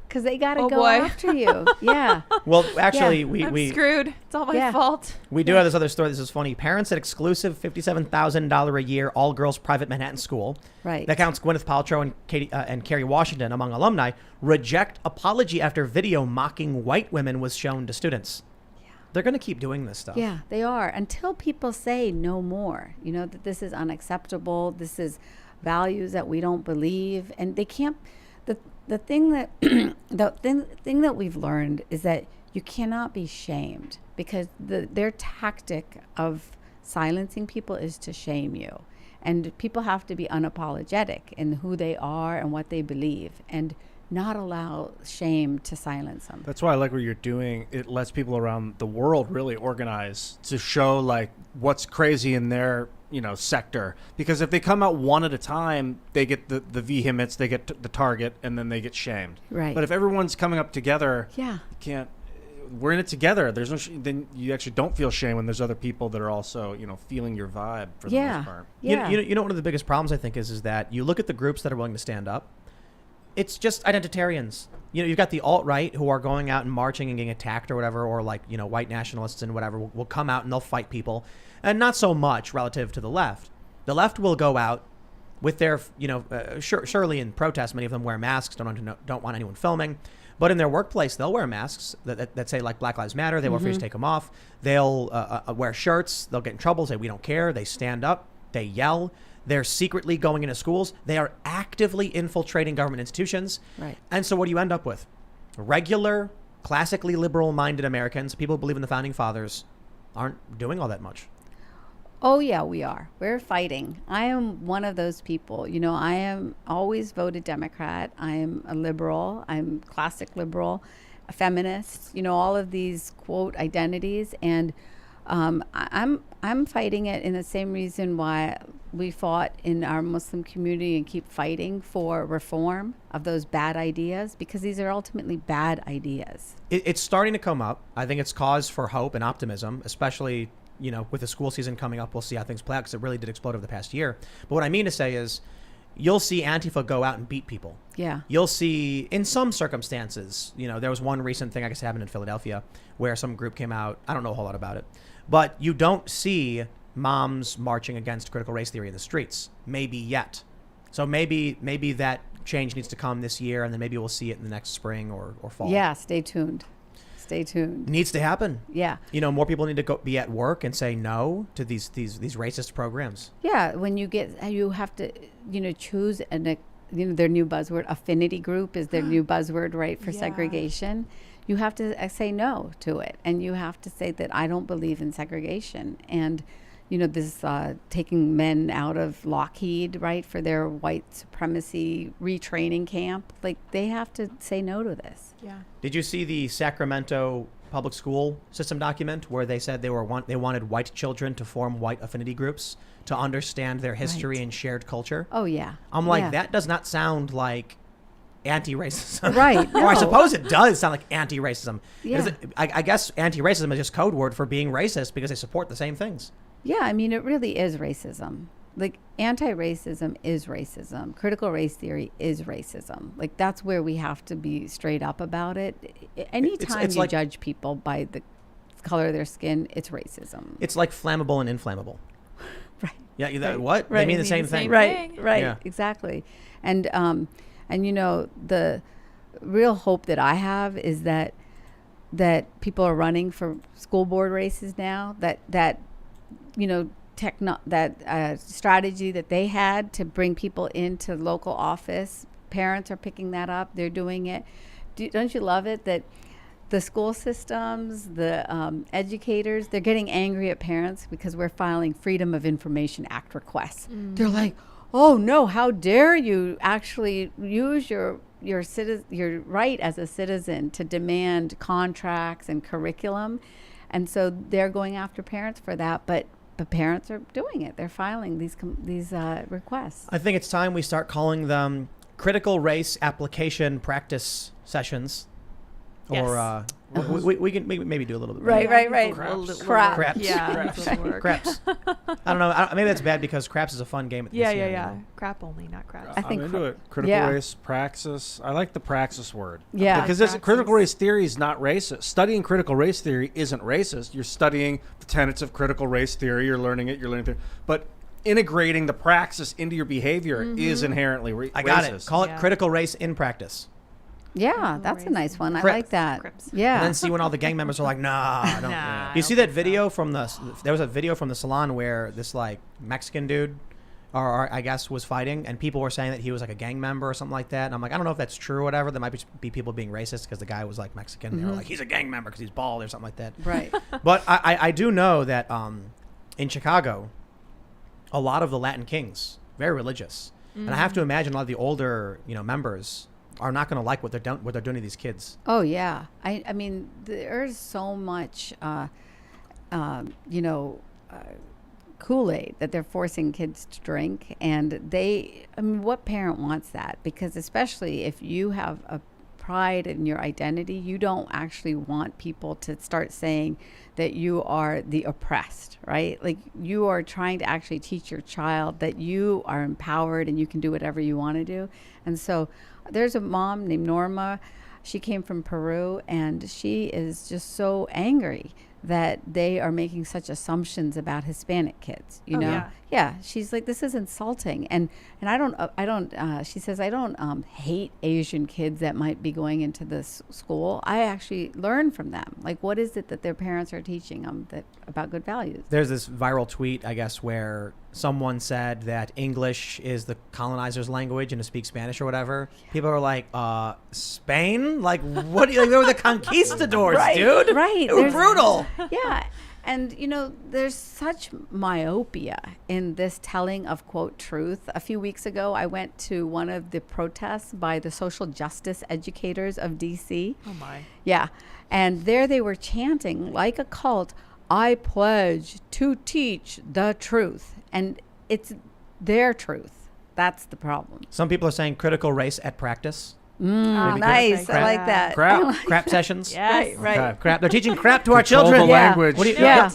Because they got to Oh, go boy. after you. Yeah. Well, actually, Yeah. I'm we screwed. It's all my Yeah. fault. We do have this other story. This is funny. Parents at exclusive $57,000 a year all-girls private Manhattan school Right. that counts Gwyneth Paltrow and Kerry Washington among alumni reject apology after video mocking white women was shown to students. They're going to keep doing this stuff. Yeah, they are. Until people say no more, that this is unacceptable. This is values that we don't believe. And they can't, the thing that, thing that we've learned is that you cannot be shamed, because their tactic of silencing people is to shame you. And people have to be unapologetic in who they are and what they believe, and not allow shame to silence them. That's why I like what you're doing. It lets people around the world really organize to show like what's crazy in their sector. Because if they come out one at a time, they get the vehemence, they get the target, and then they get shamed. Right. But if everyone's coming up together, Yeah. you can't. We're in it together. There's no. Then you actually don't feel shame when there's other people that are also feeling your vibe for the Yeah. most part. Yeah. You know, one of the biggest problems I think is that you look at the groups that are willing to stand up. It's just identitarians. You've got the alt-right who are going out and marching and getting attacked or whatever, or like, white nationalists and whatever will come out and they'll fight people. And not so much relative to the left. The left will go out with their, surely in protest, many of them wear masks, don't want anyone filming. But in their workplace, they'll wear masks that say like Black Lives Matter. They will refuse to take them off. They'll wear shirts. They'll get in trouble, say we don't care. They stand up. They yell. They're secretly going into schools. They are actively infiltrating government institutions. Right. And so what do you end up with? Regular, classically liberal-minded Americans, people who believe in the Founding Fathers, aren't doing all that much. Oh, yeah, we are. We're fighting. I am one of those people. I am always voted Democrat. I am a liberal. I'm classic liberal, a feminist, all of these, quote, identities. And I'm fighting it in the same reason why we fought in our Muslim community and keep fighting for reform of those bad ideas, because these are ultimately bad ideas. It's starting to come up. I think it's cause for hope and optimism, especially, with the school season coming up. We'll see how things play out, because it really did explode over the past year. But what I mean to say is you'll see Antifa go out and beat people. Yeah. You'll see in some circumstances, there was one recent thing I guess happened in Philadelphia where some group came out. I don't know a whole lot about it, but you don't see moms marching against critical race theory in the streets, maybe yet. So maybe that change needs to come this year, and then maybe we'll see it in the next spring or fall. Yeah, stay tuned. Stay tuned. Needs to happen. Yeah. More people need to be at work and say no to these racist programs. Yeah, when you have to, choose their new buzzword, affinity group is their new buzzword, right, for Yeah. segregation. You have to say no to it, and you have to say that I don't believe in segregation. And, this taking men out of Lockheed, right, for their white supremacy retraining camp, like they have to say no to this. Yeah. Did you see the Sacramento public school system document where they said they wanted white children to form white affinity groups to understand their history Right. and shared culture? Oh, yeah. I'm like, Yeah. that does not sound like anti-racism. Right. Or I no. suppose it does sound like anti-racism. Yeah. I guess anti-racism is just code word for being racist because they support the same things. Yeah, I mean, it really is racism. Like, anti-racism is racism. Critical race theory is racism. Like, that's where we have to be straight up about it. Anytime it's you like- judge people by the color of their skin, it's racism. It's like flammable and inflammable. Right. Yeah, Right. what? They Right. mean the Mean same the same thing. Right. Right, Yeah. exactly. And the real hope that I have is that people are running for school board races now, that strategy that they had to bring people into local office, parents are picking that up. They're doing it. Don't you love it that the school systems, the educators, they're getting angry at parents because we're filing Freedom of Information Act requests. They're like, oh no, how dare you actually use your right as a citizen to demand contracts and curriculum. And so they're going after parents for that, but the parents are doing it. They're filing these requests. I think it's time we start calling them critical race application practice sessions. Yes. Or we can maybe do a little bit. Right, right, right. Craps. Crap. Yeah. Craps. I don't know. Maybe that's bad because craps is a fun game at the Yeah, museum, yeah, you yeah. know? Crap only, not craps. I think I'm into cra- it. Critical yeah. race praxis. I like the praxis word. Yeah. Because this Praxis. critical race theory is not racist. Studying critical race theory isn't racist. You're studying the tenets of critical race theory. You're learning it. You're learning it. But integrating the praxis into your behavior is inherently I got racist. it. Call it Yeah. critical race in practice. Yeah, that's a nice one. I Crip. like that. Crips. Yeah. And then see when all the gang members are like, nah, I don't. Nah, You I see don't that think video from there was a video from the salon where this like Mexican dude, or I guess was fighting, and people were saying that he was like a gang member or something like that. And I'm like, I don't know if that's true or whatever. There might be people being racist because the guy was like Mexican. They were like, he's a gang member because he's bald or something like that. Right. But I do know that in Chicago, a lot of the Latin kings, very religious. And I have to imagine a lot of the older, members are not going to like what they're doing to these kids. Oh yeah. I mean, there's so much, Kool-Aid that they're forcing kids to drink, and what parent wants that? Because especially if you have a pride in your identity, you don't actually want people to start saying that you are the oppressed, right? Like, you are trying to actually teach your child that you are empowered and you can do whatever you want to do. And so there's a mom named Norma. She came from Peru, and she is just so angry that they are making such assumptions about Hispanic kids, you Oh, know? yeah. Yeah, she's like, this is insulting. And she says, I don't hate Asian kids that might be going into this school. I actually learn from them. Like, what is it that their parents are teaching them about good values? There's this viral tweet, I guess, where someone said that English is the colonizer's language and to speak Spanish or whatever. People are like, Spain? Like, what? They were the conquistadors, dude. Right. They were There's- brutal. Yeah. And, there's such myopia in this telling of, quote, truth. A few weeks ago, I went to one of the protests by the social justice educators of D.C. Oh my. Yeah. And there they were chanting like a cult, I pledge to teach the truth. And it's their truth. That's the problem. Some people are saying critical race at practice. Nice. I like that. Crap sessions. Yes. Right. Okay. Crap. They're teaching crap to our Control children. the Yeah. language. What do you? Yeah.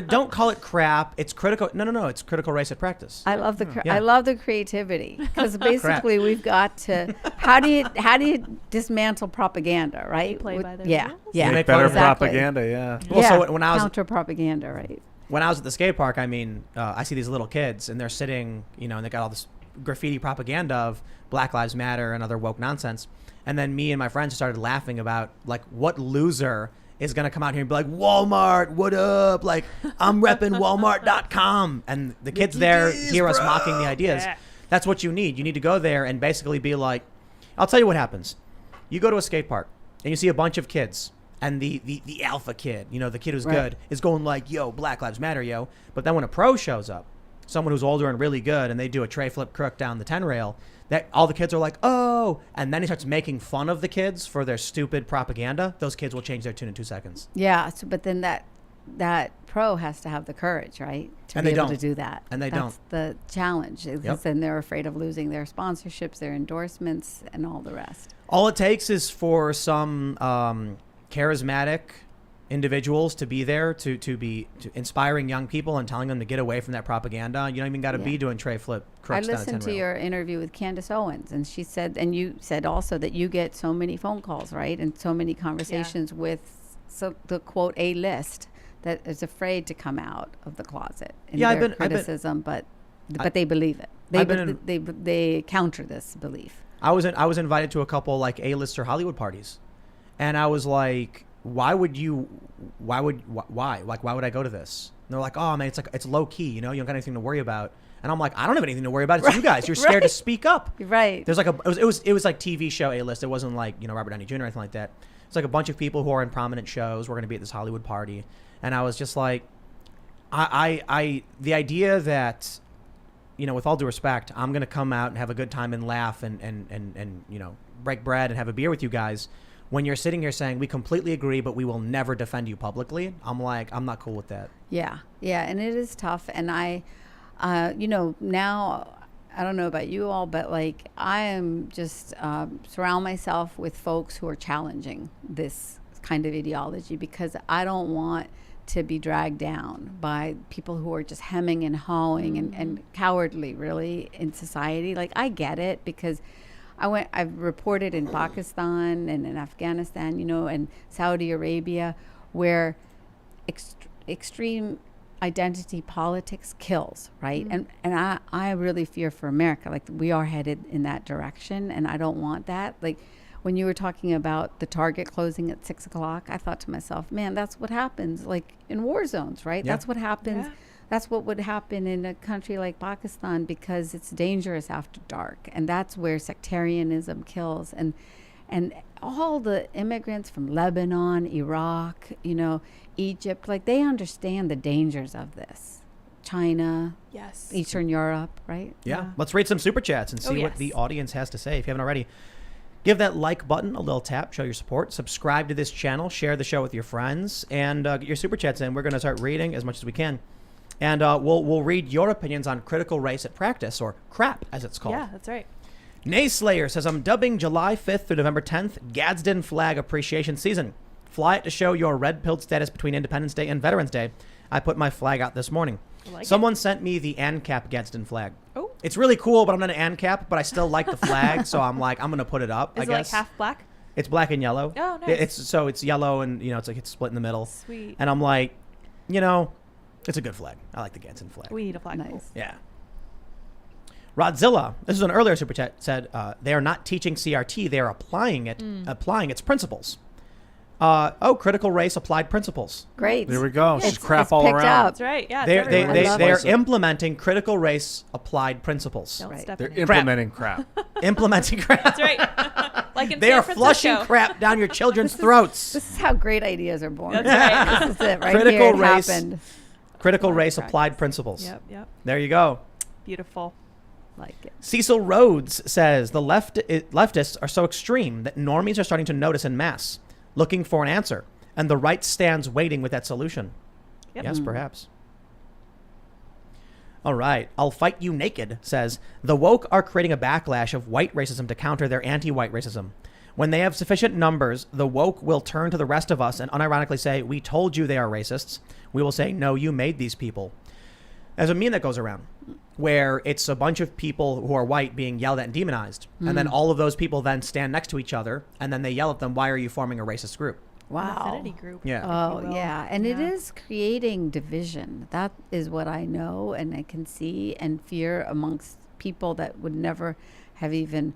Don't call it crap. It's critical. No. It's critical race at practice. I love Yeah. I love the creativity, because basically we've got to how do you dismantle propaganda, right? Play by their yeah, rules? yeah, Make Better exactly. propaganda, yeah. Well, yeah. so when I was counter propaganda, right? when I was at the skate park, I mean, I see these little kids and they're sitting, and they got all this graffiti propaganda of Black Lives Matter and other woke nonsense. And then me and my friends started laughing about, like, what loser is going to come out here and be like, Walmart, what up? Like, I'm repping Walmart.com. And the kids there hear us mocking the ideas. Yeah. That's what you need. You need to go there and basically be like, I'll tell you what happens. You go to a skate park and you see a bunch of kids. And the alpha kid, the kid who's Right. good, is going like, yo, Black Lives Matter, yo. But then when a pro shows up, someone who's older and really good, and they do a tray flip crook down the 10 rail, that all the kids are like, oh. And then he starts making fun of the kids for their stupid propaganda. Those kids will change their tune in 2 seconds. Yeah. So, but then that pro has to have the courage, right, to And be they able don't. to do that. And they That's the challenge. Is Yep. then they're afraid of losing their sponsorships, their endorsements, and all the rest. All it takes is for some charismatic individuals to be there to inspiring young people and telling them to get away from that propaganda. You don't even got to Yeah. be doing tray flip I crooks down a 10 listened to rail. your interview with Candace Owens, and she said, and you said also that you get so many phone calls, right, and so many conversations with the quote A list that is afraid to come out of the closet in Yeah, I've their been- criticism, but they believe it. I've been They counter this belief. I was invited to a couple like A-lister Hollywood parties, and I was like, why would I go to this? And they're like, oh man, it's low key, you don't got anything to worry about. And I'm like, I don't have anything to worry about. It's you guys. You're scared to speak up. Right. There's like it was like TV show A-list. It wasn't like Robert Downey Jr. or anything like that. It's like a bunch of people who are in prominent shows were going to be at this Hollywood party, and I was just like, the idea that, with all due respect, I'm going to come out and have a good time and laugh and break bread and have a beer with you guys. When you're sitting here saying we completely agree, but we will never defend you publicly, I'm like, I'm not cool with that. Yeah, and it is tough. And I, now I don't know about you all, but like I am just surround myself with folks who are challenging this kind of ideology, because I don't want to be dragged down by people who are just hemming and hawing and cowardly really in society. Like I get it, because I've reported in Pakistan and in Afghanistan, you know, and Saudi Arabia, where extreme identity politics kills, right? And I really fear for America. Like we are headed in that direction, and I don't want that. Like when you were talking about the Target closing at 6 o'clock, I thought to myself, man, that's what happens like in war zones, right? Yeah. That's what happens. Yeah. That's what would happen in a country like Pakistan, because it's dangerous after dark, and that's where sectarianism kills. And all the immigrants from Lebanon, Iraq, you know, Egypt, like they understand the dangers of this. China, Yes. Eastern Europe, right? Yeah. Let's read some super chats and see what the audience has to say. If you haven't already, give that like button a little tap, show your support, subscribe to this channel, share the show with your friends, and get your super chats in. We're going to start reading as much as we can. And we'll read your opinions on critical race at practice, or CRAP as it's called. Yeah, that's right. Nayslayer says, I'm dubbing July 5th through November 10th Gadsden Flag Appreciation Season. Fly it to show your red-pilled status between Independence Day and Veterans Day. I put my flag out this morning. Someone sent me the ANCAP Gadsden flag. Oh. It's really cool, but I'm not an ANCAP, but I still like the flag, so I'm like, I'm going to put it up, I guess. Is it like half black? It's black and yellow. Oh, nice. It's yellow, and, you know, it's like it's split in the middle. Sweet. And I'm like, you know, it's a good flag. I like the Gadsden flag. We need a flagpole. Nice. Yeah. Rodzilla, this is an earlier super chat, said they are not teaching CRT, they are applying it, applying its principles. Critical race applied principles. Great. There we go. It's crap it's all picked around. up. That's right. Yeah. They're implementing critical race applied principles. Don't Right. step They're in it. implementing crap. Implementing crap. That's right. Like in They San are Francisco. flushing crap down your children's throats. This is how great ideas are born. That's right. This is it right Critical here. It race. happened. Critical Applied race practice. applied principles. Yep. There you go. Beautiful. Like it. Cecil Rhodes says the leftists are so extreme that normies are starting to notice en masse, looking for an answer, and the right stands waiting with that solution. Yep. Yes, perhaps. All right. I'll Fight You Naked says the woke are creating a backlash of white racism to counter their anti-white racism. When they have sufficient numbers, the woke will turn to the rest of us and unironically say, we told you they are racists. We will say, no, you made these people. There's a meme that goes around where it's a bunch of people who are white being yelled at and demonized. And then all of those people then stand next to each other and then they yell at them, why are you forming a racist group? Wow. Affinity group. Yeah. Oh, if you will. yeah. And it Yeah. is creating division. That is what I know and I can see, and fear amongst people that would never have even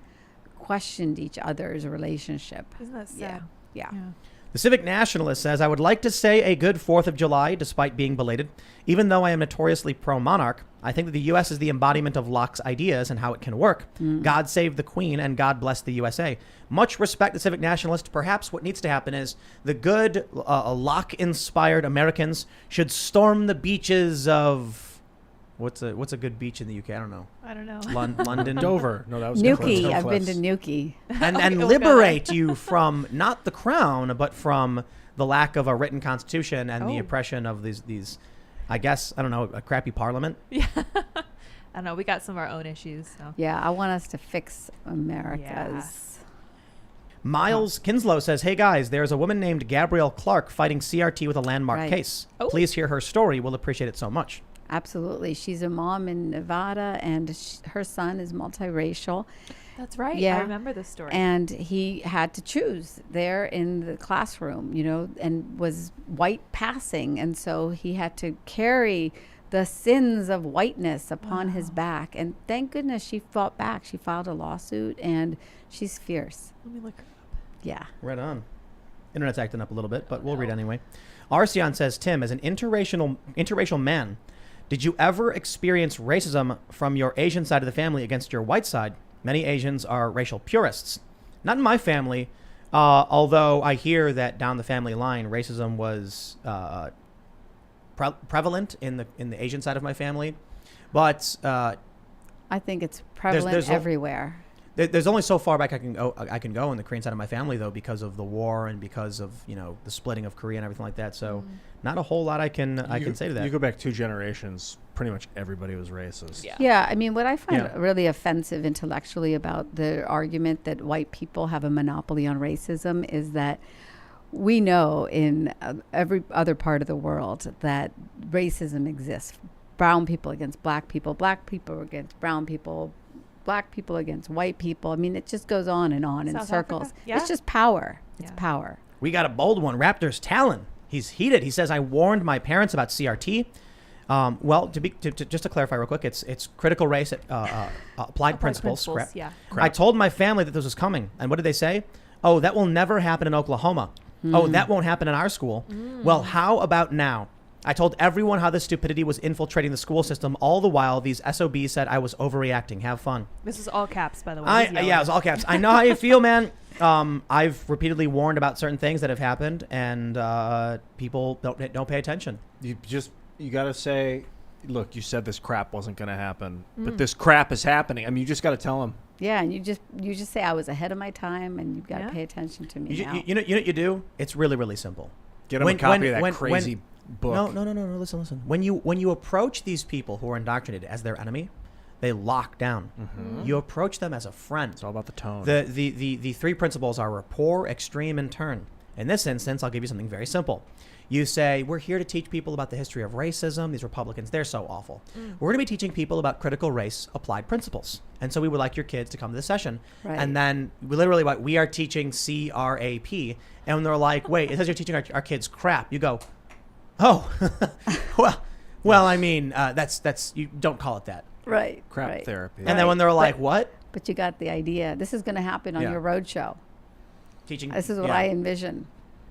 questioned each other's relationship. Isn't that sad? Yeah. Yeah. Yeah. The Civic Nationalist says, I would like to say a good 4th of July, despite being belated. Even though I am notoriously pro-monarch, I think that the U.S. is the embodiment of Locke's ideas and how it can work. God save the Queen and God bless the USA. Much respect to Civic Nationalist. Perhaps what needs to happen is the good Locke-inspired Americans should storm the beaches of... What's a good beach in the UK? I don't know. I don't know. London. Dover. No, that was Nuki. I've been to Nuki. And liberate you from not the crown, but from the lack of a written constitution and the oppression of these, I guess, I don't know, a crappy parliament. Yeah. I don't know. We got some of our own issues. So. Yeah. I want us to fix America's. Miles Kinslow says, hey guys, there's a woman named Gabrielle Clark fighting CRT with a landmark Right. case. Oh. Please hear her story. We'll appreciate it so much. Absolutely. She's a mom in Nevada, and her son is multiracial. That's right. Yeah. I remember this story. And he had to choose there in the classroom, you know, and was white passing. And so he had to carry the sins of whiteness upon his back. And thank goodness she fought back. She filed a lawsuit, and she's fierce. Let me look her up. Yeah. Right on. Internet's acting up a little bit, but we'll read anyway. Arcion says, Tim, as an interracial man, did you ever experience racism from your Asian side of the family against your white side? Many Asians are racial purists. Not in my family, although I hear that down the family line, racism was prevalent in the Asian side of my family. But I think it's prevalent there's everywhere. there's only so far back I can go in the Korean side of my family, though, because of the war and because of, you know, the splitting of Korea and everything like that. So not a whole lot I can say to that. You go back 2 generations, pretty much everybody was racist. Yeah. Yeah, I mean, what I find Yeah. really offensive intellectually about the argument that white people have a monopoly on racism is that we know in every other part of the world that racism exists. Brown people against black people against brown people, black people against white people. I mean, it just goes on in South circles. Africa? Yeah. It's just power. It's Yeah. power. We got a bold one. Raptors Talon. He's heated. He says, I warned my parents about CRT. Well, just to clarify real quick, it's critical race applied principles. Crap. Yeah. I told my family that this was coming. And what did they say? Oh, that will never happen in Oklahoma. Oh, that won't happen in our school. Well, how about now? I told everyone how this stupidity was infiltrating the school system. All the while, these SOBs said I was overreacting. Have fun. This is all caps, by the way. He's yelling. Yeah, it was all caps. I know how you feel, man. I've repeatedly warned about certain things that have happened, and people don't pay attention. You got to say, look, you said this crap wasn't going to happen, but this crap is happening. I mean, you just got to tell them. Yeah, and you just say I was ahead of my time, and you've got to pay attention to me now. You know what you do? It's really, really simple. Get them a copy of that crazy book. No. Listen. When you approach these people who are indoctrinated as their enemy, they lock down. You approach them as a friend. It's all about the tone. The three principles are rapport, extreme, and turn. In this instance, I'll give you something very simple. You say, we're here to teach people about the history of racism. These Republicans, they're so awful. We're going to be teaching people about critical race applied principles. And so we would like your kids to come to the session. Right. And then we are teaching CRAP. And when they're like, wait, it says you're teaching our kids crap. You go, oh, well, I mean, that's you don't call it that. Right. Crap right. therapy. And then when they're like, what? But you got the idea. This is going to happen on Yeah. your road show. Teaching. This is what I envision.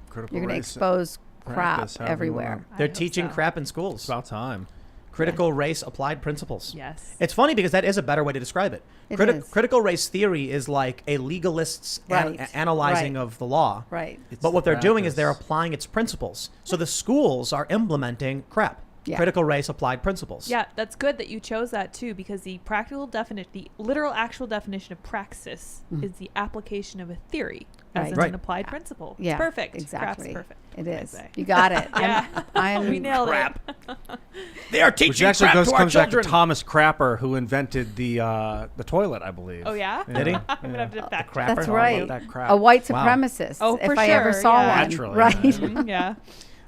Critical You're going to race expose crap practice, however you everywhere. want. I They're hope teaching so. crap in It's schools. about time. Critical race applied principles. Yes. It's funny because that is a better way to describe it. It is. Critical race theory is like a legalist's Right. analyzing Right. of the law. Right. But what they're doing is they're practice. applying its principles. So the schools are implementing crap. Yeah. Critical race applied principles. Yeah, that's good that you chose that too, because the practical definition, the literal actual definition of praxis is the application of a theory as Right. in Right. an applied principle. Yeah. It's perfect. Exactly. Crap's perfect. It I'd is. say. You got it. Yeah. I'm We nailed Crap. it. They are Which teaching actually crap to our comes back to children. Thomas Crapper, who invented the toilet, I believe. Oh yeah? Did he? I'm gonna have to fact check. crapper? That's Oh, right. that crap. A white Wow. supremacist. Oh, if for I ever sure, saw yeah. one. Naturally. Right. Mhm, yeah.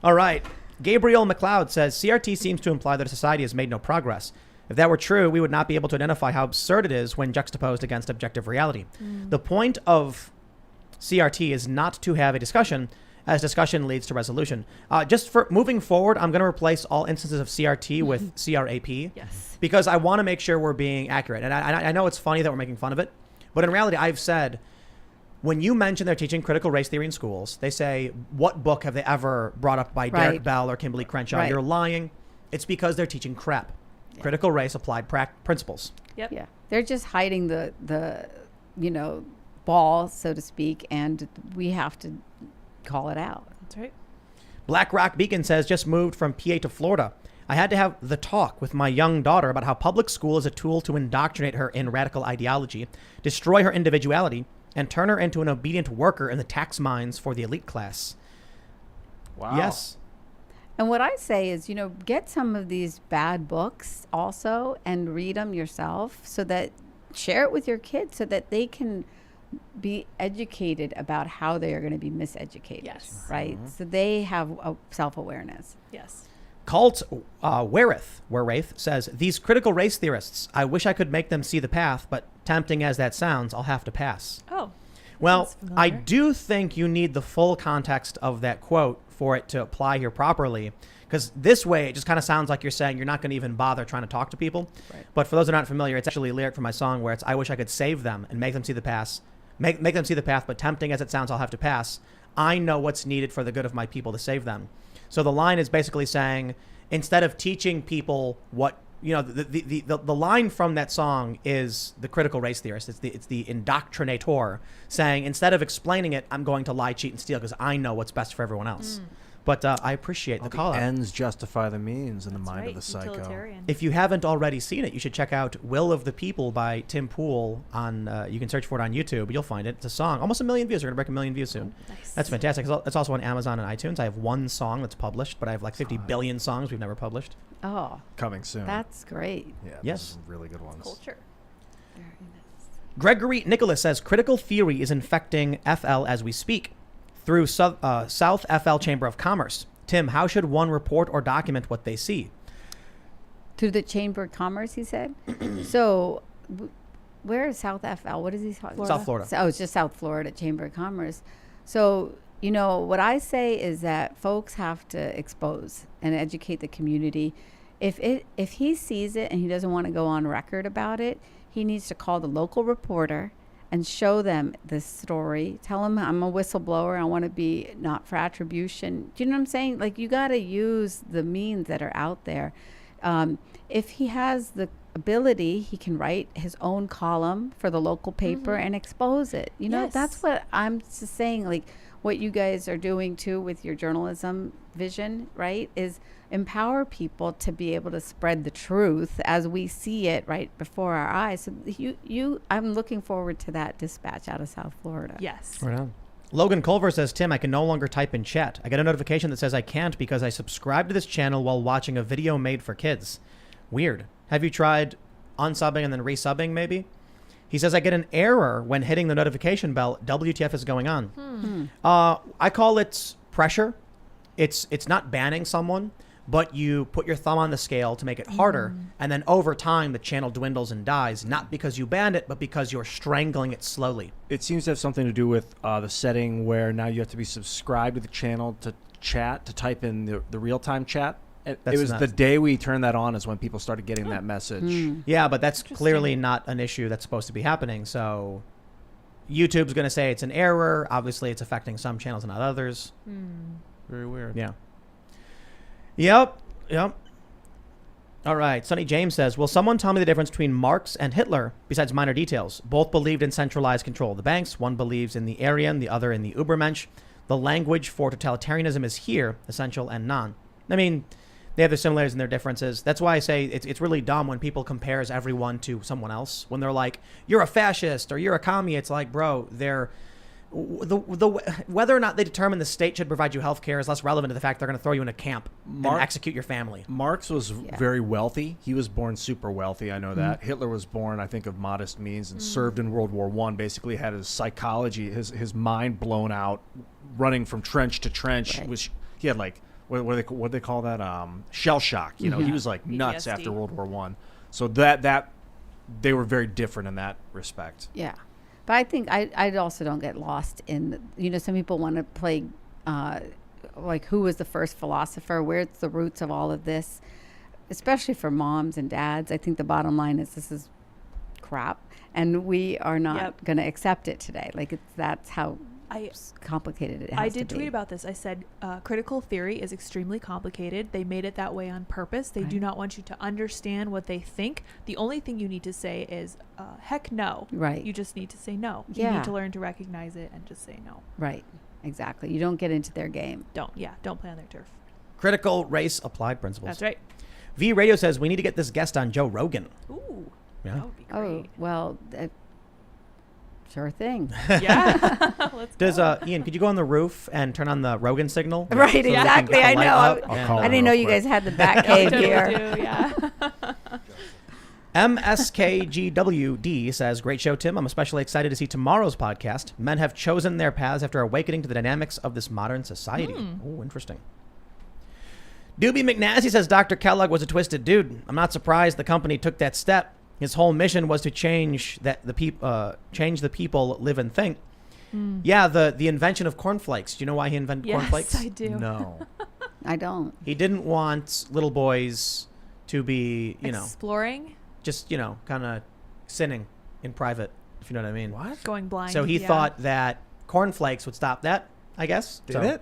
All right. Gabriel McLeod says CRT seems to imply that a society has made no progress. If that were true, we would not be able to identify how absurd it is when juxtaposed against objective reality. The point of CRT is not to have a discussion, as discussion leads to resolution. Just for moving forward, I'm going to replace all instances of CRT with CRAP. Yes. Because I want to make sure we're being accurate. And I know it's funny that we're making fun of it, but in reality, I've said, when you mention they're teaching critical race theory in schools, they say, what book have they ever brought up by Derek Right. Bell or Kimberly Crenshaw? Right. You're lying. It's because they're teaching crap. Critical race applied principles. Yep. Yeah. They're just hiding the ball, so to speak, and we have to call it out. That's right. Black Rock Beacon says, just moved from PA to Florida. I had to have the talk with my young daughter about how public school is a tool to indoctrinate her in radical ideology, destroy her individuality, and turn her into an obedient worker in the tax mines for the elite class. Wow. Yes. And what I say is, get some of these bad books also and read them yourself share it with your kids so that they can be educated about how they are going to be miseducated. Yes. Right? So they have a self-awareness. Yes. Cult Weraith says, these critical race theorists, I wish I could make them see the path, but tempting as that sounds, I'll have to pass. Oh. Well, Sounds I familiar. do think you need the full context of that quote for it to apply here properly, because this way it just kind of sounds like you're saying you're not going to even bother trying to talk to people. Right. But for those who are not familiar, it's actually a lyric from my song where it's, I wish I could save them and make them see the path, make them see the path, but tempting as it sounds, I'll have to pass. I know what's needed for the good of my people to save them. So the line is basically saying, instead of teaching people what, the line from that song is the critical race theorist. It's the indoctrinator saying, instead of explaining it, I'm going to lie, cheat, and steal because I know what's best for everyone else. But I appreciate the call out. Ends justify the means in the That's mind right. of the psycho. Utilitarian. If you haven't already seen it, you should check out Will of the People by Tim Pool on, you can search for it on YouTube. You'll find it. It's a song. Almost 1 million views. We're going to break 1 million views soon. Nice. That's fantastic. It's also on Amazon and iTunes. I have one song that's published, but I have like 50 billion songs we've never published. Oh, coming soon. that's great. yeah, those Yes. are some really good ones. Culture. Very nice. Gregory Nicholas says critical theory is infecting FL as we speak through South FL Chamber of Commerce. Tim, how should one report or document what they see? Through the Chamber of Commerce, he said. So, where is South FL? What is he talking? Florida. South Florida. Oh, it's just South Florida Chamber of Commerce. So, you know, what I say is that folks have to expose and educate the community. If he sees it and he doesn't want to go on record about it, he needs to call the local reporter and show them this story. Tell them I'm a whistleblower. I want to be not for attribution. Do you know what I'm saying? Like, you got to use the means that are out there. If he has the ability, he can write his own column for the local paper and expose it. You know, Yes. that's what I'm just saying. Like, what you guys are doing too with your journalism vision, right, is empower people to be able to spread the truth as we see it right before our eyes. So I'm looking forward to that dispatch out of South Florida. Yes. Right on. Logan Culver says, Tim, I can no longer type in chat. I get a notification that says I can't because I subscribed to this channel while watching a video made for kids. Weird. Have you tried unsubbing and then resubbing maybe? He says, I get an error when hitting the notification bell. WTF is going on? I call it pressure. It's not banning someone, but you put your thumb on the scale to make it harder. And then over time, the channel dwindles and dies, not because you banned it, but because you're strangling it slowly. It seems to have something to do with the setting where now you have to be subscribed to the channel to chat, to type in the real-time chat. It was nuts. the day we turned that on is when people started getting that message. Yeah, but that's clearly not an issue that's supposed to be happening. So YouTube's going to say it's an error. Obviously, it's affecting some channels and not others. Very weird. Yeah. Yep. All right. Sonny James says, will someone tell me the difference between Marx and Hitler besides minor details? Both believed in centralized control of the banks. One believes in the Aryan, the other in the Übermensch. The language for totalitarianism is here, essential and non. I mean, they have their similarities and their differences. That's why I say it's really dumb when people compares everyone to someone else. When they're like, you're a fascist or you're a commie, it's like, bro, whether or not they determine the state should provide you health care is less relevant to the fact they're going to throw you in a camp and execute your family. Marx was very wealthy. He was born super wealthy. I know that. Hitler was born, I think, of modest means and served in World War I. Basically had his psychology, his mind blown out, running from trench to trench. Right. Which he had like what they call that shell shock. You know, he was like nuts PTSD. after World War I. So that they were very different in that respect. Yeah. But I think I also don't get lost in, some people want to play, like, who was the first philosopher? Where's the roots of all of this? Especially for moms and dads. I think the bottom line is this is crap. And we are not going to accept it today. Like, that's how complicated it has to be. I did tweet about this. I said critical theory is extremely complicated. They made it that way on purpose. They do not want you to understand what they think. The only thing you need to say is heck no. Right. You just need to say no. You Yeah. need to learn to recognize it and just say no. Right. Exactly. You don't get into their game. Don't play on their turf. Critical race applied principles. That's right. V Radio says we need to get this guest on Joe Rogan. Ooh. Yeah. That would be Oh, great. well, sure thing. Yeah. Let's Does go. Ian, could you go on the roof and turn on the Rogan signal? Right, So we can exactly. get the I light know. up? I'll Yeah. call I him didn't know real you quick. guys had the back Yeah, we cave totally here. do, yeah. MSKGWD says, great show, Tim. I'm especially excited to see tomorrow's podcast. Men have chosen their paths after awakening to the dynamics of this modern society. Oh, interesting. Doobie McNasty says, Dr. Kellogg was a twisted dude. I'm not surprised the company took that step. His whole mission was to change the people live and think. Yeah, the invention of cornflakes. Do you know why he invented Yes, cornflakes? I do. No. I don't. He didn't want little boys to be, Exploring, just, kind of sinning in private, if you know what I mean. What? going blind. So he yeah. thought that cornflakes would stop that, I guess. Did So- it?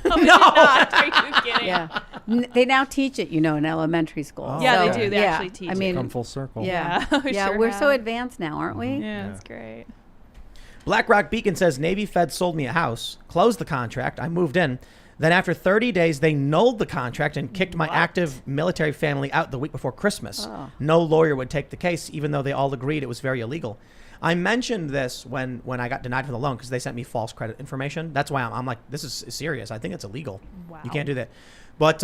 No, it did not. Are you kidding? Yeah. They now teach it, in elementary school. Oh, Yeah, okay. they do. They actually teach I it. mean, Come full circle. yeah. Yeah, we Yeah, sure we're so have. advanced now, aren't we? Yeah, that's great. Black Rock Beacon says Navy Fed sold me a house, closed the contract, I moved in. Then after 30 days, they nulled the contract and kicked my active military family out the week before Christmas. Oh. No lawyer would take the case, even though they all agreed it was very illegal. I mentioned this when I got denied for the loan because they sent me false credit information. That's why I'm like, this is serious. I think it's illegal. Wow. You can't do that. But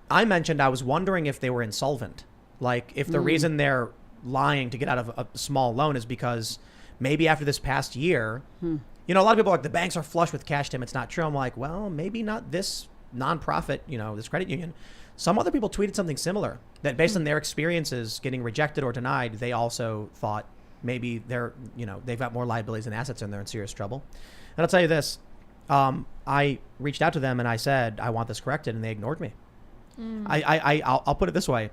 I mentioned I was wondering if they were insolvent. Like, if the reason they're lying to get out of a small loan is because maybe after this past year, you know, a lot of people are like, the banks are flush with cash, Tim. It's not true. I'm like, well, maybe not this nonprofit, you know, this credit union. Some other people tweeted something similar, that based on their experiences getting rejected or denied, they also thought maybe they're, you know, they've got more liabilities than assets and they're in serious trouble. And I'll tell you this, I reached out to them and I said, I want this corrected, and they ignored me. I'll put it this way.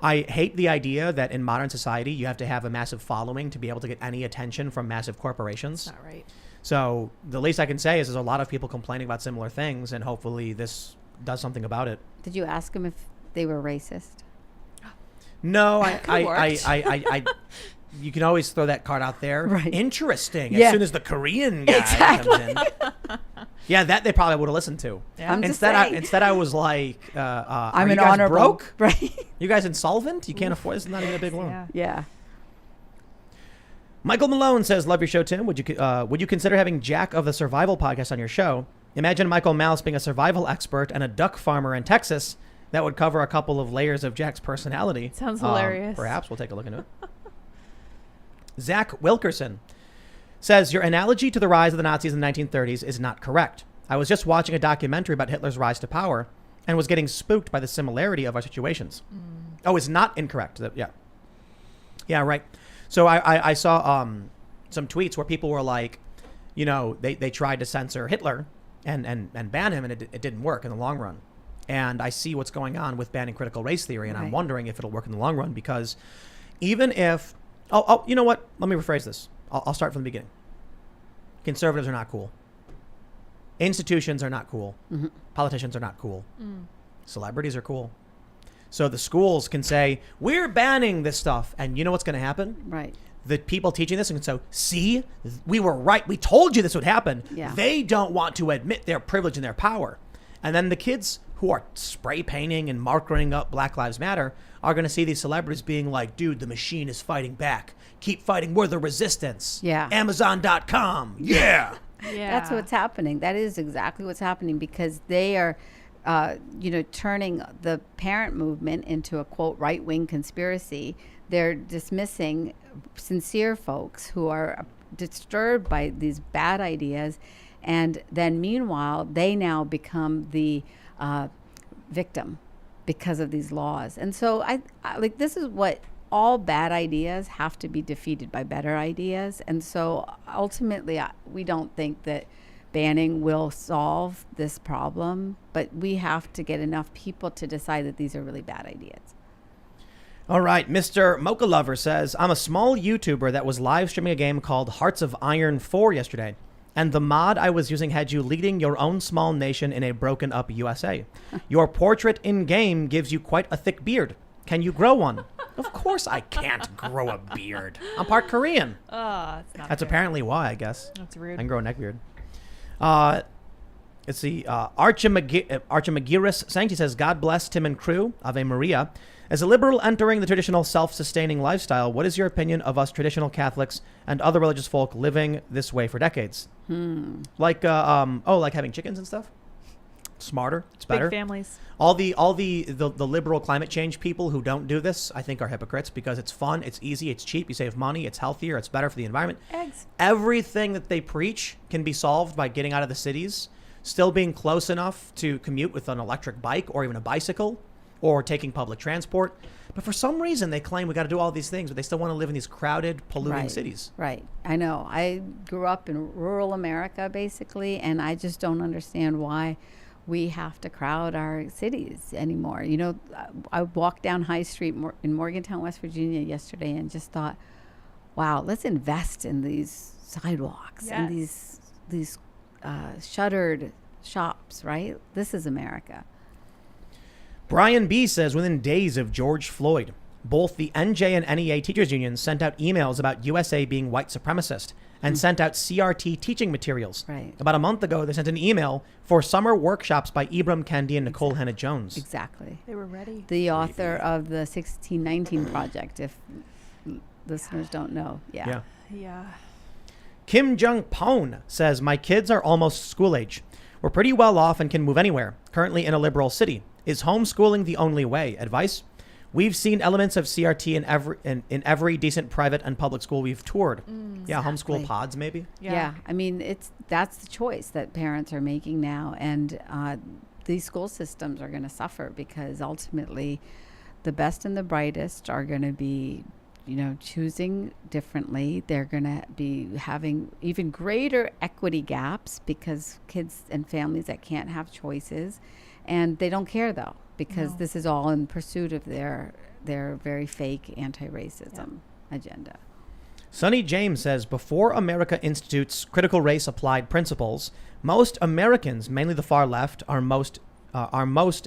I hate the idea that in modern society, you have to have a massive following to be able to get any attention from massive corporations. That's not right. So the least I can say is there's a lot of people complaining about similar things, and hopefully this does something about it. Did you ask them if they were racist? No, Could've worked. you can always throw that card out there. Right. Interesting. Yeah. As soon as the Korean guy comes in. Yeah, that they probably would have listened to. Yeah. I'm just Instead, saying. I was like, I'm are an you guys honorable. broke? Right. You guys insolvent? You can't afford this. Is not even a big loan. Yeah. Yeah. Michael Malone says, love your show, Tim. Would you consider having Jack of the Survival podcast on your show? Imagine Michael Malice being a survival expert and a duck farmer in Texas. That would cover a couple of layers of Jack's personality. Sounds hilarious. Perhaps we'll take a look into it. Zach Wilkerson says, your analogy to the rise of the Nazis in the 1930s is not correct. I was just watching a documentary about Hitler's rise to power and was getting spooked by the similarity of our situations. Oh, it's not incorrect. Yeah, right. So I saw some tweets where people were like, you know, they tried to censor Hitler and ban him, and it didn't work in the long run. And I see what's going on with banning critical race theory, and I'm wondering if it'll work in the long run, because even if... Oh, you know what? Let me rephrase this. I'll start from the beginning. Conservatives are not cool. Institutions are not cool. Politicians are not cool. Celebrities are cool. So the schools can say, we're banning this stuff. And you know what's going to happen? Right. The people teaching this can say, see, we were right. We told you this would happen. Yeah. They don't want to admit their privilege and their power. And then the kids who are spray painting and marking up Black Lives Matter are going to see these celebrities being like, dude, the machine is fighting back. Keep fighting. We're the resistance. Yeah. Amazon.com. Yeah. Yeah. That's what's happening. That is exactly what's happening, because they are, turning the parent movement into a, quote, right-wing conspiracy. They're dismissing sincere folks who are disturbed by these bad ideas. And then meanwhile, they now become the victim because of these laws. And so I like, this is what all bad ideas have to be defeated by better ideas. And so ultimately, we don't think that banning will solve this problem, but we have to get enough people to decide that these are really bad ideas. All right. Mr. Mocha Lover says, I'm a small YouTuber that was live streaming a game called Hearts of Iron 4 yesterday. And the mod I was using had you leading your own small nation in a broken up USA. Your portrait in game gives you quite a thick beard. Can you grow one? Of course I can't grow a beard. I'm part Korean. It's not That's fair. apparently why, I guess. That's rude. I can grow a neck beard. Let's see. Archimagiris Sancti says, God bless Tim and crew. Ave Maria. As a liberal entering the traditional self-sustaining lifestyle, what is your opinion of us traditional Catholics and other religious folk living this way for decades? Like, like having chickens and stuff? Smarter. It's better. Big families. All the liberal climate change people who don't do this, I think, are hypocrites, because it's fun, it's easy, it's cheap, you save money, it's healthier, it's better for the environment. Eggs. Everything that they preach can be solved by getting out of the cities, still being close enough to commute with an electric bike or even a bicycle, or taking public transport. But for some reason, they claim we got to do all these things, but they still want to live in these crowded, polluting cities. Right. I know. I grew up in rural America, basically, and I just don't understand why we have to crowd our cities anymore. You know, I walked down High Street in Morgantown, West Virginia yesterday and just thought, wow, let's invest in these sidewalks and these shuttered shops, right? This is America. Brian B. says, within days of George Floyd, both the NJ and NEA teachers unions sent out emails about USA being white supremacist and sent out CRT teaching materials. Right. About a month ago, they sent an email for summer workshops by Ibram Kendi and Nicole Hannah-Jones. Exactly. They were ready. The author of the 1619 Project, if listeners don't know. Yeah. Yeah. Kim Jung-pon says, my kids are almost school age. We're pretty well off and can move anywhere, currently in a liberal city. Is homeschooling the only way? Advice? We've seen elements of CRT in every decent private and public school we've toured. Yeah, Exactly. homeschool pods maybe. Yeah. I mean, that's the choice that parents are making now. And these school systems are going to suffer because ultimately the best and the brightest are going to be, choosing differently. They're going to be having even greater equity gaps because kids and families that can't have choices. And they don't care, though, because this is all in pursuit of their very fake anti-racism agenda. Sonny James says, before America institutes critical race applied principles, most Americans, mainly the far left, are most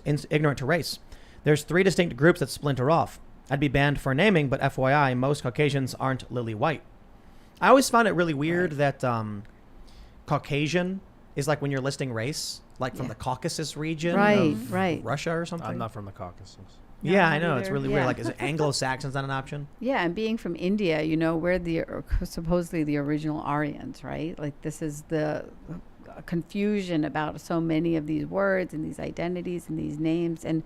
ignorant to race. There's 3 distinct groups that splinter off. I'd be banned for naming, but FYI, most Caucasians aren't lily white. I always found it really weird that Caucasian is like when you're listing race, like from the Caucasus region of Russia or something. I'm not from the Caucasus. Yeah, No, I know. neither. It's really weird. Like, is it Anglo-Saxons not an option? Yeah, and being from India, we're supposedly the original Aryans, right? Like, this is the confusion about so many of these words and these identities and these names. And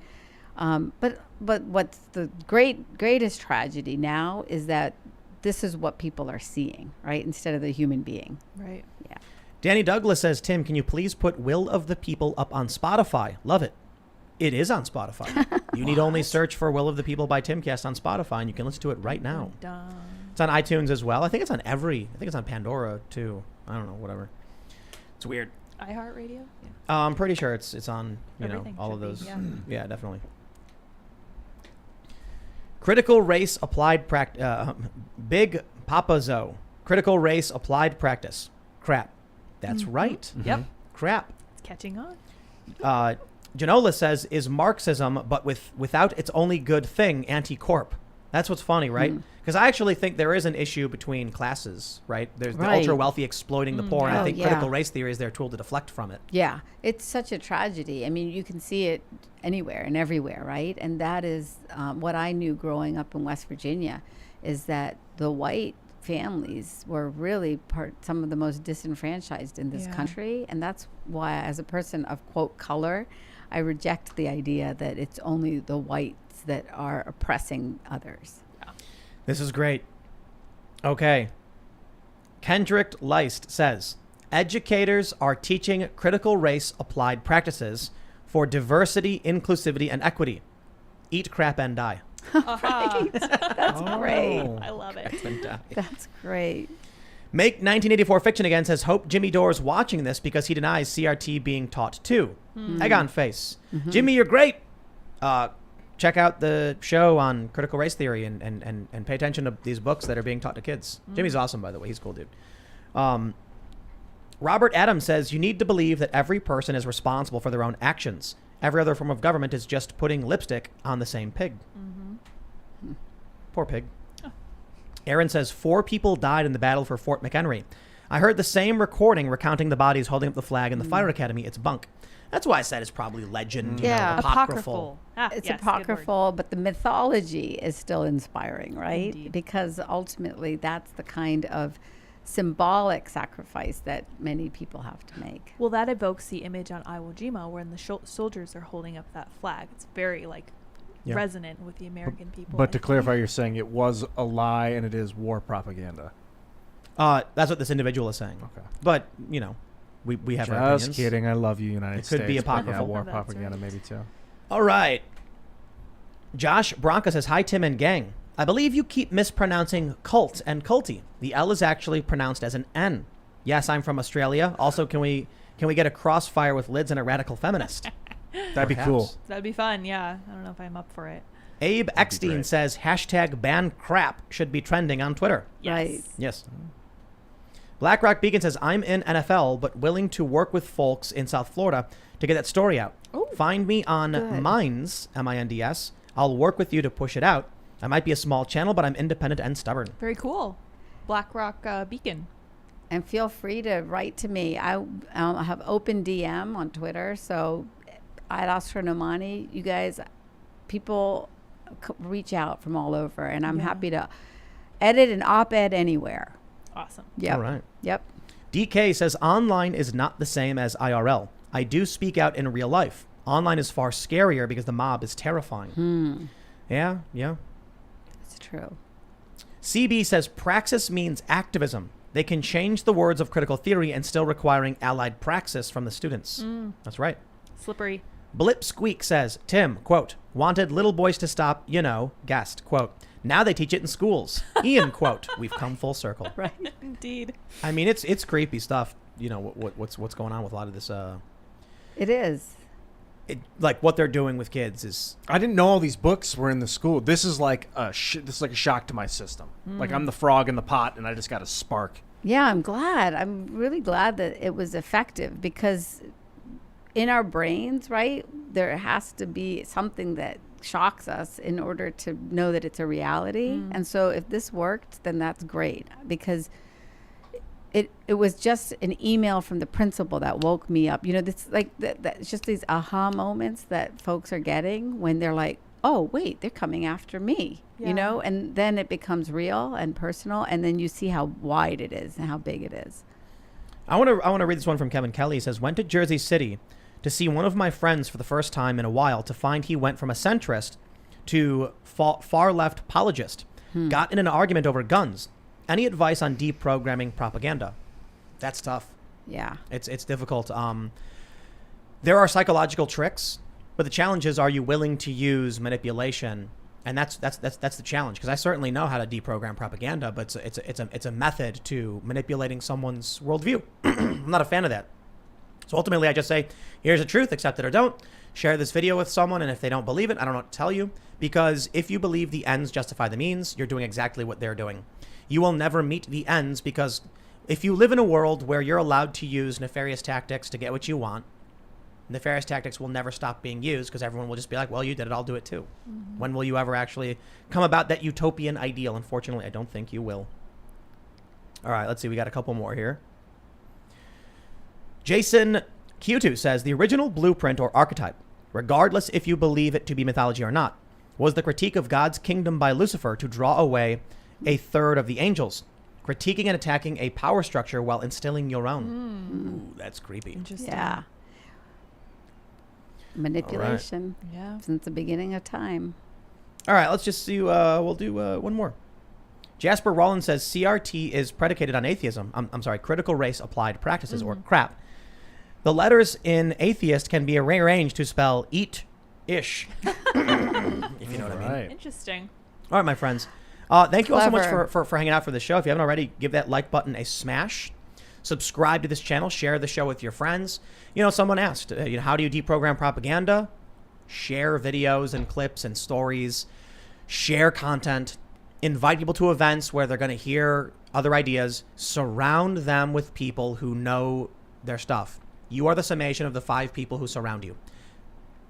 but what's the greatest tragedy now is that this is what people are seeing, right? Instead of the human being. Right. Yeah. Danny Douglas says, Tim, can you please put Will of the People up on Spotify? Love it. It is on Spotify. You need only search for Will of the People by Timcast on Spotify, and you can listen to it right now. Dun. It's on iTunes as well. I think it's on I think it's on Pandora, too. I don't know, whatever. It's weird. iHeartRadio? Yeah. I'm pretty sure it's on, Everything all of should those. be, yeah. Yeah, definitely. Critical race applied practice. Big Papazo. Critical race applied practice. Crap. That's right. Yep. Crap. It's catching on. Janola says, is Marxism, but without its only good thing, anti-corp. That's what's funny, right? Because I actually think there is an issue between classes, right? There's the ultra-wealthy exploiting the poor, and I think critical race theory is their tool to deflect from it. Yeah, it's such a tragedy. I mean, you can see it anywhere and everywhere, right? And that is what I knew growing up in West Virginia, is that the white families were really some of the most disenfranchised in this country. And that's why, as a person of, quote, color, I reject the idea that it's only the whites that are oppressing others. This is great. Okay. Kendrick Leist says, educators are teaching critical race applied practices for diversity, inclusivity, and equity. Eat crap and die. Right. That's great. I love it. And die. That's great. Make 1984 Fiction Again says, hope Jimmy Dore's watching this because he denies CRT being taught too. Egg on face. Jimmy, you're great. Check out the show on critical race theory and pay attention to these books that are being taught to kids. Jimmy's awesome, by the way. He's a cool dude. Robert Adams says, you need to believe that every person is responsible for their own actions. Every other form of government is just putting lipstick on the same pig. Poor pig. Aaron says, 4 people died in the battle for Fort McHenry. I heard the same recording recounting the bodies holding up the flag in the fire academy. It's bunk. That's why I said it's probably legend, apocryphal. It's yes, apocryphal, but the mythology is still inspiring, right? Indeed. Because ultimately that's the kind of symbolic sacrifice that many people have to make. Well, that evokes the image on Iwo Jima when the soldiers are holding up that flag. It's very resonant with the American people. But to clarify, you're saying it was a lie and it is war propaganda. That's what this individual is saying. Okay. But, we have our opinions. Just kidding. I love you, United States. It could be but apocryphal. Yeah, war That's propaganda right. maybe too. All right. Josh Bronca says, hi, Tim and gang. I believe you keep mispronouncing cult and culty. The L is actually pronounced as an N. Yes, I'm from Australia. Also, can we get a crossfire with lids and a radical feminist? That'd be cool. That'd be fun, yeah. I don't know if I'm up for it. Abe Eckstein great. says, hashtag ban crap should be trending on Twitter. Yes. Right. Yes. BlackRock Beacon says, I'm in NFL, but willing to work with folks in South Florida to get that story out. Ooh, Find me on good. Minds, M-I-N-D-S. I'll work with you to push it out. I might be a small channel, but I'm independent and stubborn. Very cool. BlackRock Beacon. And feel free to write to me. I have open DM on Twitter, so at Asra Nomani, you guys, people reach out from all over, and I'm happy to edit an op-ed anywhere. Awesome. Yep. All right. Yep. DK says, online is not the same as IRL. I do speak out in real life. Online is far scarier because the mob is terrifying. Yeah. It's true. CB says praxis means activism. They can change the words of critical theory and still requiring allied praxis from the students. That's right. Slippery. Blip Squeak says, Tim, quote, wanted little boys to stop, guest, quote, now they teach it in schools. Ian, quote, we've come full circle. Right. Indeed. I mean, it's creepy stuff. What's going on with a lot of this. It is. Like what they're doing with kids is. I didn't know all these books were in the school. This is like a shock to my system. Like I'm the frog in the pot, and I just got a spark. Yeah, I'm glad. I'm really glad that it was effective, because in our brains, right, there has to be something that shocks us in order to know that it's a reality. And so if this worked, then that's great, because it was just an email from the principal that woke me up. It's like it's just these aha moments that folks are getting when they're like, oh, wait, they're coming after me, and then it becomes real and personal. And then you see how wide it is and how big it is. I want to read this one from Kevin Kelly. He says, went to Jersey City to see one of my friends for the first time in a while to find he went from a centrist to far left apologist. Got in an argument over guns. Any advice on deprogramming propaganda? That's tough. Yeah. It's difficult. There are psychological tricks, but the challenge is, are you willing to use manipulation? And that's the challenge, because I certainly know how to deprogram propaganda, but it's a method to manipulating someone's worldview. I'm not a fan of that. So ultimately, I just say, here's the truth, accept it or don't. Share this video with someone, and if they don't believe it, I don't know what to tell you. Because if you believe the ends justify the means, you're doing exactly what they're doing. You will never meet the ends, because if you live in a world where you're allowed to use nefarious tactics to get what you want, nefarious tactics will never stop being used, because everyone will just be like, well, you did it, I'll do it too. When will you ever actually come about that utopian ideal? Unfortunately, I don't think you will. All right, let's see. We got a couple more here. Jason Q2 says, the original blueprint or archetype, regardless if you believe it to be mythology or not, was the critique of God's kingdom by Lucifer to draw away a third of the angels, critiquing and attacking a power structure while instilling your own. Ooh, that's creepy. Interesting. Yeah. Manipulation. Yeah. Since the beginning of time. All right, let's just see. We'll do one more. Jasper Rollins says CRT is predicated on atheism. I'm sorry, critical race applied practices, or crap. The letters in atheist can be rearranged to spell eat-ish, if you know what I mean. Interesting. All right, my friends. Thank you all so much for hanging out for the show. If you haven't already, give that like button a smash. Subscribe to this channel. Share the show with your friends. Someone asked, how do you deprogram propaganda? Share videos and clips and stories. Share content. Invite people to events where they're going to hear other ideas. Surround them with people who know their stuff. You are the summation of the 5 people who surround you.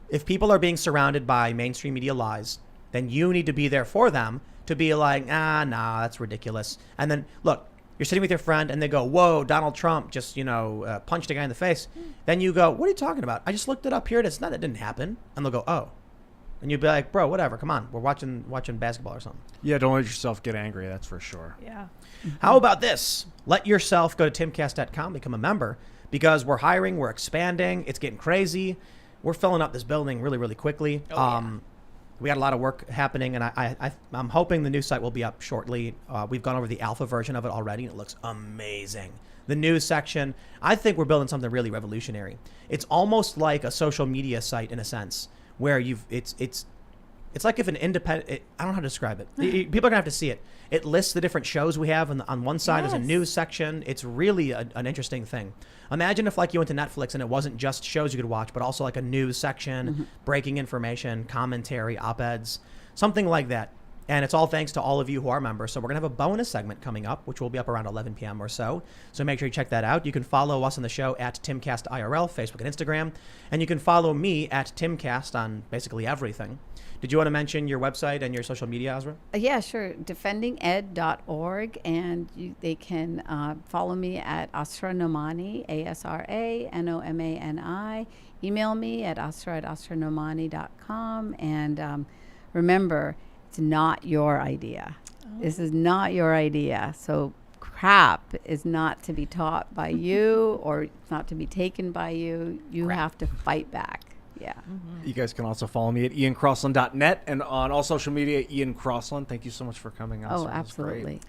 If people are being surrounded by mainstream media lies, then you need to be there for them to be like, nah, that's ridiculous. And then, look, you're sitting with your friend and they go, whoa, Donald Trump just, punched a guy in the face. Then you go, what are you talking about? I just looked it up here. That didn't happen. And they'll go, oh. And you'd be like, bro, whatever. Come on. We're watching basketball or something. Yeah, don't let yourself get angry. That's for sure. Yeah. How about this? Let yourself go to timcast.com, become a member, because we're hiring, we're expanding. It's getting crazy. We're filling up this building really, really quickly. We got a lot of work happening, and I'm hoping the new site will be up shortly. We've gone over the alpha version of it already, and it looks amazing. The news section, I think we're building something really revolutionary. It's almost like a social media site in a sense, where it's like if an independent, I don't know how to describe it. People are gonna have to see it. It lists the different shows we have, and on one side is a news section. It's really an interesting thing. Imagine if you went to Netflix and it wasn't just shows you could watch, but also like a news section, breaking information, commentary, op-eds, something like that. And it's all thanks to all of you who are members. So we're going to have a bonus segment coming up, which will be up around 11 p.m. or so. So make sure you check that out. You can follow us on the show at Timcast IRL, Facebook and Instagram. And you can follow me at Timcast on basically everything. Did you want to mention your website and your social media, Asra? Yeah, sure. Defendinged.org. And they can follow me at Asra Nomani, ASRA-NOMANI. Email me at asra@asranomani.com. And remember, it's not your idea. This is not your idea. So crap is not to be taught by you, or it's not to be taken by you. You have to fight back. Yeah. You guys can also follow me at iancrossland.net and on all social media, Ian Crossland. Thank you so much for coming on. Oh, This was absolutely. great.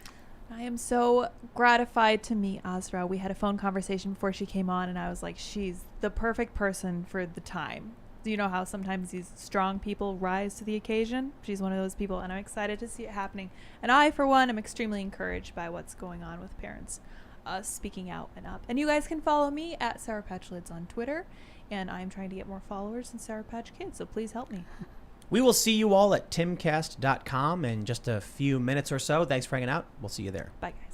I am so gratified to meet Asra. We had a phone conversation before she came on, and I was like, she's the perfect person for the time. You know how sometimes these strong people rise to the occasion? She's one of those people, and I'm excited to see it happening. And I, for one, am extremely encouraged by what's going on with parents speaking out and up. And you guys can follow me at Sour Patch Lids on Twitter, and I'm trying to get more followers than Sour Patch Kids, so please help me. We will see you all at timcast.com in just a few minutes or so. Thanks for hanging out. We'll see you there. Bye, guys.